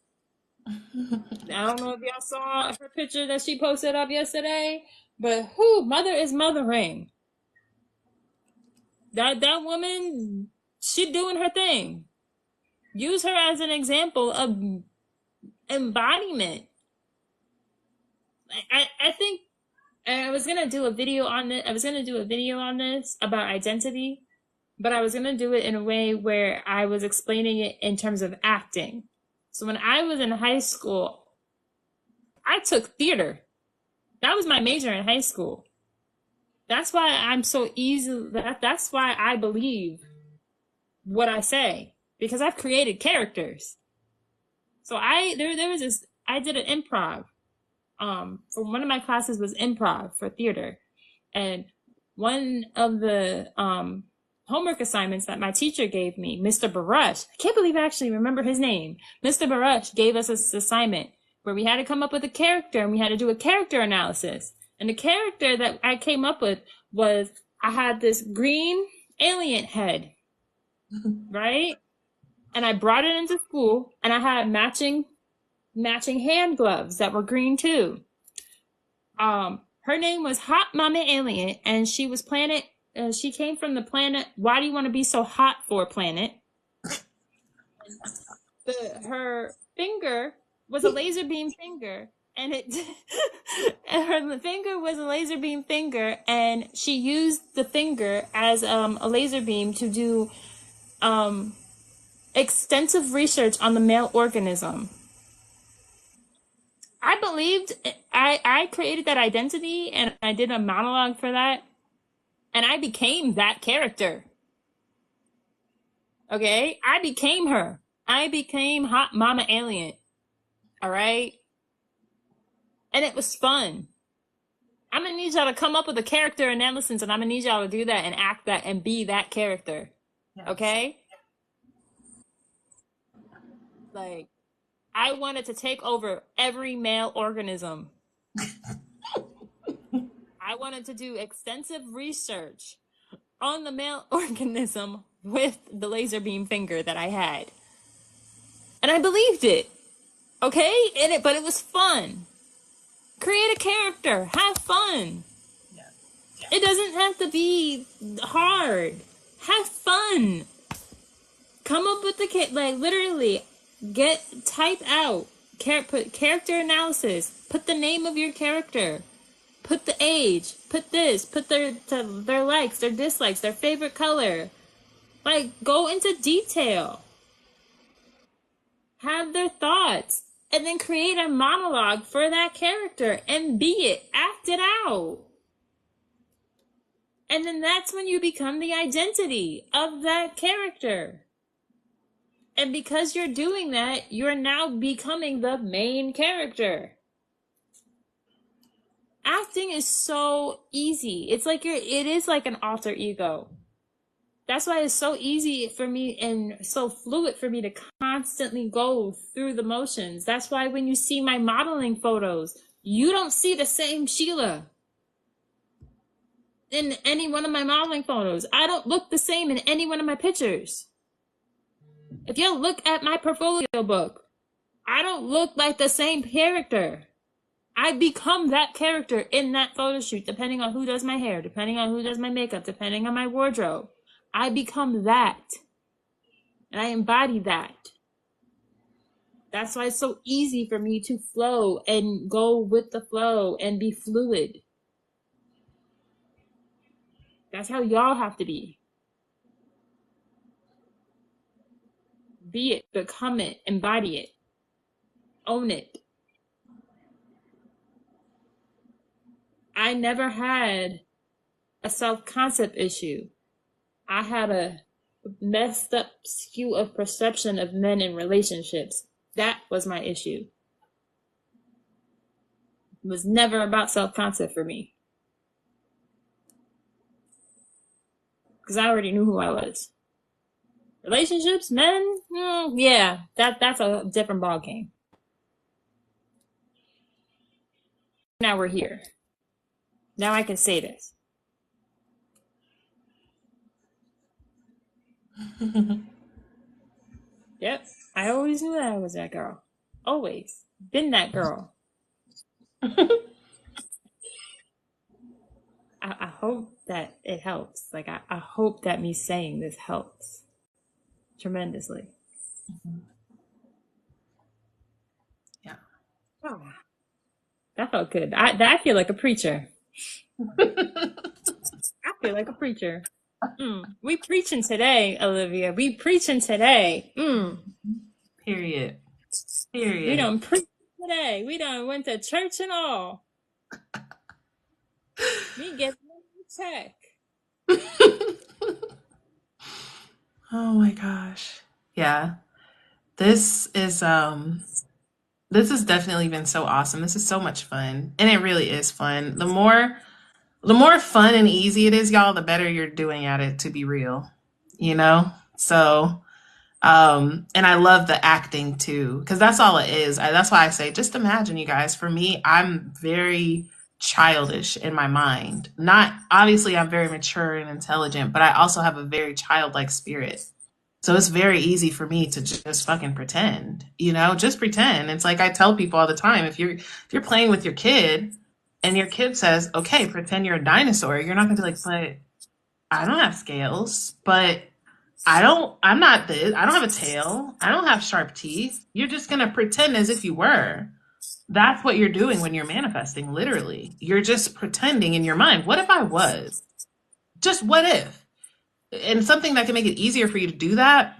I don't know if y'all saw her picture that she posted up yesterday, but mother is mothering. That woman, she doing her thing. Use her as an example of embodiment. I think I was gonna do a video on this. I was gonna do a video on this about identity, but I was gonna do it in a way where I was explaining it in terms of acting. So when I was in high school, I took theater. That was my major in high school. That's why I'm so easy. That's why I believe what I say, because I've created characters. So there was this. I did an improv. For one of my classes was improv for theater, and one of the homework assignments that my teacher gave me, Mr. Baruch, I can't believe I actually remember his name. Mr. Baruch gave us this assignment where we had to come up with a character and we had to do a character analysis. And the character that I came up with was, I had this green alien head, right? And I brought it into school and I had matching hand gloves that were green too. Her name was Hot Mama Alien, and she was she came from the planet Why Do You Want to Be So Hot For planet. Her finger was a laser beam finger, and and her finger was a laser beam finger, and she used the finger as a laser beam to do extensive research on the male organism. I believed I created that identity and I did a monologue for that, and I became that character. Okay? I became her. I became Hot Mama Alien. All right? And it was fun. I'm gonna need y'all to come up with a character analysis, and I'm gonna need y'all to do that and act that and be that character. Yes. Okay? Like, I wanted to take over every male organism. I wanted to do extensive research on the male organism with the laser beam finger that I had. And I believed it. Okay? But it was fun. Create a character. Have fun. Yeah. It doesn't have to be hard. Have fun. Come up with the like literally type out put character analysis. Put the name of your character. Put the age. Put this. Put their likes, their dislikes, their favorite color. Like go into detail. Have their thoughts. And then create a monologue for that character and be it. Act it out. And then that's when you become the identity of that character. And because you're doing that, you're now becoming the main character. Acting is so easy. It is like an alter ego. That's why it's so easy for me and so fluid for me to constantly go through the motions. That's why when you see my modeling photos, you don't see the same Sheila in any one of my modeling photos. I don't look the same in any one of my pictures. If you look at my portfolio book, I don't look like the same character. I become that character in that photo shoot, depending on who does my hair, depending on who does my makeup, depending on my wardrobe. I become that. And I embody that. That's why it's so easy for me to flow and go with the flow and be fluid. That's how y'all have to be. Be it, become it, embody it, own it. I never had a self-concept issue. I had a messed up skew of perception of men in relationships. That was my issue. It was never about self-concept for me. Because I already knew who I was. Relationships, men, yeah, that's a different ballgame. Now we're here. Now I can say this. Yep, I always knew that I was that girl. Always. Been that girl. I hope that it helps. Like, I hope that me saying this helps tremendously. Yeah. Oh, that felt good. I feel like a preacher. I feel like a preacher. We preaching today, Olivia. We preaching today. Period. We done preach today. We done went to church and all. Me get check. Oh my gosh. Yeah. This is definitely been so awesome. This is so much fun. And it really is fun. The more fun and easy it is, y'all, the better you're doing at it, to be real. You know? So and I love the acting too, because that's all it is. That's why I say, just imagine, you guys. For me, I'm very childish in my mind. Not obviously, I'm very mature and intelligent, but I also have a very childlike spirit. So it's very easy for me to just fucking pretend, just pretend. It's like I tell people all the time, if you're playing with your kid and your kid says, okay, pretend you're a dinosaur, you're not gonna be like, but I don't have scales, but I'm not this, I don't have a tail, I don't have sharp teeth. You're just gonna pretend as if you were. That's what you're doing when you're manifesting, literally. You're just pretending in your mind. What if I was? Just what if? And something that can make it easier for you to do that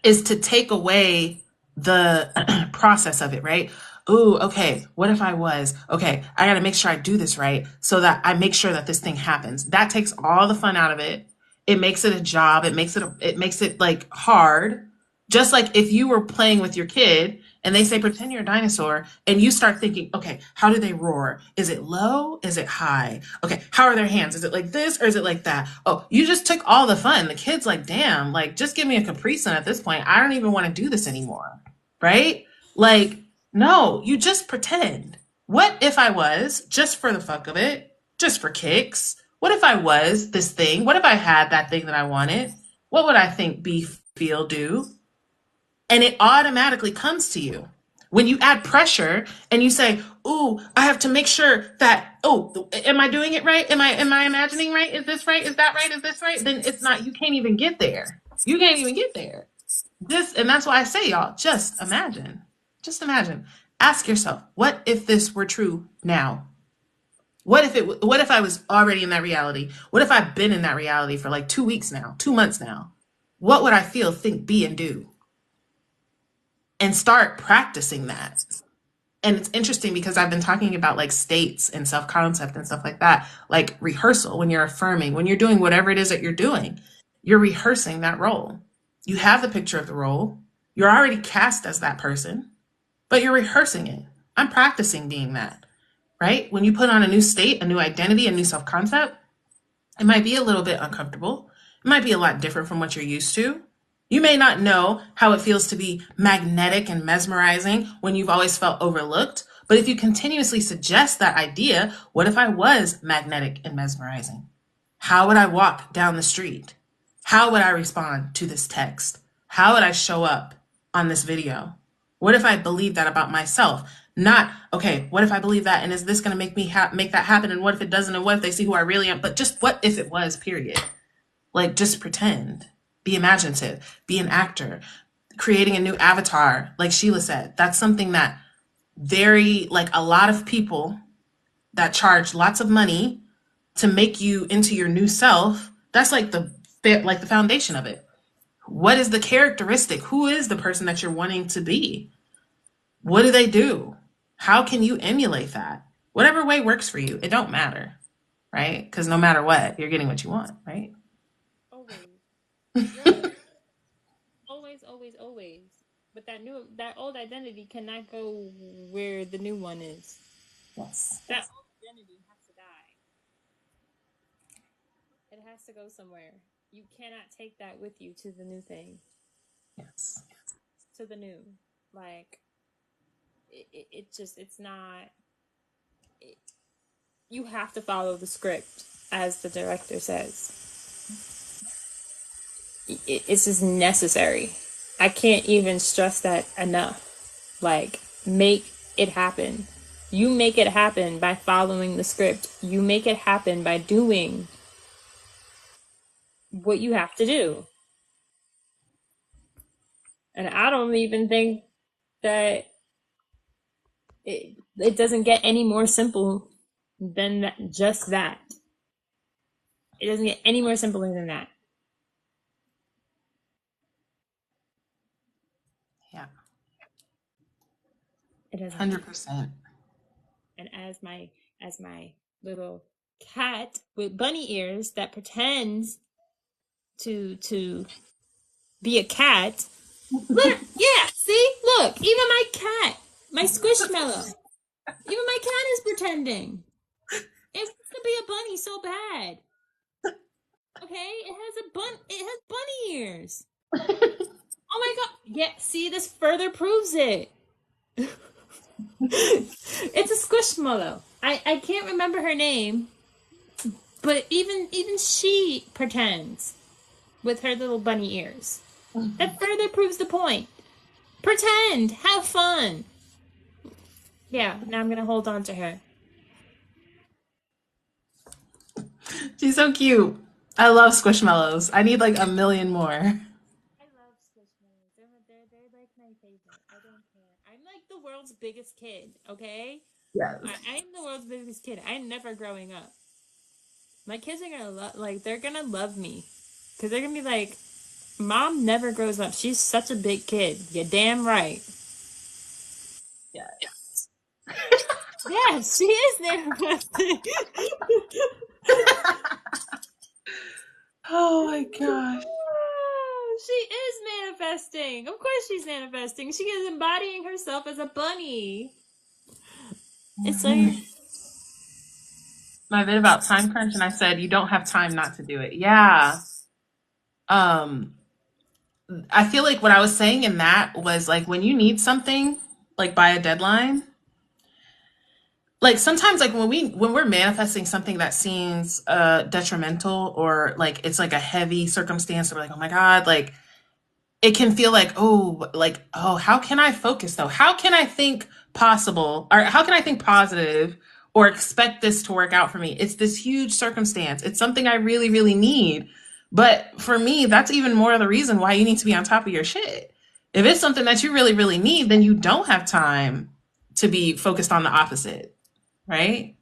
is to take away the process of it, right? Ooh, okay, what if I was? Okay, I gotta make sure I do this right so that I make sure that this thing happens. That takes all the fun out of it. It makes it a job. It makes it like hard. Just like if you were playing with your kid and they say, pretend you're a dinosaur, and you start thinking, okay, how do they roar? Is it low? Is it high? Okay, how are their hands? Is it like this or is it like that? Oh, you just took all the fun. The kid's like, damn, like, just give me a Capri Sun at this point. I don't even want to do this anymore. Right? Like, no, you just pretend. What if I was, just for the fuck of it, just for kicks? What if I was this thing? What if I had that thing that I wanted? What would I think, be, feel, do? And it automatically comes to you. When you add pressure and you say, "Ooh, I have to make sure that, oh, am I doing it right? Am I imagining right? Is this right? Is that right? Is this right?" Then it's not, you can't even get there. You can't even get there. And that's why I say, y'all, just imagine. Just imagine. Ask yourself, what if this were true now? What if I was already in that reality? What if I've been in that reality for like 2 weeks now, 2 months now? What would I feel, think, be, and do? And start practicing that. And it's interesting because I've been talking about like states and self-concept and stuff like that, like rehearsal. When you're affirming, when you're doing whatever it is that you're doing, you're rehearsing that role. You have the picture of the role. You're already cast as that person, but you're rehearsing it. I'm practicing being that, right? When you put on a new state, a new identity, a new self-concept, it might be a little bit uncomfortable. It might be a lot different from what you're used to. You may not know how it feels to be magnetic and mesmerizing when you've always felt overlooked. But if you continuously suggest that idea, what if I was magnetic and mesmerizing? How would I walk down the street? How would I respond to this text? How would I show up on this video? What if I believe that about myself? Not, okay, what if I believe that? And is this going to make me make that happen? And what if it doesn't? And what if they see who I really am? But just what if it was, period. Like, just pretend. Be imaginative. Be an actor. Creating a new avatar, like Sheila said. That's something that like a lot of people that charge lots of money to make you into your new self, that's like the foundation of it. What is the characteristic? Who is the person that you're wanting to be? What do they do? How can you emulate that? Whatever way works for you. It don't matter, right? Because no matter what, you're getting what you want, right? Always. Yes. Always, always, always. But that old identity cannot go where the new one is. Yes. That old identity has to die. It has to go somewhere. You cannot take that with you to the new thing. Yes. To the new. Like, it's not. You have to follow the script, as the director says. It's just necessary. I can't even stress that enough. Like, make it happen. You make it happen by following the script. You make it happen by doing what you have to do. And I don't even think that it doesn't get any more simple than that, just that. It doesn't get any more simpler than that. Yeah. It doesn't. 100%. And as my little cat with bunny ears that pretends to be a cat. Look, yeah, see, look, even my cat, my squishmallow, even my cat is pretending. It wants to be a bunny so bad. Okay, it has bunny ears. Oh my god, yeah, see, this further proves it. It's a squishmallow. I can't remember her name, but even she pretends with her little bunny ears. That further proves the point. Pretend, have fun. Yeah, now I'm gonna hold on to her. She's so cute. I love Squishmallows. I need like a million more. I love squishmallows. They're like my favorite. I don't care. I'm like the world's biggest kid. Okay, Yes. I'm the world's biggest kid. I'm never growing up. My kids are gonna they're gonna love me, because they're gonna be like, Mom never grows up. She's such a big kid. You're damn right. Yeah. Yeah, she is never plastic. Oh my gosh. She is manifesting. Of course she's manifesting. She is embodying herself as a bunny. It's like, Mhm. My bit about time crunch, and I said you don't have time not to do it. Yeah. Um, I feel like what I was saying in that was like when you need something, like by a deadline, like sometimes like when we're manifesting something that seems detrimental or like it's like a heavy circumstance, we're like, oh my God, like it can feel like, oh, how can I focus though? How can I think possible or how can I think positive or expect this to work out for me? It's this huge circumstance. It's something I really, really need. But for me, that's even more of the reason why you need to be on top of your shit. If it's something that you really, really need, then you don't have time to be focused on the opposite, right?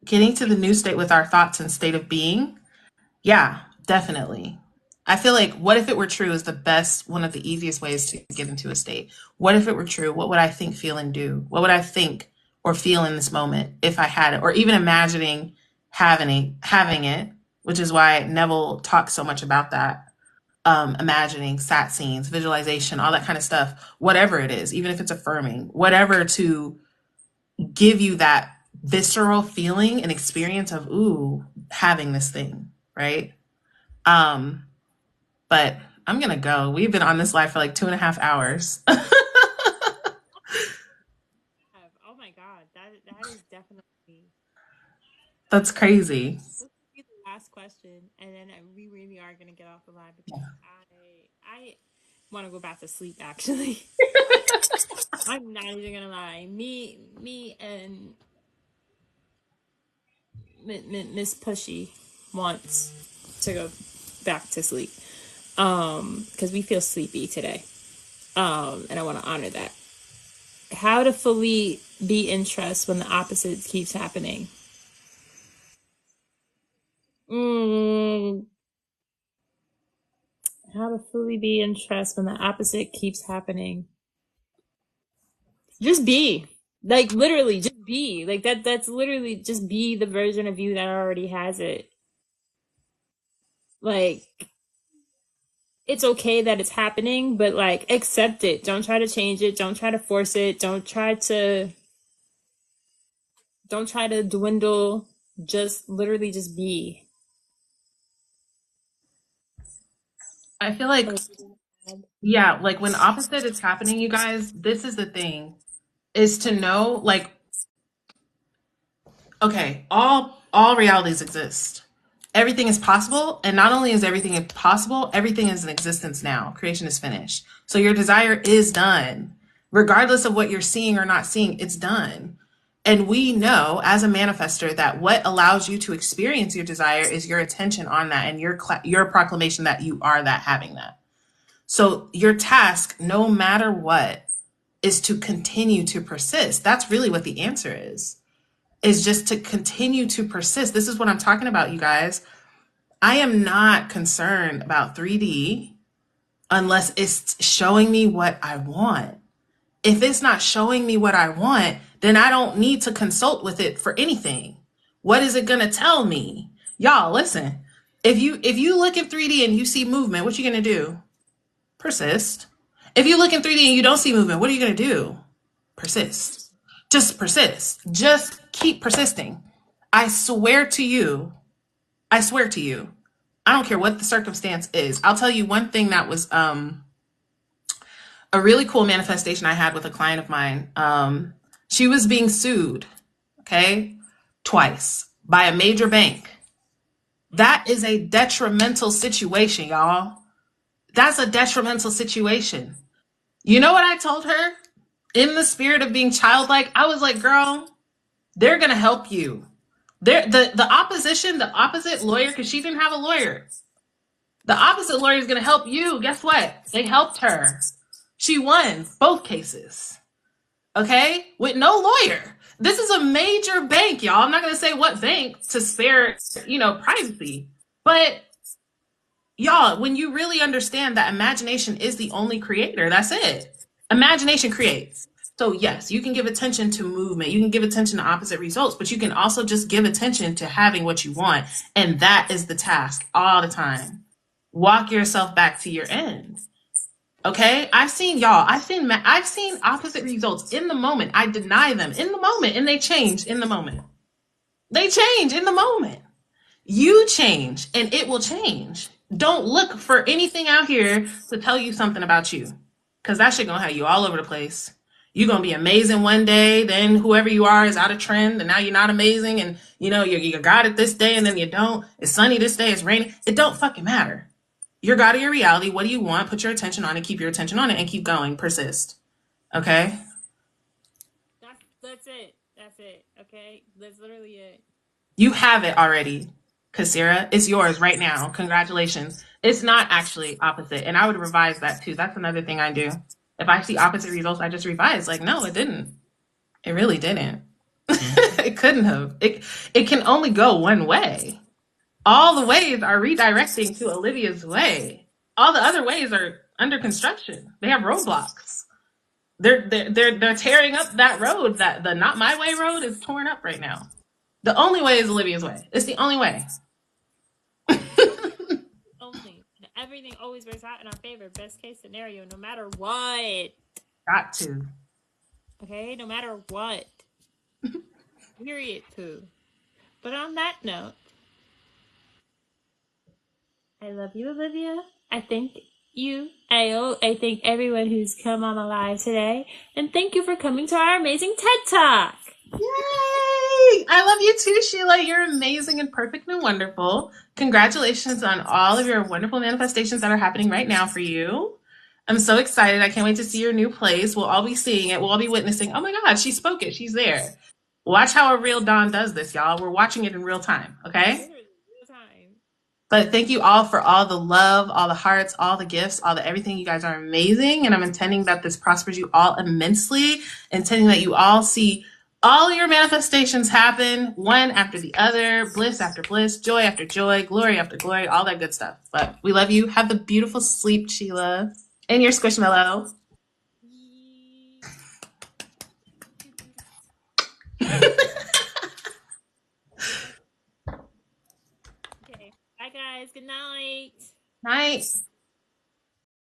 Getting to the new state with our thoughts and state of being. Yeah, definitely. I feel like what if it were true is the best, one of the easiest ways to get into a state. What if it were true? What would I think, feel, and do? What would I think or feel in this moment if I had it? Or even imagining having it, which is why Neville talks so much about that. Imagining, sat scenes, visualization, all that kind of stuff, whatever it is, even if it's affirming, whatever to give you that visceral feeling and experience of, ooh, having this thing, right? Um, but I'm gonna go. We've been on this live for like 2.5 hours. oh my God, that is definitely. That's crazy. This will be the last question, and then we really are gonna get off the line because I want to go back to sleep. Actually, I'm not even gonna lie. Me, and Miss Pushy wants to go back to sleep. Because we feel sleepy today. And I want to honor that. How to fully be in trust when the opposite keeps happening. Mm, how to fully be in trust when the opposite keeps happening. Just be. Like literally, just be. Like that's literally just be the version of you that already has it. Like it's okay that it's happening, but like accept it. Don't try to change it. Don't try to force it. Don't try to dwindle. Just literally just be. I feel like, yeah, like when opposite is happening, you guys, this is the thing, is to know, like, okay, all realities exist. Everything is possible, and not only is everything possible, everything is in existence now. Creation is finished. So your desire is done. Regardless of what you're seeing or not seeing, it's done. And we know as a manifester that what allows you to experience your desire is your attention on that and your proclamation that you are that having that. So your task, no matter what, is to continue to persist. That's really what the answer is just to continue to persist. This is what I'm talking about, you guys. I am not concerned about 3D unless it's showing me what I want. If it's not showing me what I want, then I don't need to consult with it for anything. What is it going to tell me? Y'all, listen. If you look in 3D and you see movement, what you going to do? Persist. If you look in 3D and you don't see movement, what are you going to do? Persist. Just persist. Just keep persisting. I swear to you, I swear to you, I don't care what the circumstance is. I'll tell you one thing that was a really cool manifestation I had with a client of mine. She was being sued, okay, twice by a major bank. That is a detrimental situation, y'all. That's a detrimental situation. You know what I told her? In the spirit of being childlike, I was like, girl, they're going to help you. The opposition, the opposite lawyer, because she didn't have a lawyer. The opposite lawyer is going to help you. Guess what? They helped her. She won both cases. Okay? With no lawyer. This is a major bank, y'all. I'm not going to say what bank to spare, privacy. But y'all, when you really understand that imagination is the only creator, that's it. Imagination creates. So yes, you can give attention to movement, you can give attention to opposite results, but you can also just give attention to having what you want. And that is the task all the time. Walk yourself back to your end. Okay? I've seen opposite results in the moment. I deny them in the moment and they change in the moment. They change in the moment. You change and it will change. Don't look for anything out here to tell you something about you. Cause that shit gonna have you all over the place. You're gonna be amazing one day, then whoever you are is out of trend, and now you're not amazing, and you got it this day and then you don't. It's sunny this day, it's raining. It don't fucking matter. You're God of your reality. What do you want? Put your attention on it, keep your attention on it, and keep going. Persist. Okay? That's it. That's it. Okay? That's literally it. You have it already, Kasira. It's yours right now. Congratulations. It's not actually opposite. And I would revise that too. That's another thing I do. If I see opposite results, I just revise. Like, no, it didn't. It really didn't. It couldn't have. It can only go one way. All the ways are redirecting to Olivia's way. All the other ways are under construction. They have roadblocks. They're tearing up that road. That the not my way road is torn up right now. The only way is Olivia's way. It's the only way. Only. Everything always works out in our favor. Best case scenario, no matter what. Got to. Okay? No matter what. Period, poo. But on that note, I love you, Olivia. I thank you. I thank everyone who's come on the live today. And thank you for coming to our amazing TED Talk. Yay! I love you too, Sheila. You're amazing and perfect and wonderful. Congratulations on all of your wonderful manifestations that are happening right now for you. I'm so excited. I can't wait to see your new place. We'll all be seeing it. We'll all be witnessing. Oh my God, she spoke it. She's there. Watch how a real Dawn does this, y'all. We're watching it in real time, okay? But thank you all for all the love, all the hearts, all the gifts, all the everything. You guys are amazing. And I'm intending that this prospers you all immensely, intending that you all see all your manifestations happen one after the other, bliss after bliss, joy after joy, glory after glory, all that good stuff. But we love you. Have the beautiful sleep, Sheila, and your squishmallow. Okay. Bye, guys. Good night. Night.